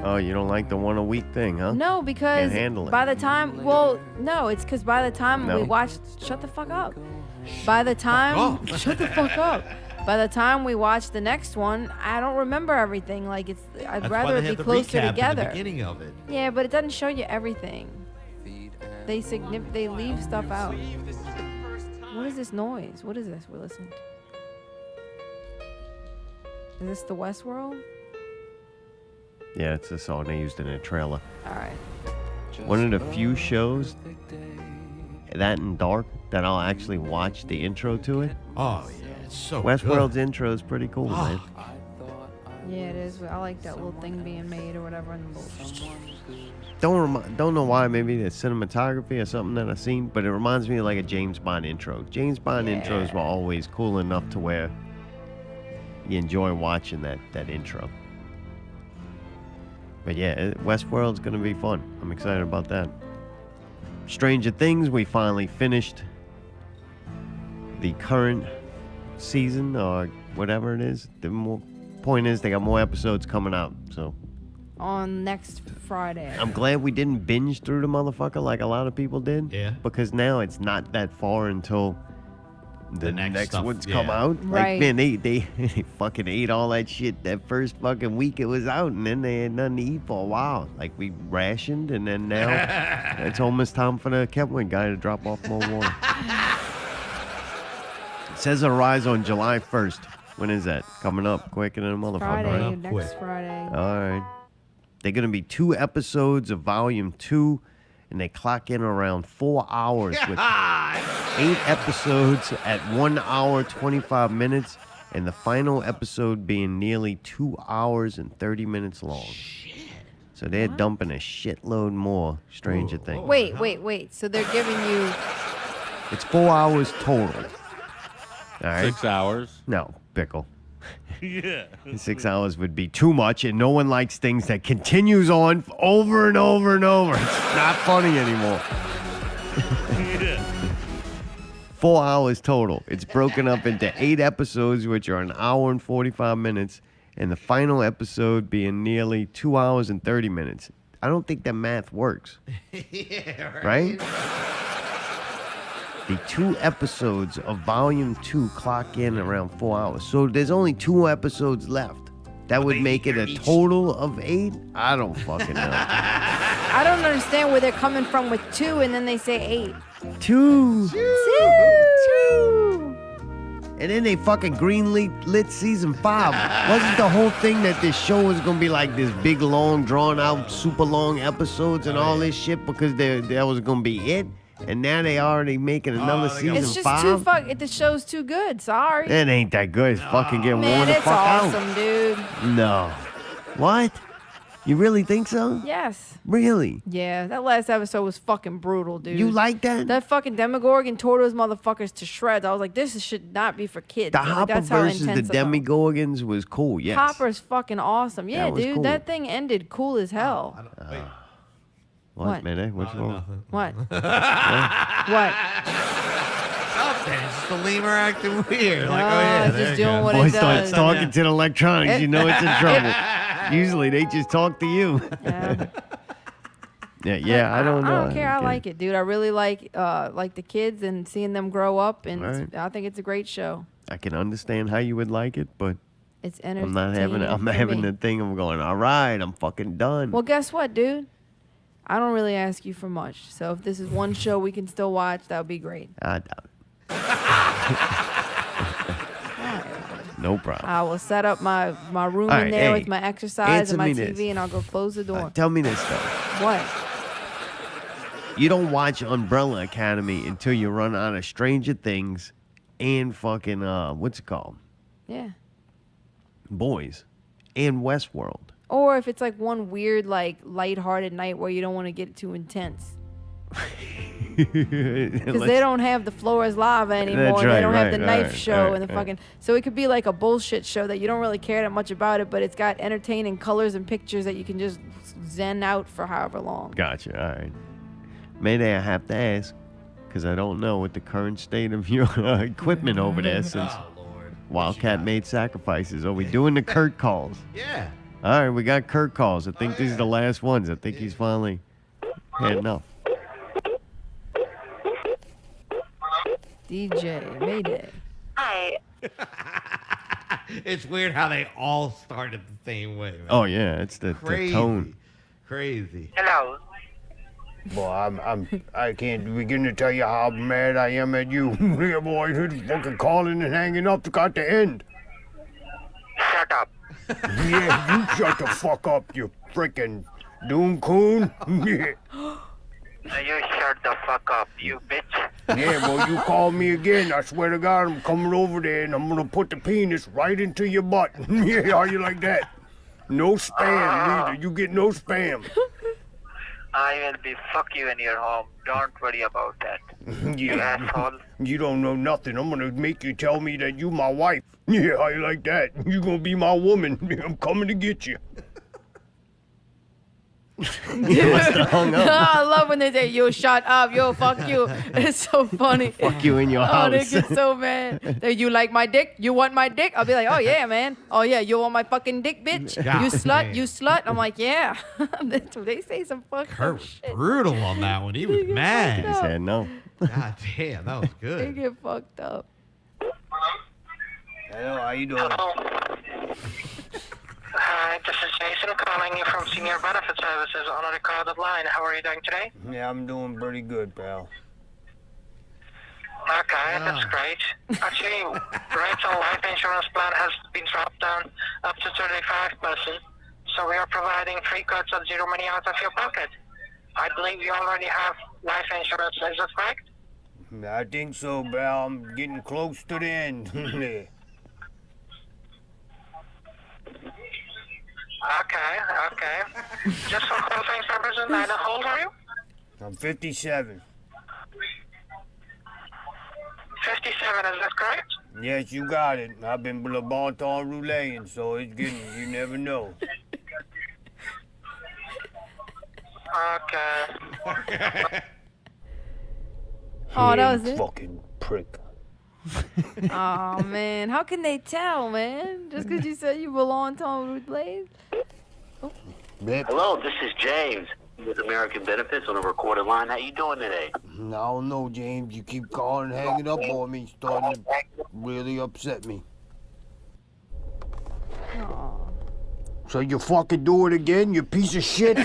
S3: Oh, you don't like the one a week thing, huh?
S1: No, because
S3: Can't handle it.
S1: by the time, no, it's because by the time
S3: No?
S1: we watch, shut the fuck up. By the time, shut the fuck up. By the time we watch the next one, I don't remember everything. Like I'd
S2: That's
S1: rather
S2: why
S1: it
S2: they
S1: be
S2: have the
S1: closer
S2: recap
S1: together.
S2: in the beginning of it.
S1: Yeah, but it doesn't show you everything. They leave stuff out. What is this noise? What is this we're listening to? Is this the Westworld?
S3: Yeah, it's a song they used in a trailer.
S1: All right.
S3: One of the few shows, that and Dark, that I'll actually watch the intro to it.
S2: Oh, yeah. It's so
S3: Westworld's
S2: good.
S3: intro is pretty cool, man.
S1: Yeah, it is. I like that little thing being made or whatever in the little.
S3: Don't know why. Maybe the cinematography or something that I've seen, but it reminds me of like a James Bond intro. James Bond intros were always cool enough to where you enjoy watching that intro. But yeah, Westworld's gonna be fun. I'm excited about that. Stranger Things, we finally finished the current season or whatever it is. Point is, they got more episodes coming out, so
S1: On next Friday.
S3: I'm glad we didn't binge through the motherfucker like a lot of people did.
S2: Yeah.
S3: Because now it's not that far until the next
S2: stuff,
S3: one's
S2: yeah.
S3: come out.
S1: Right.
S3: Like, man, they fucking ate all that shit that first fucking week it was out, and then they had nothing to eat for a while. Like, we rationed, and then now it's almost time for the Kevin guy to drop off more water. It says it'll rise on July 1st. When is that? Coming up quicker than a motherfucker,
S1: Friday,
S3: right?
S1: next Friday.
S3: All right. They're going to be 2 episodes of Volume 2, and they clock in around 4 hours with 8 episodes at 1 hour, 25 minutes, and the final episode being nearly 2 hours and 30 minutes long. So they're dumping a shitload more Stranger Things.
S1: Wait. So they're giving you...
S3: It's 4 hours total. All right?
S10: 6 hours.
S3: No, Pickle.
S10: Yeah.
S3: 6 hours would be too much, and no one likes things that continues on over and over and over. It's not funny anymore. 4 hours total. It's broken up into 8 episodes, which are an hour and 45 minutes, and the final episode being nearly 2 hours and 30 minutes. I don't think that math works.
S2: Yeah,
S3: Right? The 2 episodes of Volume 2 clock in around 4 hours. So there's only 2 episodes left. That would make it a total of 8? I don't fucking know.
S1: I don't understand where they're coming from with 2 and then they say 8.
S3: 2.
S1: 2.
S3: And then they fucking greenlit season 5. Wasn't the whole thing that this show was gonna be like this big, long, drawn out, super long episodes and all this shit because that was gonna be it? And now they already making another season 5?
S1: It's just the show's too good. Sorry.
S3: It ain't that good. It's fucking getting worn
S1: Man,
S3: the
S1: it's
S3: fuck
S1: awesome,
S3: out.
S1: dude.
S3: No. What? You really think so?
S1: Yes.
S3: Really?
S1: Yeah, that last episode was fucking brutal, dude.
S3: You like that?
S1: That fucking Demogorgon tore those motherfuckers to shreds. I was like, this should not be for kids.
S3: The
S1: Like,
S3: Hopper
S1: that's how
S3: versus the
S1: intense it was.
S3: Demogorgons was cool, yes.
S1: Hopper's fucking awesome. Yeah,
S3: That was
S1: dude,
S3: cool.
S1: that thing ended cool as hell.
S3: What, Mayday? What's wrong?
S1: What? What?
S2: Nothing. It's just the lemur acting weird. Like,
S1: just
S2: there you
S1: doing
S2: go.
S1: what
S3: Boy
S1: it
S3: starts
S1: does.
S3: talking to the electronics, you know it's in trouble. Usually they just talk to you. Yeah, I don't know.
S1: I don't care. I like it, dude. I really like the kids and seeing them grow up, and I think it's a great show.
S3: I can understand how you would like it, but
S1: It's
S3: I'm
S1: entertaining.
S3: not having the thing. I'm going, all right, I'm fucking done.
S1: Well, guess what, dude? I don't really ask you for much. So if this is one show we can still watch, that would be great.
S3: I doubt it. No problem.
S1: I will set up my room
S3: All
S1: in
S3: right,
S1: there
S3: hey,
S1: with my exercise
S3: answer
S1: and my
S3: me
S1: TV,
S3: this.
S1: and I'll go close the door.
S3: Tell me this, though.
S1: What?
S3: You don't watch Umbrella Academy until you run out of Stranger Things and fucking, what's it called?
S1: Yeah.
S3: Boys. And Westworld.
S1: Or if it's like one weird, like, lighthearted night where you don't want to get too intense. Because they don't have the floor is lava anymore.
S3: That's
S1: They
S3: right,
S1: don't have the
S3: right,
S1: knife
S3: right,
S1: show
S3: right,
S1: and the
S3: right.
S1: fucking. So it could be like a bullshit show that you don't really care that much about it, but it's got entertaining colors and pictures that you can just zen out for however long.
S3: Gotcha. All right. Mayday, I have to ask, because I don't know what the current state of your equipment over there since Wildkat made sacrifices. Are we doing the Kurt calls?
S2: Yeah.
S3: All right, we got Kurt calls. I think these are the last ones. I think he's finally had enough.
S1: DJ Mayday.
S11: Hi.
S2: It's weird how they all started the same way, man.
S3: Oh, yeah, it's the tone.
S2: Crazy.
S11: Hello.
S12: Boy, I can't begin to tell you how mad I am at you. Yeah, boy, this fucking calling and hanging up got to end.
S11: Shut up.
S12: Yeah, you shut the fuck up, you freaking doom coon. Yeah.
S11: You shut the fuck up, you bitch.
S12: Yeah, well, you call me again. I swear to God, I'm coming over there and I'm gonna put the penis right into your butt. Yeah, how you like that? No spam neither. You get no spam.
S11: I will be fuck you in your home. Don't worry about that. You asshole.
S12: You don't know nothing. I'm gonna make you tell me that you my wife. Yeah, how you like that? You gonna be my woman. I'm coming to get you.
S3: You must have hung up.
S1: I love when they say, yo, shut up, yo, fuck you. It's so funny.
S3: Fuck you in your
S1: Oh, they
S3: house.
S1: get so mad. You like my dick? You want my dick? I'll be like, oh, yeah, man. Oh, yeah, you want my fucking dick, bitch?
S2: God,
S1: You slut?
S2: man.
S1: You slut? I'm like, yeah. They say some fucked
S2: Kurt
S1: up
S2: was
S1: shit.
S2: brutal on that one. He was mad.
S3: He said no.
S2: God damn, that was
S1: They
S2: good.
S1: get fucked up.
S12: Hello, how you doing?
S11: Hi, this is Jason calling you from Senior Benefit Services on a recorded line. How are you doing today?
S12: Yeah, I'm doing pretty good, pal.
S11: Okay, that's great. Actually, rates on life insurance plan has been dropped down up to 35%. So we are providing free cuts at zero money out of your pocket. I believe you already have life insurance. Is that correct?
S12: I think so, pal. I'm getting close to the end.
S11: Okay. Just for qualifying purposes, and how old are you?
S12: I'm 57.
S11: 57, is that correct?
S12: Yes, you got it. I've been bon temps rouleing, so it's getting, you never know.
S11: Okay.
S1: Oh, that was it?
S12: Fucking prick.
S1: Oh, man. How can they tell, man? Just because you said you belong to Ruth Blaze?
S13: Hello, this is James with American Benefits on a recorded line. How you doing today?
S12: I don't know, James. You keep calling, hanging up on me, starting to really upset me.
S1: Oh.
S12: So you fucking do it again, you piece of shit?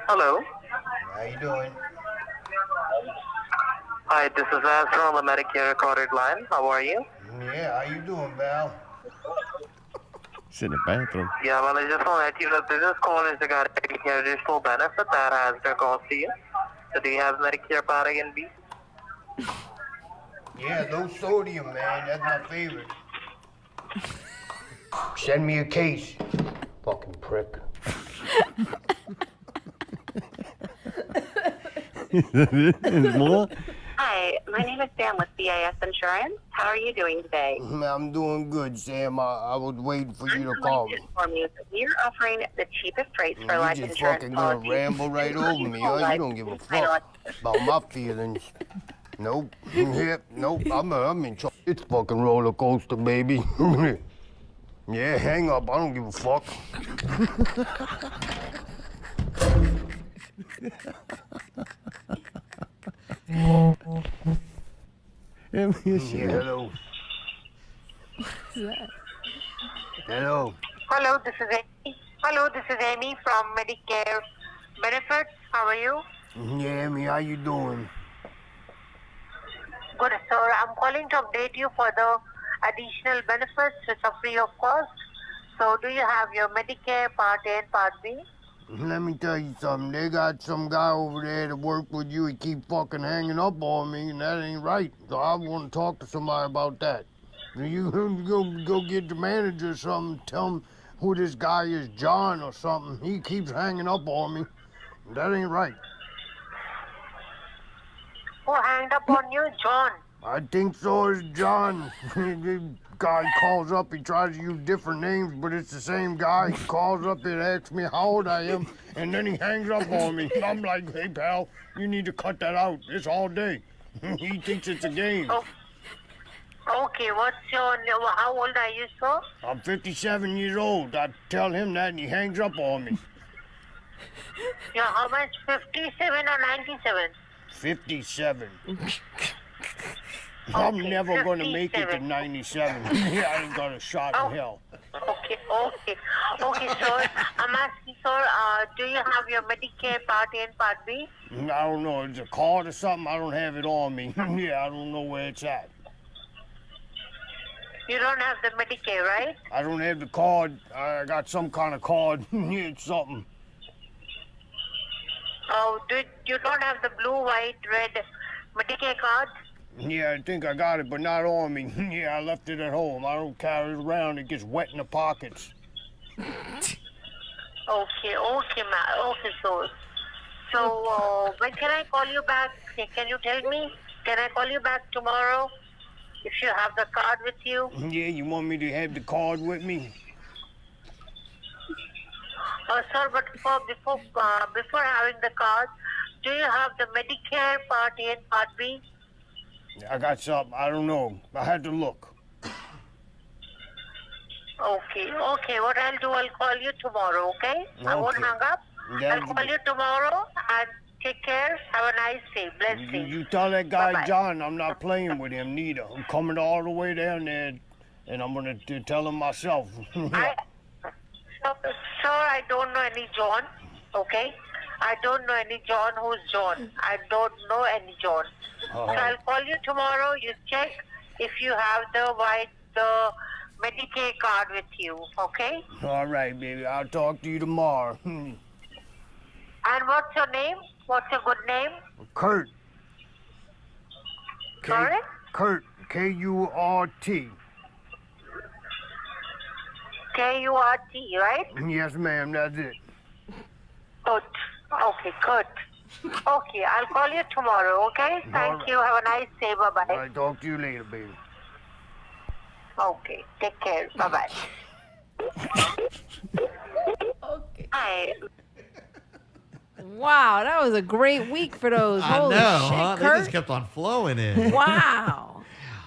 S11: Hello.
S12: How you doing?
S11: Hi, this is Azra on the Medicare recorded line. How are you?
S12: Yeah, how you doing, Val?
S3: It's in the bathroom.
S11: Yeah, well, I just want to let you know that this call is regarding Medicare additional benefit that has been cost to you. So do you have Medicare Part A and B?
S12: Yeah, low sodium, man. That's my favorite. Send me a case. Fucking prick.
S3: More?
S14: Hi, my name is Sam with BAS Insurance. How are you doing today?
S12: I'm doing good, Sam. I was waiting for you to call me.
S14: We're offering the cheapest rates for
S12: You
S14: life
S12: just
S14: insurance
S12: fucking gonna
S14: policies.
S12: ramble right over me, huh? You don't give a fuck about my feelings. Nope. Yep. Nope. I'm in charge. It's fucking roller coaster, baby. Yeah, hang up. I don't give a fuck.
S3: Yeah,
S12: hello. Hello.
S11: Hello, this is Amy. Hello, this is Amy from Medicare Benefits. How are you?
S12: Yeah, Amy, how you doing?
S11: Good, sir. I'm calling to update you for the additional benefits which are free of cost. So do you have your Medicare Part A and Part B?
S12: Let me tell you something. They got some guy over there to work with you. He keep fucking hanging up on me, and that ain't right. So I want to talk to somebody about that. You go get the manager or something. Tell him who this guy is, John or something. He keeps hanging up on me. That ain't right.
S11: Who hanged up on you, John?
S12: I think so is John. The guy calls up, he tries to use different names, but it's the same guy. He calls up and asks me how old I am, and then he hangs up on me. I'm like, hey, pal, you need to cut that out. It's all day. He thinks it's a game.
S11: Oh. Okay, what's your name? How old are you, sir?
S12: I'm 57 years old. I tell him that, and he hangs up on me.
S11: Yeah, how much? 57 or 97?
S12: 57. I'm never going to make it to 97. I ain't got a shot in hell.
S11: Okay, sir. I'm asking, sir, do you have your Medicare Part A and Part B?
S12: I don't know. It's a card or something. I don't have it on me. Yeah, I don't know where it's at.
S11: You don't have the Medicare, right?
S12: I don't have the card. I got some kind of card. It's something.
S11: Oh, you don't have the blue, white, red Medicare card?
S12: Yeah, I think I got it, but not on me. Yeah, I left it at home. I don't carry it around. It gets wet in the pockets.
S11: Okay, sir. So, when can I call you back? Can you tell me? Can I call you back tomorrow if you have the card with you?
S12: Yeah, you want me to have the card with me?
S11: Sir, but before having the card, do you have the Medicare Part A and Part B?
S12: I got something. I don't know. I had to look.
S11: Okay. What I'll do, I'll call you tomorrow, okay? I won't hang up. I'll call you tomorrow and take care. Have a nice day. Blessed day.
S12: You tell that guy,
S11: Bye-bye.
S12: John, I'm not playing with him neither. I'm coming all the way down there, and I'm going to tell him myself.
S11: Sir, I don't know any John, okay? I don't know any John who's John. I don't know any John. So I'll call you tomorrow. You check if you have the Medicaid card with you, okay?
S12: All right, baby. I'll talk to you tomorrow.
S11: And what's your name? What's your good name?
S12: Kurt.
S11: Sorry?
S12: Kurt. K-U-R-T.
S11: K-U-R-T, right?
S12: Yes, ma'am. That's it.
S11: Kurt. Okay, Kurt. Okay, I'll call you tomorrow, okay? Thank you. Have a nice day. Bye-bye.
S12: All right, talk to you later, baby.
S11: Okay, take care. Bye-bye.
S1: Okay.
S11: Hi.
S1: Wow, that was a great week for those.
S2: I
S1: Holy
S2: know,
S1: shit,
S2: huh? They
S1: Kurt.
S2: just kept on flowing in.
S1: Wow.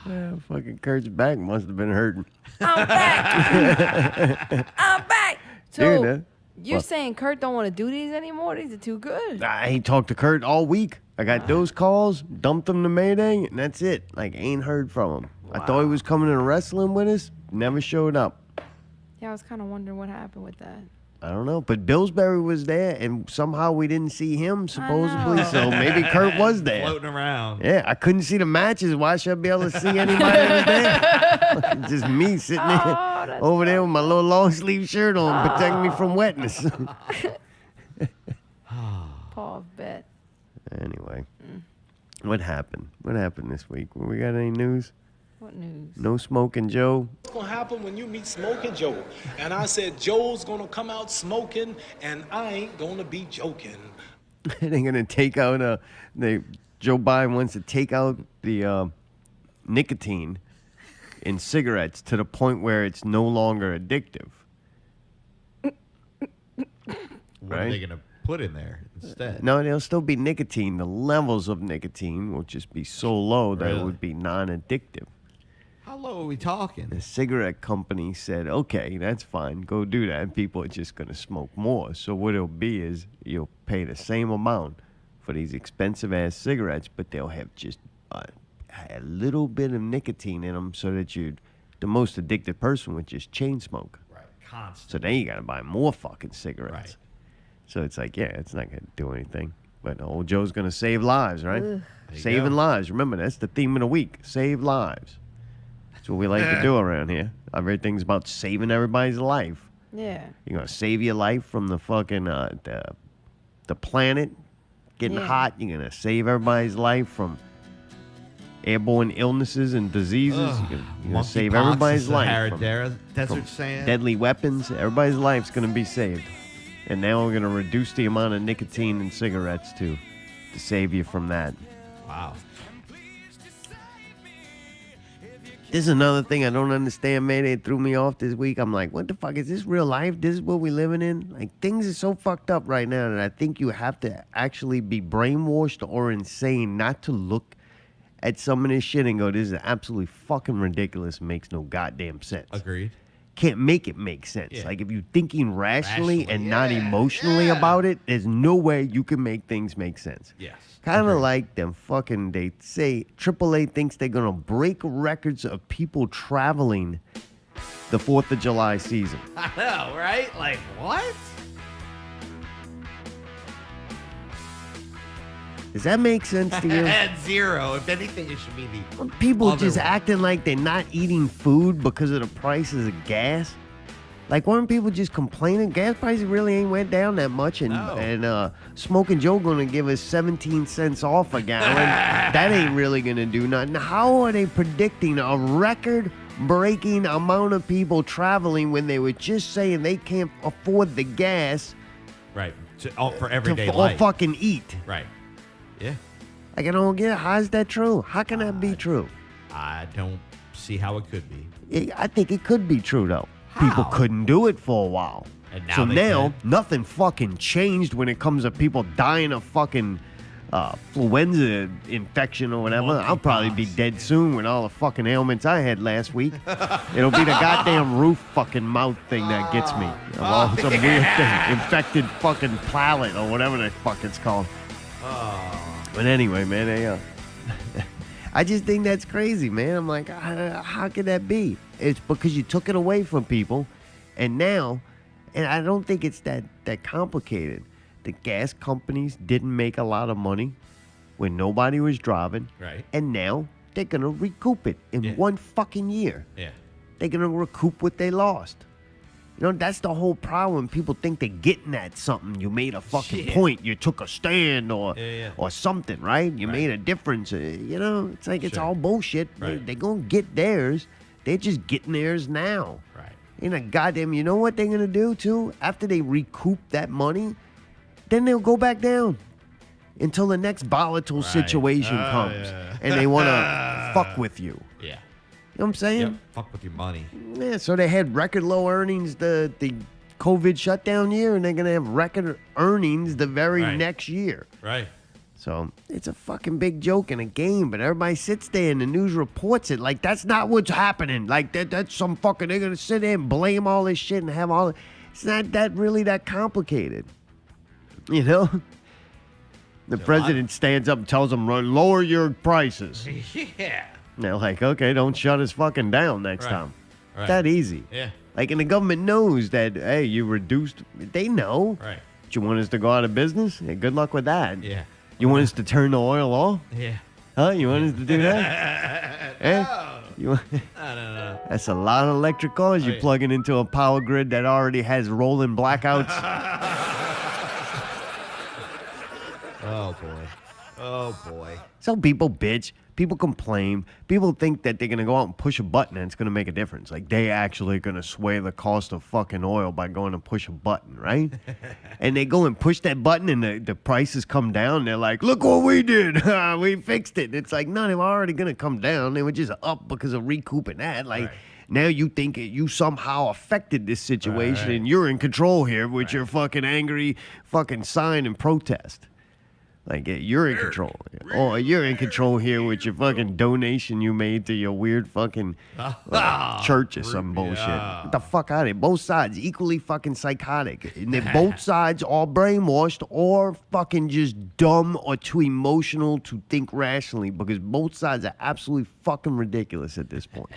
S3: Yeah, fucking Kurt's back must have been hurting.
S1: I'm back. I'm back. So
S3: Dude,
S1: you're
S3: what?
S1: saying Kurt don't want to do these anymore? These are too good.
S3: I ain't talked to Kurt all week. I got those calls, dumped him to Mayday, and that's it. Like, ain't heard from him. I thought he was coming to wrestling with us. Never showed up.
S1: Yeah, I was kind of wondering what happened with that.
S3: I don't know. But Billsbury was there, and somehow we didn't see him, supposedly.
S1: know.
S3: So maybe Kurt was there.
S2: Floating around.
S3: Yeah, I couldn't see the matches. Why should I be able to see anybody that was there? Just me sitting there over there with my little long sleeve shirt on, protecting me from wetness.
S1: Paul bet.
S3: Anyway, what happened? What happened this week? We got any news?
S1: What news?
S3: No Smoking Joe.
S15: What's going to happen when you meet Smoking Joe? And I said, Joe's going to come out smoking, and I ain't going to be joking.
S3: They're gonna take out Joe Biden wants to take out the nicotine in cigarettes to the point where it's no longer addictive.
S2: What are they going to put in there instead?
S3: No, there'll still be nicotine. The levels of nicotine will just be so low that it would be non-addictive.
S2: How low are we talking?
S3: The cigarette company said, okay, that's fine. Go do that. And people are just going to smoke more. So what it'll be is you'll pay the same amount for these expensive-ass cigarettes, but they'll have just a little bit of nicotine in them so that the most addicted person would just chain smoke.
S2: Right, constant.
S3: So then you got to buy more fucking cigarettes.
S2: Right.
S3: So it's like, yeah, it's not going to do anything. But old Joe's going to save lives, right?
S1: Ugh.
S3: Saving lives. Remember, that's the theme of the week. Save lives. That's what we like to do around here. Everything's about saving everybody's life.
S1: Yeah.
S3: You're going to save your life from the fucking, the planet getting hot. You're going to save everybody's life from airborne illnesses and diseases. You're going to save everybody's life from
S2: desert sand.
S3: deadly weapons. Everybody's life's going to be saved. And now we're going to reduce the amount of nicotine in cigarettes to save you from that.
S2: Wow.
S3: This is another thing I don't understand, man. It threw me off this week. I'm like, what the fuck? Is this real life? This is what we living in? Like, things are so fucked up right now that I think you have to actually be brainwashed or insane not to look at some of this shit and go, this is absolutely fucking ridiculous. Makes no goddamn sense.
S2: Agreed.
S3: Can't make it make sense.
S2: Yeah.
S3: Like, if you're thinking rationally and not emotionally about it, there's no way you can make things make sense.
S2: Yes.
S3: Kind of like them fucking, they say AAA thinks they're going to break records of people traveling the 4th of July season.
S2: I know, right? Like, what?
S3: Does that make sense to you?
S2: At zero. If anything, it should be the
S3: People
S2: other
S3: just
S2: one.
S3: acting like they're not eating food because of the prices of gas. Like, weren't people just complaining? Gas prices really ain't went down that much, and Smoking Joe gonna give us 17 cents off a gallon. That ain't really gonna do nothing. How are they predicting a record-breaking amount of people traveling when they were just saying they can't afford the gas?
S2: Right. For everyday
S3: Or
S2: life.
S3: fucking eat.
S2: Right. Yeah.
S3: Like, I don't get it. How is that true? How can that be true?
S2: I don't see how it could be.
S3: I think it could be true, though. People couldn't do it for a while.
S2: And now
S3: so
S2: they
S3: now,
S2: can.
S3: nothing fucking changed when it comes to people dying of fucking influenza infection or whatever. I'll probably be dead soon with all the fucking ailments I had last week. It'll be the goddamn roof fucking mouth thing that gets me. Some weird thing. Infected fucking palate or whatever the fuck it's called. But anyway, man, I just think that's crazy, man. I'm like, how could that be? It's because you took it away from people, and now, and I don't think it's that complicated. The gas companies didn't make a lot of money when nobody was driving,
S2: Right.
S3: and now they're gonna recoup it in one fucking year.
S2: Yeah.
S3: they're going to recoup what they lost. You know, that's the whole problem. People think they're getting at something. You made a fucking point. You took a stand or something, right? You made a difference. You know, it's like it's all bullshit.
S2: Right.
S3: They're going to get theirs. They're just getting theirs now.
S2: Right.
S3: And a goddamn, you know what they're going to do, too? After they recoup that money, then they'll go back down until the next volatile situation comes. And they want to fuck with you.
S2: Yeah.
S3: You know what I'm saying?
S2: Yep. Fuck with your money.
S3: Yeah, so they had record low earnings the COVID shutdown year, and they're going to have record earnings the very next year.
S2: Right.
S3: So it's a fucking big joke in a game, but everybody sits there and the news reports it like that's not what's happening. Like that's some fucking, they're going to sit there and blame all this shit and have all, it's not that really that complicated. You know? The president stands up and tells them, lower your prices.
S2: Yeah.
S3: And they're like, okay, don't shut us fucking down next time.
S2: Right.
S3: That easy.
S2: Yeah.
S3: Like, and the government knows that, hey, you reduced, they know.
S2: Right.
S3: But you want us to go out of business? Yeah, good luck with that.
S2: Yeah.
S3: You want us to turn the oil off?
S2: Yeah.
S3: Huh? You want us to do that?
S2: No. I don't know.
S3: That's a lot of electric cars you're plugging into a power grid that already has rolling blackouts.
S2: Oh, boy. Oh, boy.
S3: So people bitch. People complain. People think that they're going to go out and push a button and it's going to make a difference. Like, they actually going to sway the cost of fucking oil by going to push a button, right? And they go and push that button and the prices come down. They're like, look what we did. We fixed it. It's like, no, they were already going to come down. They were just up because of recouping that. Like, now you think you somehow affected this situation and you're in control here with your fucking angry fucking sign and protest. Like, you're in control. Or you're in control here with your fucking donation you made to your weird fucking church or some bullshit. Get the fuck out of here. Both sides equally fucking psychotic. And they're both sides all brainwashed or fucking just dumb or too emotional to think rationally because both sides are absolutely fucking ridiculous at this point.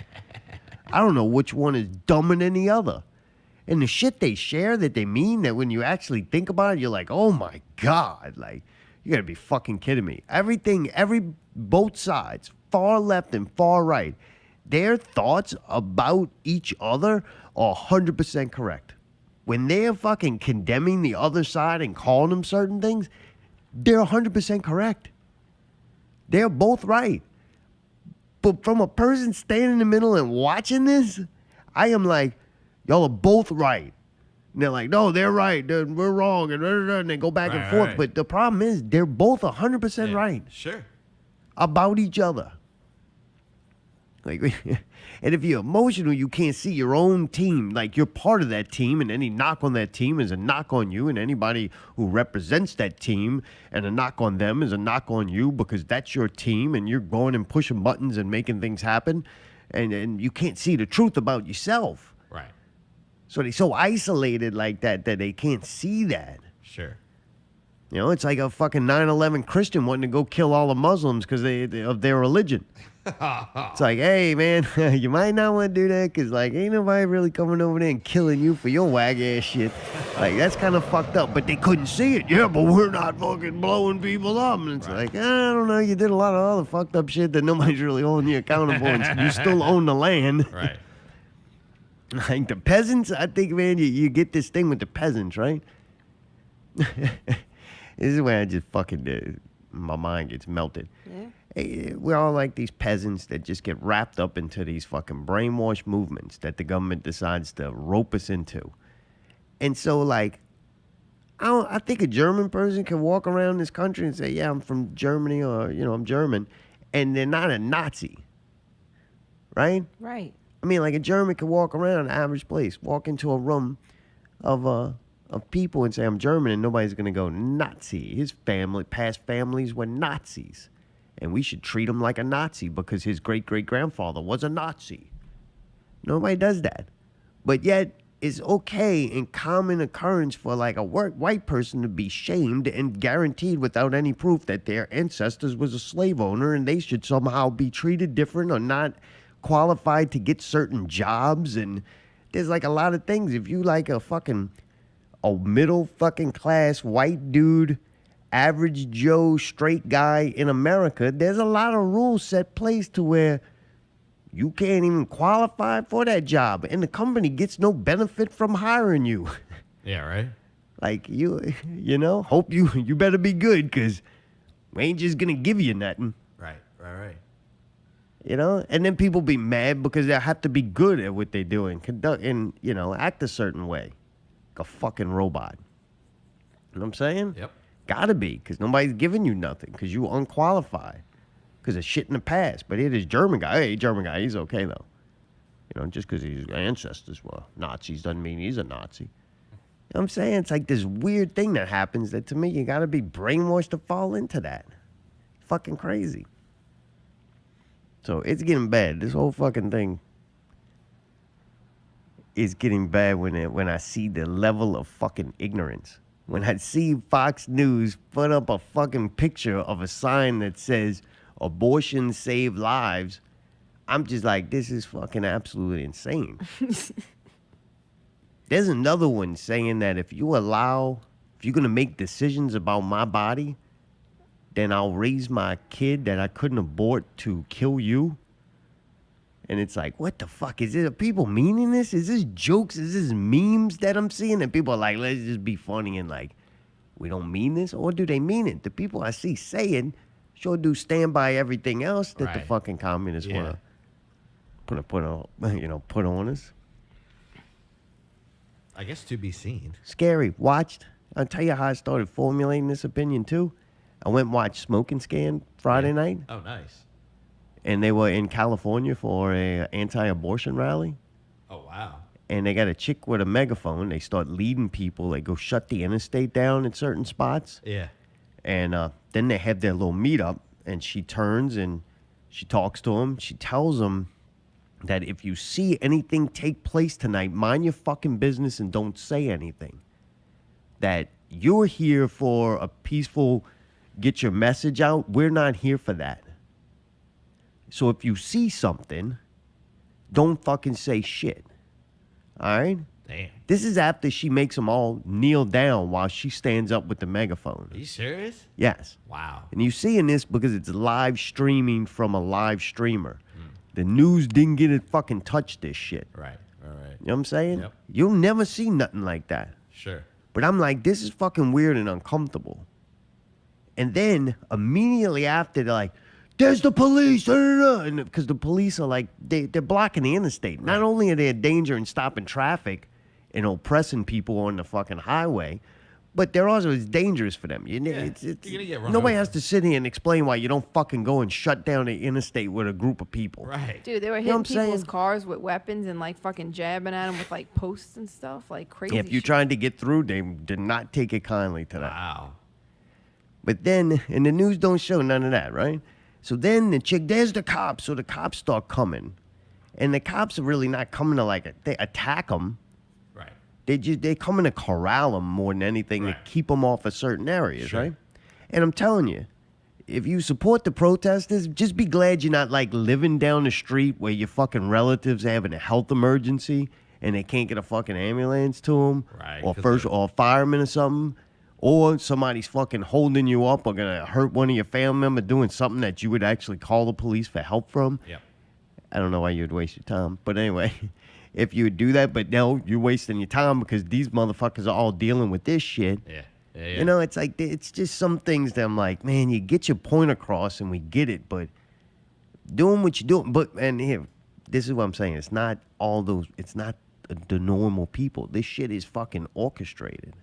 S3: I don't know which one is dumber than the other. And the shit they share that they mean that when you actually think about it, you're like, oh my God, like, you gotta be fucking kidding me. Both sides, far left and far right, their thoughts about each other are 100% correct. When they're fucking condemning the other side and calling them certain things, they're 100% correct. They're both right. But from a person standing in the middle and watching this, I am like, y'all are both right. And they're like, no, they're right. We're wrong. And they go back and forth. But the problem is they're both 100% right.
S2: Sure.
S3: About each other. Like, and if you're emotional, you can't see your own team. Like, you're part of that team, and any knock on that team is a knock on you, and anybody who represents that team and a knock on them is a knock on you because that's your team, and you're going and pushing buttons and making things happen, and you can't see the truth about yourself.
S2: Right.
S3: So they're so isolated like that they can't see that.
S2: Sure.
S3: You know, it's like a fucking 9/11 Christian wanting to go kill all the Muslims because of their religion. It's like, hey, man, you might not want to do that because, like, ain't nobody really coming over there and killing you for your wag-ass shit. Like, that's kind of fucked up. But they couldn't see it. Yeah, but we're not fucking blowing people up. And it's like, I don't know. You did a lot of other fucked up shit that nobody's really holding you accountable. And you still own the land.
S2: Right.
S3: Like the peasants, I think, man, you get this thing with the peasants, right? This is where I just fucking, my mind gets melted.
S1: Yeah.
S3: Hey, we're all like these peasants that just get wrapped up into these fucking brainwash movements that the government decides to rope us into. And so, like, I think a German person can walk around this country and say, yeah, I'm from Germany or, you know, I'm German. And they're not a Nazi. Right?
S1: Right.
S3: I mean, like a German could walk around an average place, walk into a room of people and say, I'm German, and nobody's going to go, Nazi. His family, past families were Nazis. And we should treat him like a Nazi because his great-great-grandfather was a Nazi. Nobody does that. But yet, it's okay and common occurrence for like a white person to be shamed and guaranteed without any proof that their ancestors was a slave owner and they should somehow be treated different or not qualified to get certain jobs. And there's like a lot of things. If you like a middle fucking class white dude, average Joe straight guy in America, there's a lot of rules set place to where You can't even qualify for that job, and the company gets no benefit from hiring you.
S2: Yeah, right?
S3: Like, you know, hope you better be good, because we ain't just going to give you nothing.
S2: Right.
S3: You know? And then people be mad because they have to be good at what they do and conduct and, act a certain way. Like a fucking robot. You know what I'm saying?
S2: Yep.
S3: Gotta be, because nobody's giving you nothing, because you unqualified. Because of shit in the past. But it is German guy. Hey, German guy, he's okay, though. Just because his ancestors were Nazis doesn't mean he's a Nazi. You know what I'm saying? It's like this weird thing that happens that, to me, you gotta be brainwashed to fall into that. Fucking crazy. So it's getting bad. This whole fucking thing is getting bad when I see the level of fucking ignorance. When I see Fox News put up a fucking picture of a sign that says abortion save lives, I'm just like, this is fucking absolutely insane. There's another one saying that if you're going to make decisions about my body, then I'll raise my kid that I couldn't abort to kill you. And it's like, what the fuck? Is it? Are people meaning this? Is this jokes? Is this memes that I'm seeing? And people are like, let's just be funny and like, we don't mean this? Or do they mean it? The people I see saying sure do stand by everything else that the fucking communists want to put on us.
S2: I guess to be seen.
S3: Scary. Watched. I'll tell you how I started formulating this opinion too. I went and watched Smoke and Scan Friday night.
S2: Oh, nice.
S3: And they were in California for a anti-abortion rally.
S2: Oh, wow.
S3: And they got a chick with a megaphone. They start leading people. They go shut the interstate down in certain spots.
S2: Yeah.
S3: And then they have their little meetup. And she turns and she talks to them. She tells them that if you see anything take place tonight, mind your fucking business and don't say anything. That you're here for a peaceful, get your message out. We're not here for that. So if you see something, don't fucking say shit. All right?
S2: Damn.
S3: This is after she makes them all kneel down while she stands up with the megaphone.
S2: Are you serious?
S3: Yes.
S2: Wow.
S3: And you seeing this because it's live streaming from a live streamer. The news didn't get to fucking touch this shit.
S2: Right. All right.
S3: You know what I'm saying?
S2: Yep.
S3: You'll never see nothing like that.
S2: Sure.
S3: But I'm like, this is fucking weird and uncomfortable. And then immediately after, they're like, there's the police. And because the police are like, they're blocking the interstate. Right. Not only are they a danger in stopping traffic and oppressing people on the fucking highway, but they're also, it's dangerous for them.
S2: You're gonna get run
S3: nobody
S2: over.
S3: has to sit here and explain why you don't fucking go and shut down the interstate with a group of people.
S2: Right.
S1: Dude, they were
S3: You know
S1: hitting
S3: what I'm
S1: people's
S3: saying?
S1: cars with weapons and like fucking jabbing at them with like posts and stuff, like crazy.
S3: If you
S1: shit.
S3: tried to get through, they did not take it kindly to that.
S2: Wow.
S3: But then, and the news don't show none of that, right? So then the chick, there's the cops. So the cops start coming. And the cops are really not coming to they attack them.
S2: Right.
S3: They coming to corral them more than anything to keep them off of certain areas, right? And I'm telling you, if you support the protesters, just be glad you're not living down the street where your fucking relatives are having a health emergency and they can't get a fucking ambulance to them.
S2: Right.
S3: Or a fireman or something. Or somebody's fucking holding you up or gonna hurt one of your family members doing something that you would actually call the police for help from.
S2: Yep.
S3: I don't know why you'd waste your time. But anyway, if you would do that, but no, you're wasting your time because these motherfuckers are all dealing with this shit.
S2: Yeah.
S3: You know, it's like, it's just some things that I'm like, man, you get your point across and we get it, but doing what you're doing. But, and here, this is what I'm saying. It's not all those, it's not the normal people. This shit is fucking orchestrated.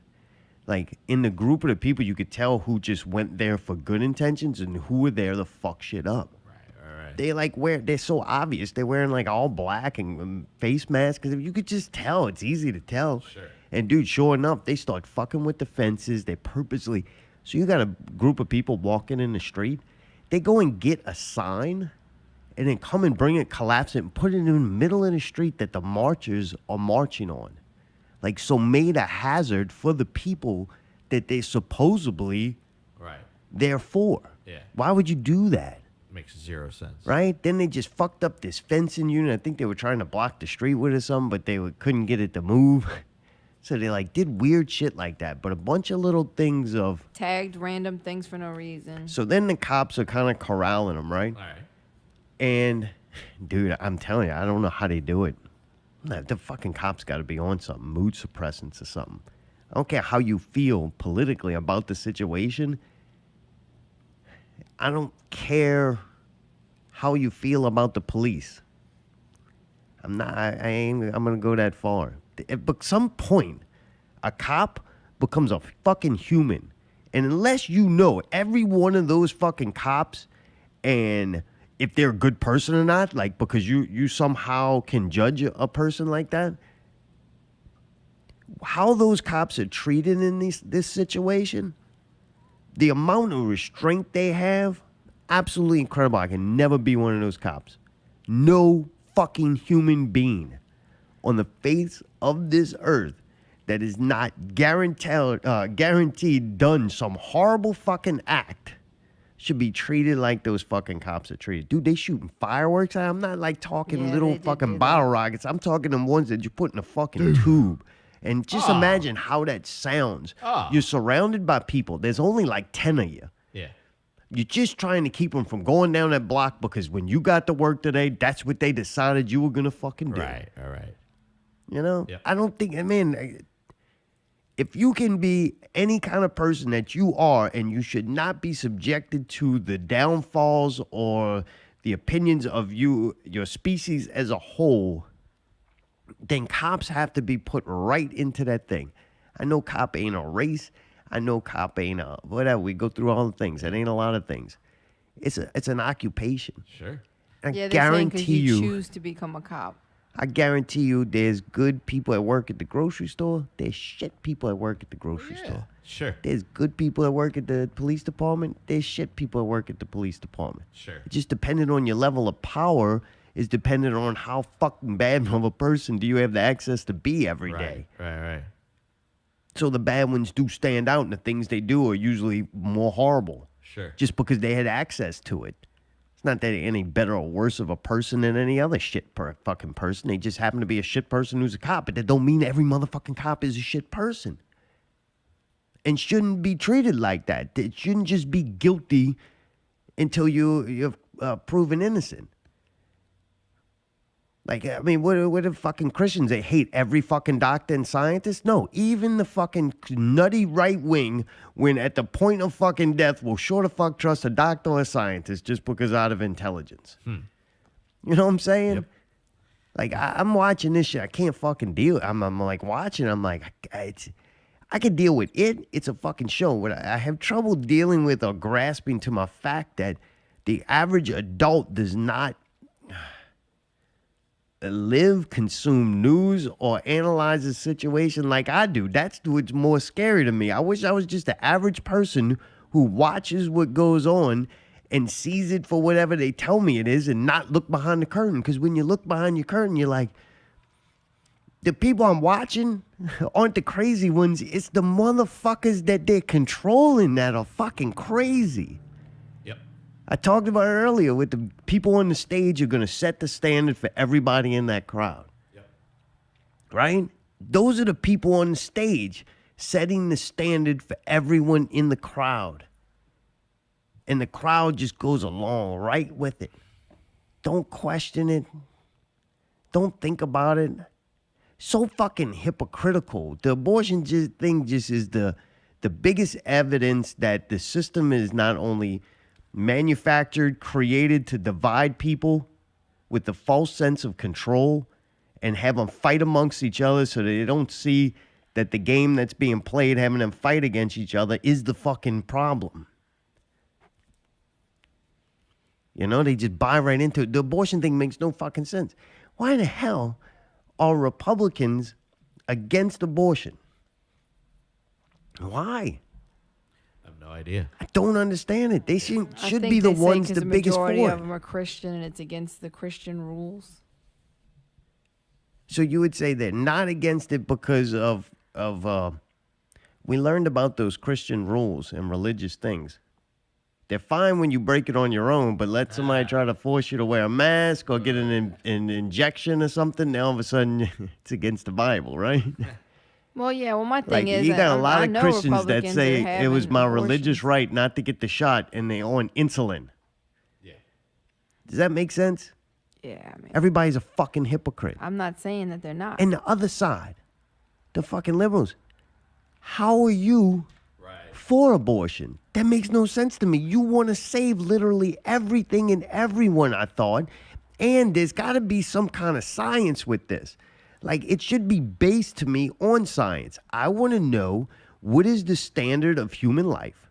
S3: Like, in the group of the people, you could tell who just went there for good intentions and who were there to fuck shit up.
S2: Right.
S3: They they're so obvious. They're wearing all black and face masks. Because you could just tell. It's easy to tell.
S2: Sure.
S3: And dude, sure enough, they start fucking with the fences. They purposely. So you got a group of people walking in the street. They go and get a sign and then come and bring it, collapse it, and put it in the middle of the street that the marchers are marching on. So made a hazard for the people that they supposedly there for.
S2: Yeah.
S3: Why would you do that?
S2: Makes zero sense.
S3: Right? Then they just fucked up this fencing unit. I think they were trying to block the street with or something, but they couldn't get it to move. So they did weird shit like that. But a bunch of little things of...
S1: tagged random things for no reason.
S3: So then the cops are kind of corralling them, right?
S2: All right.
S3: And Dude, I'm telling you, I don't know how they do it. The fucking cops got to be on something, mood suppressants or something. I don't care how you feel politically about the situation. I don't care how you feel about the police. I'm gonna go that far. At some point, a cop becomes a fucking human. And unless you know every one of those fucking cops and if they're a good person or not, like because you somehow can judge a person like that, how those cops are treated in this situation, the amount of restraint they have, absolutely incredible. I can never be one of those cops. No fucking human being on the face of this earth that is not guaranteed done some horrible fucking act should be treated like those fucking cops are treated. Dude, they shooting fireworks. I'm not like talking little fucking bottle rockets. I'm talking them ones that you put in a fucking tube. And just imagine how that sounds. You're surrounded by people. There's only like 10 of you.
S2: Yeah.
S3: You're just trying to keep them from going down that block because when you got to work today, that's what they decided you were going to fucking do.
S2: Right, all right.
S3: You know? Yep. I don't think, man, if you can be any kind of person that you are and you should not be subjected to the downfalls or the opinions of your species as a whole, then cops have to be put right into that thing. I know cop ain't a race. I know cop ain't a whatever. We go through all the things. It ain't a lot of things. It's an occupation.
S2: Sure.
S3: I
S1: Yeah, they're saying
S3: guarantee
S1: 'cause you
S3: you.
S1: choose to become a cop.
S3: I guarantee you there's good people that work at the grocery store. There's shit people that work at the grocery store.
S2: Sure.
S3: There's good people that work at the police department. There's shit people that work at the police department.
S2: Sure.
S3: It just depending on your level of power is dependent on how fucking bad of a person do you have the access to be every day.
S2: Right.
S3: So the bad ones do stand out, and the things they do are usually more horrible.
S2: Sure.
S3: Just because they had access to it. It's not that they're any better or worse of a person than any other fucking person. They just happen to be a shit person who's a cop. But that don't mean every motherfucking cop is a shit person. And shouldn't be treated like that. It shouldn't just be guilty until you're proven innocent. Like, I mean, what are fucking Christians? They hate every fucking doctor and scientist? No, even the fucking nutty right wing, when at the point of fucking death, will sure to fuck trust a doctor or a scientist just because out of intelligence. You know what I'm saying?
S2: Yep.
S3: Like, I'm watching this shit. I can't fucking deal. I'm like watching. I'm like, I can deal with it. It's a fucking show. What I have trouble dealing with or grasping to my fact that the average adult does not live, consume news, or analyze a situation like I do. That's what's more scary to me. I wish I was just the average person who watches what goes on and sees it for whatever they tell me it is and not look behind the curtain. Because when you look behind your curtain, you're like, the people I'm watching aren't the crazy ones. It's the motherfuckers that they're controlling that are fucking crazy. I talked about it earlier with the people on the stage are going to set the standard for everybody in that crowd. Right? Those are the people on the stage setting the standard for everyone in the crowd. And the crowd just goes along right with it. Don't question it. Don't think about it. So fucking hypocritical. The abortion thing just is the biggest evidence that the system is not only manufactured, created to divide people with the false sense of control and have them fight amongst each other so that they don't see that the game that's being played, having them fight against each other, is the fucking problem. You know, they just buy right into it. The abortion thing makes no fucking sense. Why the hell are Republicans against abortion? Why?
S2: No idea.
S3: I don't understand it. They should
S1: I think
S3: be the
S1: they say
S3: ones
S1: 'cause
S3: the biggest
S1: majority
S3: for
S1: of
S3: it.
S1: them are Christian and it's against the Christian rules.
S3: So you would say they're not against it because of we learned about those Christian rules and religious things. They're fine when you break it on your own, but let somebody try to force you to wear a mask or get an injection or something, now all of a sudden it's against the Bible, right?
S1: Well, yeah. Well, my
S3: Like,
S1: thing is,
S3: you got a
S1: I
S3: lot of
S1: know
S3: Christians that
S1: Republicans
S3: say
S1: are
S3: it was
S1: having
S3: my
S1: abortions.
S3: religious right not to get the shot, and they on insulin.
S2: Yeah.
S3: Does that make sense?
S1: Yeah, I mean,
S3: Everybody's a fucking hypocrite.
S1: I'm not saying that they're not.
S3: And the other side, the fucking liberals, how are you for abortion? That makes no sense to me. You want to save literally everything and everyone, I thought. And there's got to be some kind of science with this. Like, it should be based to me on science. I want to know, what is the standard of human life?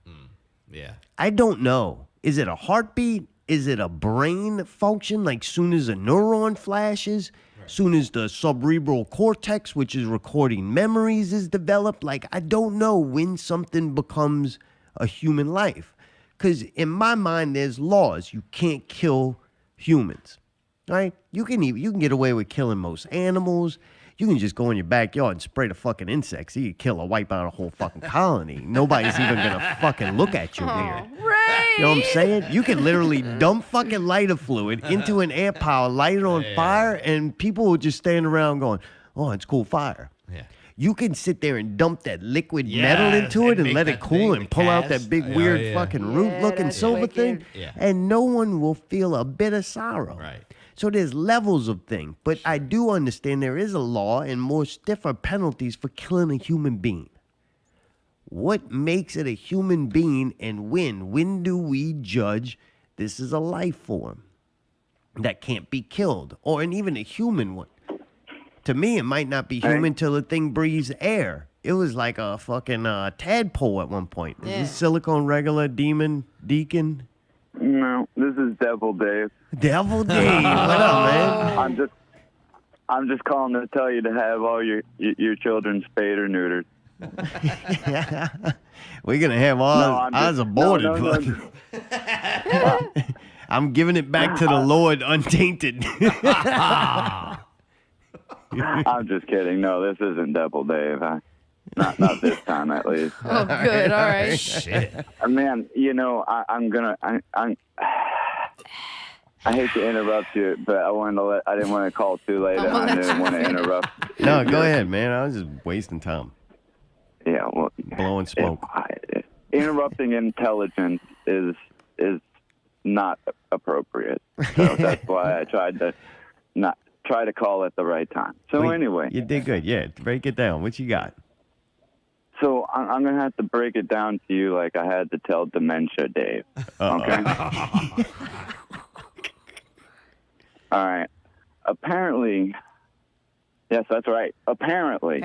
S2: Yeah.
S3: I don't know. Is it a heartbeat? Is it a brain function? Like, soon as a neuron flashes, soon as the cerebral cortex, which is recording memories, is developed? Like, I don't know when something becomes a human life. Because in my mind, there's laws. You can't kill humans, right? You can get away with killing most animals. You can just go in your backyard and spray the fucking insects. You can kill or wipe out a whole fucking colony. Nobody's even gonna fucking look at you weird. You know what I'm saying? You can literally dump fucking lighter fluid into an ant pile, light it on fire, and people will just stand around going, "Oh, it's cool fire."
S2: Yeah.
S3: You can sit there and dump that liquid metal into it and let it cool and pull out that big weird fucking root-looking silver thing, and no one will feel a bit of sorrow.
S2: Right.
S3: So there's levels of things, but I do understand there is a law and more stiffer penalties for killing a human being. What makes it a human being, and when? When do we judge this is a life form that can't be killed, or even a human one? To me, it might not be human till the thing breathes air. It was like a fucking tadpole at one point. Is this silicone regular deacon?
S6: No, this is Devil Dave.
S3: Devil Dave, what up, man?
S6: I'm just calling to tell you to have all your children spayed or neutered.
S3: We're gonna have ours aborted.
S6: No.
S3: I'm giving it back to the Lord untainted.
S6: I'm just kidding. No, this isn't Devil Dave. Not this time, at least.
S1: Oh, good. All right.
S2: Shit.
S6: Man, you know, I hate to interrupt you, but I didn't want to call too late, and I didn't want to interrupt.
S3: No, go ahead, man. I was just wasting time.
S6: Yeah, well,
S3: blowing smoke.
S6: Interrupting intelligence is not appropriate. So that's why I tried to not try to call at the right time. So anyway,
S3: you did good. Yeah, break it down. What you got?
S6: So I'm gonna have to break it down to you like I had to tell Dementia Dave. Okay. All right. Apparently, yes, that's right. Apparently,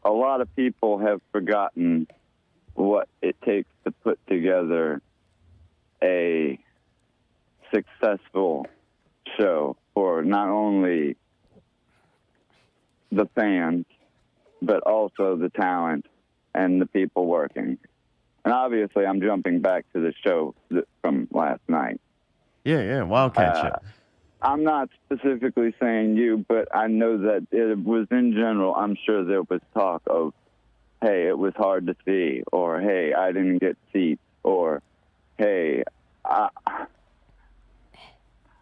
S6: a lot of people have forgotten what it takes to put together a successful show for not only the fans, but also the talent and the people working. And obviously, I'm jumping back to the show from last night.
S3: Yeah, Wildkat show.
S6: I'm not specifically saying you, but I know that it was in general. I'm sure there was talk of, hey, it was hard to see, or hey, I didn't get seats, or hey, I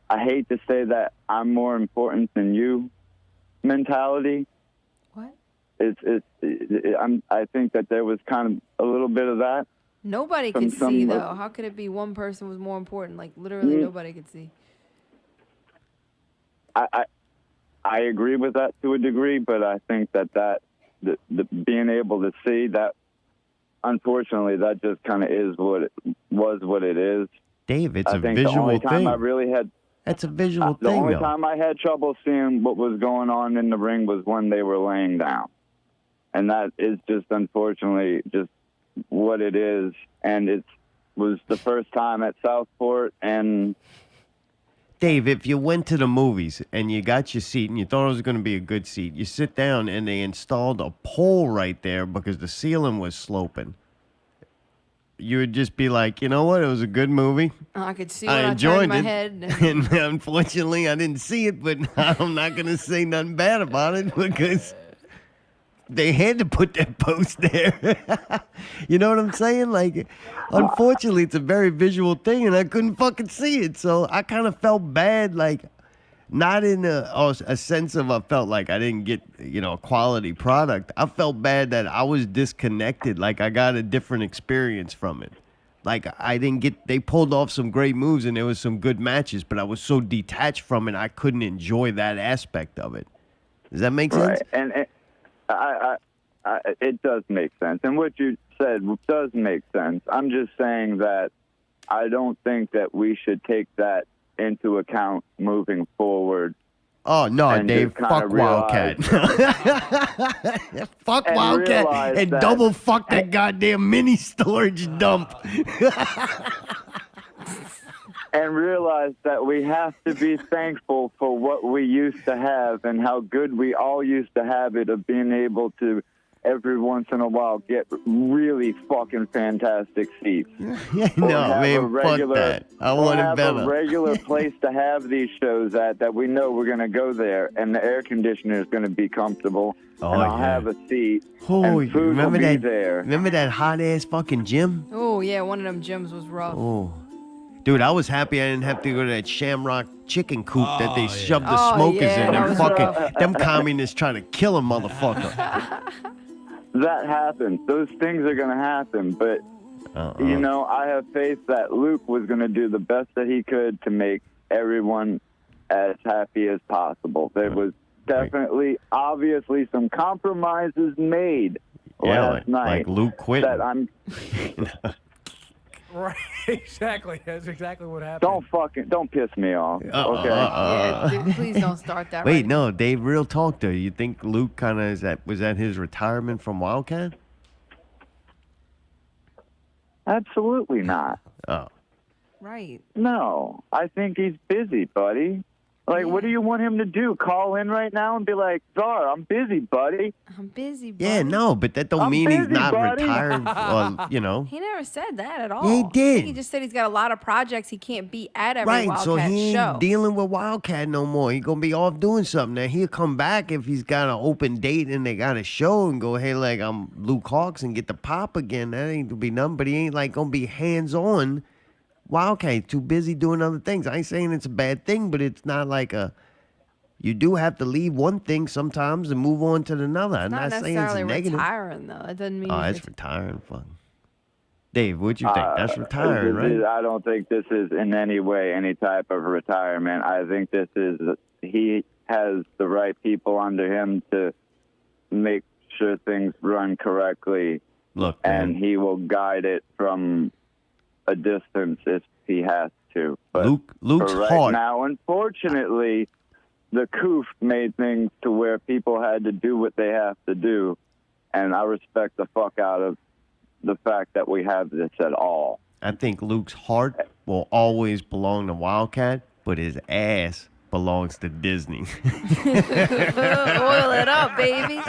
S6: hate to say that I'm more important than you mentality.
S1: What?
S6: I think that there was kind of a little bit of that.
S1: Nobody could see, though. How could it be one person was more important? Like, literally nobody could see.
S6: I agree with that to a degree, but I think that the being able to see that, unfortunately, that just kind of is what it is.
S3: Dave, it's
S6: I
S3: a
S6: think
S3: visual
S6: the only
S3: thing.
S6: time I really had
S3: That's a visual
S6: the
S3: thing,
S6: only
S3: though.
S6: time I had trouble seeing what was going on in the ring was when they were laying down, and that is just unfortunately just what it is. And it was the first time at Southport, and
S3: Dave, if you went to the movies and you got your seat and you thought it was going to be a good seat, you sit down and they installed a pole right there because the ceiling was sloping. You would just be like, you know what? It was a good movie.
S1: I could see when
S3: I
S1: I
S3: enjoyed
S1: turned my
S3: it.
S1: head.
S3: And unfortunately, I didn't see it, but I'm not going to say nothing bad about it because they had to put that post there. You know what I'm saying? Like, unfortunately, it's a very visual thing, and I couldn't fucking see it. So I kind of felt bad, like, not in a sense of I felt like I didn't get, a quality product. I felt bad that I was disconnected, like I got a different experience from it. Like I didn't get. They pulled off some great moves and there was some good matches, but I was so detached from it, I couldn't enjoy that aspect of it. Does that make sense?
S6: Right, and it does make sense. And what you said does make sense. I'm just saying that I don't think that we should take that into account moving forward.
S3: Oh no,
S6: and
S3: Dave!
S6: just kinda
S3: Fuck Wildcat. Fuck
S6: And
S3: Wildcat
S6: realize
S3: and
S6: that-
S3: double fuck that goddamn mini storage dump.
S6: And realize that we have to be thankful for what we used to have and how good we all used to have it of being able to every once in a while get really fucking fantastic seats.
S3: Yeah, no, man, fuck that. I want it
S6: have
S3: better.
S6: a regular place to have these shows at that we know we're going to go there and the air conditioner is going to be comfortable
S3: Oh,
S6: and I'll
S3: yeah.
S6: have a seat
S3: Oh,
S6: and food
S3: remember
S6: will be
S3: that?
S6: there.
S3: Remember that hot ass fucking gym?
S1: Oh yeah, one of them gyms was rough.
S3: Oh, dude, I was happy I didn't have to go to that Shamrock chicken coop that they shoved the
S1: Oh,
S3: smokers
S1: yeah,
S3: in.
S1: that
S3: And
S1: was
S3: fucking
S1: rough.
S3: them communists trying to kill a motherfucker.
S6: That happens. Those things are going to happen. But, you know, I have faith that Luke was going to do the best that he could to make everyone as happy as possible. There was definitely, obviously, some compromises made
S3: Yeah,
S6: last night.
S3: like Luke quit.
S6: That I'm.
S16: Right, exactly. That's exactly what happened.
S6: Don't piss me off. Okay.
S1: Yeah, dude, please don't start that.
S3: Wait,
S1: right
S3: no, Dave, real talk though. You think Luke kind of was that his retirement from Wildcat?
S6: Absolutely not.
S3: Oh.
S1: Right.
S6: No, I think he's busy, buddy. Like, what do you want him to do? Call in right now and be like, Czar, I'm busy, buddy.
S1: I'm busy, buddy.
S3: Yeah, no, but that don't
S6: I'm
S3: mean he's
S6: busy,
S3: not
S6: buddy.
S3: retired. Or, you know.
S1: He never said that at all.
S3: Yeah, he
S1: I
S3: did.
S1: think he just said he's got a lot of projects he can't be at every
S3: Right,
S1: Wildcat
S3: so he ain't
S1: show.
S3: dealing with Wildcat no more. He gonna be off doing something. Now he'll come back if he's got an open date and they got a show and go, hey, like I'm Luke Hawks and get the pop again. That ain't gonna be nothing. But he ain't like gonna be hands on. Wildcat too busy doing other things. I ain't saying it's a bad thing, but it's not like a. You do have to leave one thing sometimes and move on to another. I'm
S1: not
S3: not saying it's
S1: necessarily
S3: negative.
S1: retiring though. It doesn't mean.
S3: Oh,
S1: he's
S3: it's retiring. Fuck. Dave, what you think? That's retiring, right?
S6: I don't think this is in any way any type of retirement. I think this is he has the right people under him to make sure things run correctly.
S3: Look,
S6: and he will guide it from a distance if he has to. But
S3: Luke's
S6: for right
S3: hard.
S6: now, unfortunately, the coof made things to where people had to do what they have to do, and I respect the fuck out of the fact that we have this at all.
S3: I think Luke's heart will always belong to Wildcat, but his ass belongs to Disney.
S1: Oil it up, baby.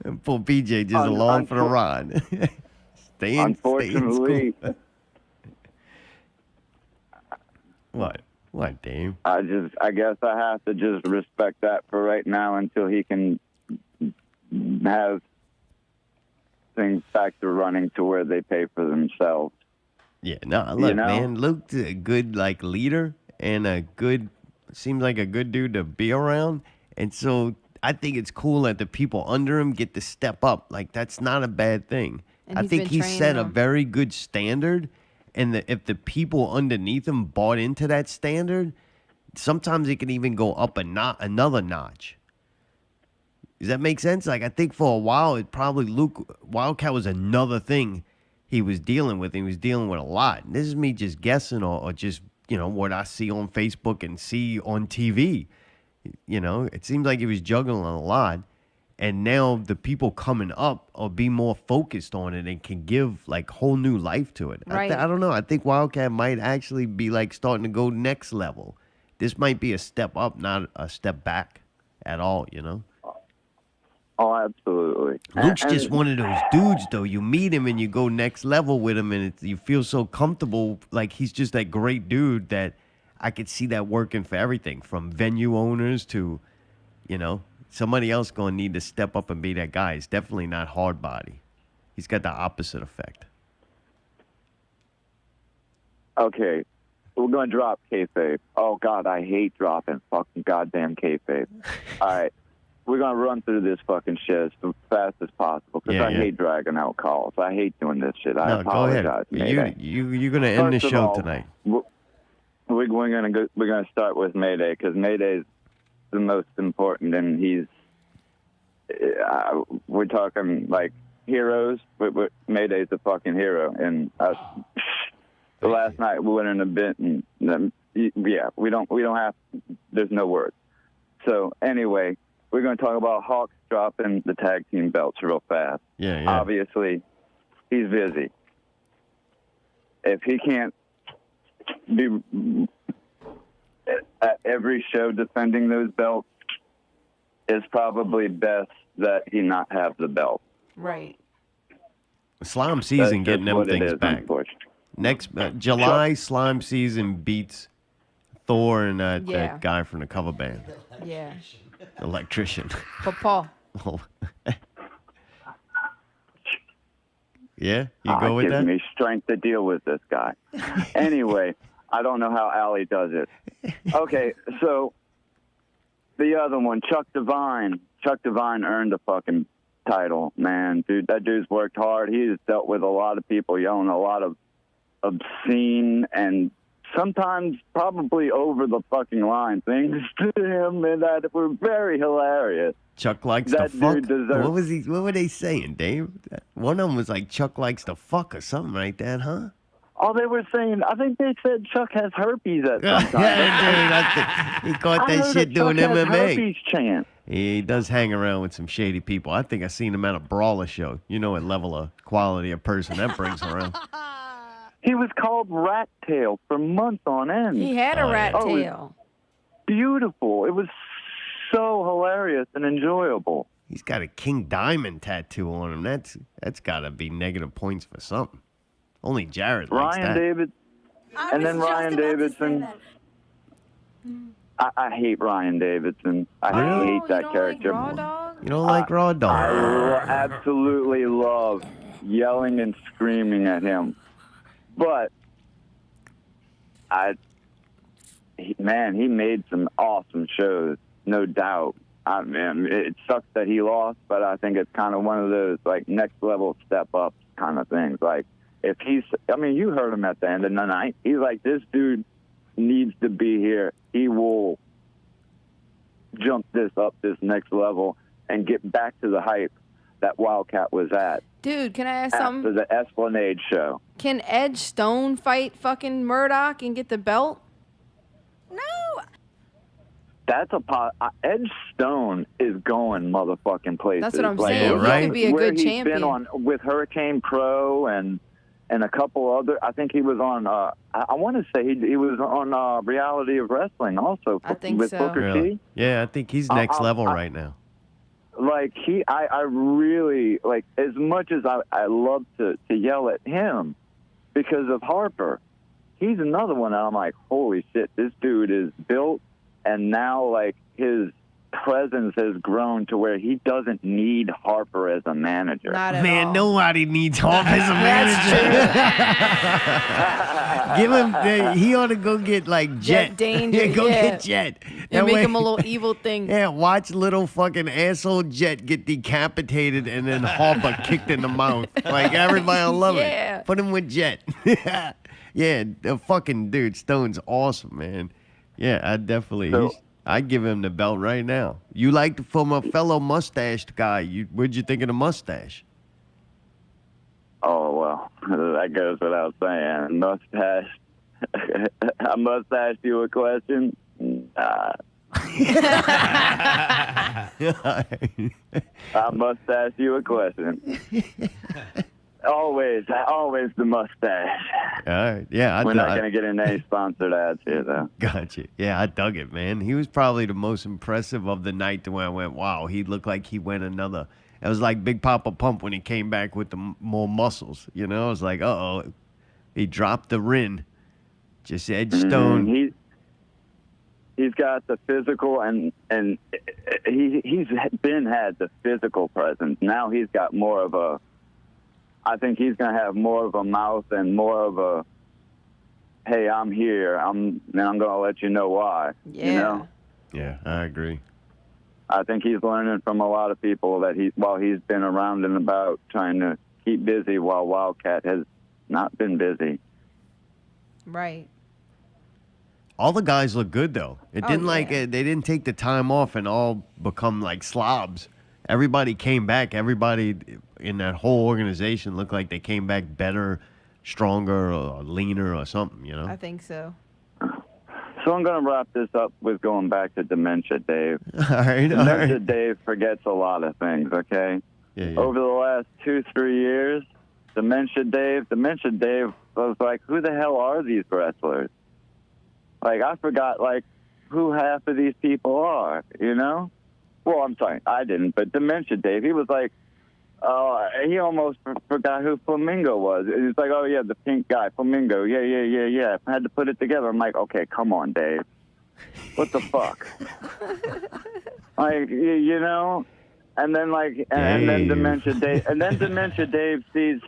S3: And poor PJ just along for the ride.
S6: Unfortunately,
S3: What? What, Dave?
S6: I guess I have to just respect that for right now until he can have things back to running to where they pay for themselves.
S3: Yeah, no, look,
S6: You know?
S3: man, Luke's a good like leader and seems like a good dude to be around. And so I think it's cool that the people under him get to step up. Like that's not a bad thing.
S1: And
S3: I
S1: he's
S3: think
S1: been
S3: he
S1: training
S3: set a
S1: them.
S3: very good standard. And if the people underneath him bought into that standard, sometimes it can even go up another notch. Does that make sense? Like I think for a while, it probably Wildcat was another thing he was dealing with. He was dealing with a lot. And this is me just guessing or just, what I see on Facebook and see on TV. It seems like he was juggling a lot. And now the people coming up will be more focused on it and can give like whole new life to it.
S1: Right.
S3: I don't know. I think Wildcat might actually be like starting to go next level. This might be a step up, not a step back at all,
S6: Oh, absolutely.
S3: Luke's just one of those dudes, though. You meet him and you go next level with him, and you feel so comfortable. Like he's just that great dude that I could see that working for everything, from venue owners to, somebody else going to need to step up and be that guy. He's definitely not hard body. He's got the opposite effect.
S6: Okay, we're going to drop kayfabe. Oh, God, I hate dropping fucking goddamn kayfabe. All right. we're gonna run through this fucking shit as fast as possible because I hate dragging out calls. I hate doing this shit. I apologize.
S3: Go ahead. You're gonna end the show tonight.
S6: We're gonna start with Mayday because Mayday's the most important, and he's. We're talking like heroes. Mayday's a fucking hero, and last night we went in a bit, and we don't have. There's no words. So anyway, we're going to talk about Hawks dropping the tag team belts real fast.
S3: Yeah.
S6: Obviously, he's busy. If he can't be at every show defending those belts, it's probably best that he not have the belt.
S1: Right.
S3: Slime season getting them things back.
S6: Unfortunately.
S3: Next July, Slime season beats Thor and that guy from the cover band.
S1: Yeah.
S3: Electrician.
S1: Papa.
S3: Oh. Yeah, you go with that?
S6: Gives me strength to deal with this guy. Anyway, I don't know how Allie does it. Okay, so the other one, Chuck Divine. Chuck Divine earned the fucking title, man. Dude, that dude's worked hard. He has dealt with a lot of people yelling a lot of obscene and sometimes probably over the fucking line things to him, and that were very hilarious.
S3: Chuck likes
S6: that
S3: to fuck.
S6: Dude deserves...
S3: What were they saying, Dave? One of them was like Chuck likes to fuck or something like that, huh?
S6: Oh, they were saying. I think they said Chuck has herpes at some time.
S3: Yeah, dude, he caught that shit doing
S6: Chuck has
S3: MMA.
S6: herpes chant.
S3: He does hang around with some shady people. I think I seen him at a brawler show. You know what level of quality of person that brings around.
S6: He was called Rat Tail for months on end.
S1: He had a rat tail.
S6: Beautiful. It was so hilarious and enjoyable.
S3: He's got a King Diamond tattoo on him. That's got to be negative points for something. Only Jared likes that.
S6: Ryan Davidson. I hate Ryan Davidson. I hate that character.
S3: You don't like Raw Dog?
S6: I absolutely love yelling and screaming at him. But he made some awesome shows, no doubt. I mean, it sucks that he lost, but I think it's kind of one of those like next level step up kind of things. Like if you heard him at the end of the night. He's like, this dude needs to be here. He will jump this next level and get back to the hype that Wildkat was at.
S1: Dude, can I ask
S6: after
S1: something?
S6: The Esplanade show.
S1: Can Edge Stone fight fucking Murdoch and get the belt?
S6: That's Edge Stone is going motherfucking places.
S1: That's what I'm
S6: like,
S1: saying. He could be a good champion.
S6: He's been on with Hurricane Pro and a couple other. I think he was on. I want to say he was on Reality of Wrestling also.
S1: I think
S6: with
S1: so.
S6: Booker
S3: Really?
S6: T.
S3: Yeah, I think he's next level right now.
S6: Like I really like as much as I love to yell at him because of Harper. He's another one that I'm like, holy shit, this dude is built. And now, like, his presence has grown to where he doesn't need Harper as a manager.
S3: Man, nobody needs Harper as a manager. Give him, he ought to go get, like, Jet.
S1: Danger,
S3: Get Jet.
S1: And make him a little evil thing.
S3: Yeah, watch little fucking asshole Jet get decapitated and then Harper kicked in the mouth. Like, everybody will love it. Put him with Jet. Yeah, the fucking dude, Stone's awesome, man. Yeah, I'd give him the belt right now. You like from a fellow mustached guy. What'd you think of the mustache?
S6: Oh, well, that goes without saying. Mustache. I must ask you a question. I must ask you a question. Always the mustache.
S3: All right, yeah.
S6: We're not going to get into any sponsored ads here, though.
S3: Gotcha. Yeah, I dug it, man. He was probably the most impressive of the night to where I went, wow, he looked like he went another. It was like Big Papa Pump when he came back with the more muscles, you know? I was like, uh-oh. He dropped the Rin. Just Edge Stone.
S6: He's got the physical, and he's had the physical presence. Now he's got more of a, I think he's going to have more of a mouth and more of a, hey, I'm here. I'm going to let you know why.
S1: Yeah.
S6: You know?
S3: Yeah, I agree.
S6: I think he's learning from a lot of people that while he's been around and about trying to keep busy while Wildkat has not been busy.
S1: Right.
S3: All the guys look good though. It
S1: Oh,
S3: didn't
S1: yeah.
S3: they didn't take the time off and all become like slobs. Everybody came back. Everybody in that whole organization looked like they came back better, stronger, or leaner, or something. You know.
S1: I think so.
S6: So I'm going to wrap this up with going back to Dementia Dave.
S3: All right.
S6: Dementia Dave forgets a lot of things, okay?
S3: Yeah.
S6: Over the last 2-3 years, Dementia Dave was like, who the hell are these wrestlers? Like, I forgot, like, who half of these people are, you know? Well, I'm sorry, I didn't, but Dementia Dave, he was like, he almost forgot who Flamingo was. He's like, oh, yeah, the pink guy, Flamingo. Yeah. I had to put it together. I'm like, okay, come on, Dave. What the fuck? Like, you know? And then, like, and then Dementia Dave sees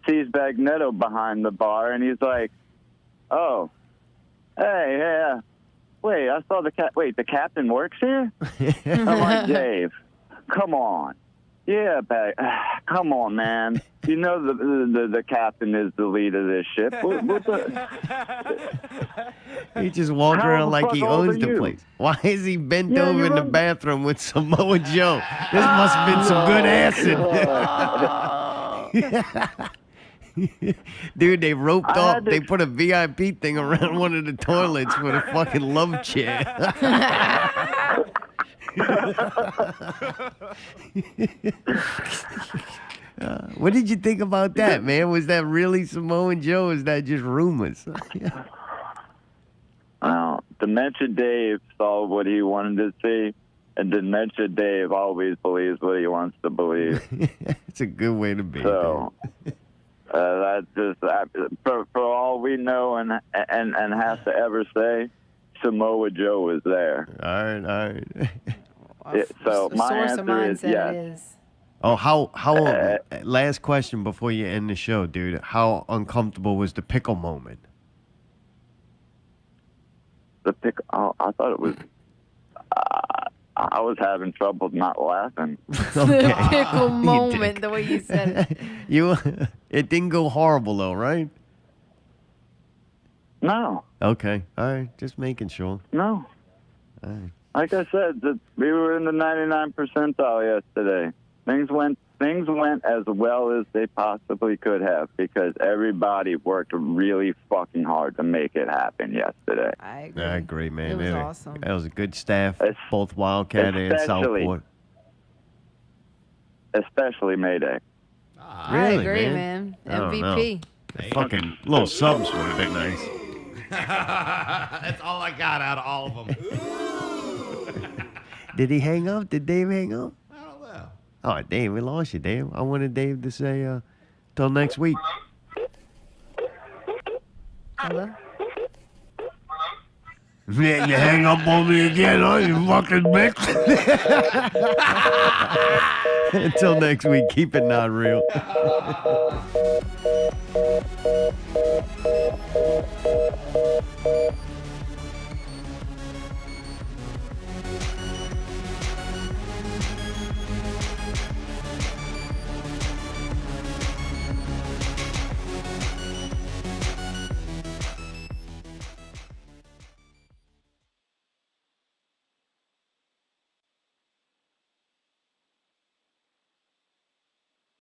S6: Magneto behind the bar, and he's like, oh, hey, yeah. Wait, I saw the captain works here? I'm like, Dave, come on. Yeah, come on, man. You know the captain is the lead of this ship. What the?
S3: He just walked around like he owns the place. Why is he bent over in the bathroom with Samoa Joe? This must have been some good acid. Dude, they roped off. They put a VIP thing around one of the toilets with a fucking love chair. What did you think about that, man? Was that really Samoa Joe? Or is that just rumors?
S6: Well, Dementia Dave saw what he wanted to see, and Dementia Dave always believes what he wants to believe.
S3: It's a good way to be.
S6: So that's just for all we know and have to ever say, Samoa Joe is there.
S3: All right.
S6: So my answer is yes.
S1: It is.
S3: Oh, how last question before you end the show, dude. How uncomfortable was the pickle moment?
S6: The pickle, I thought it was, I was having trouble not laughing.
S1: The pickle moment, the way you said it.
S3: It didn't go horrible though, right?
S6: No.
S3: Okay. All right. Just making sure.
S6: No.
S3: All right.
S6: Like I said, we were in the 99 percentile yesterday. Things went as well as they possibly could have because everybody worked really fucking hard to make it happen yesterday.
S1: I
S3: agree, man.
S1: It was awesome.
S3: That was a good staff, both Wildkat and Southport.
S6: Especially Mayday.
S1: I agree, man.
S3: I don't
S1: MVP.
S3: know. The fucking little subs would have been nice.
S2: That's all I got out of all of them.
S3: Did he hang up? Did Dave hang up?
S2: I don't know.
S3: Oh, Dave, we lost you, Dave. I wanted Dave to say, till next week.
S1: Hello?
S3: Yeah, you hang up on me again, huh, you fucking bitch? Until next week, keep it not real.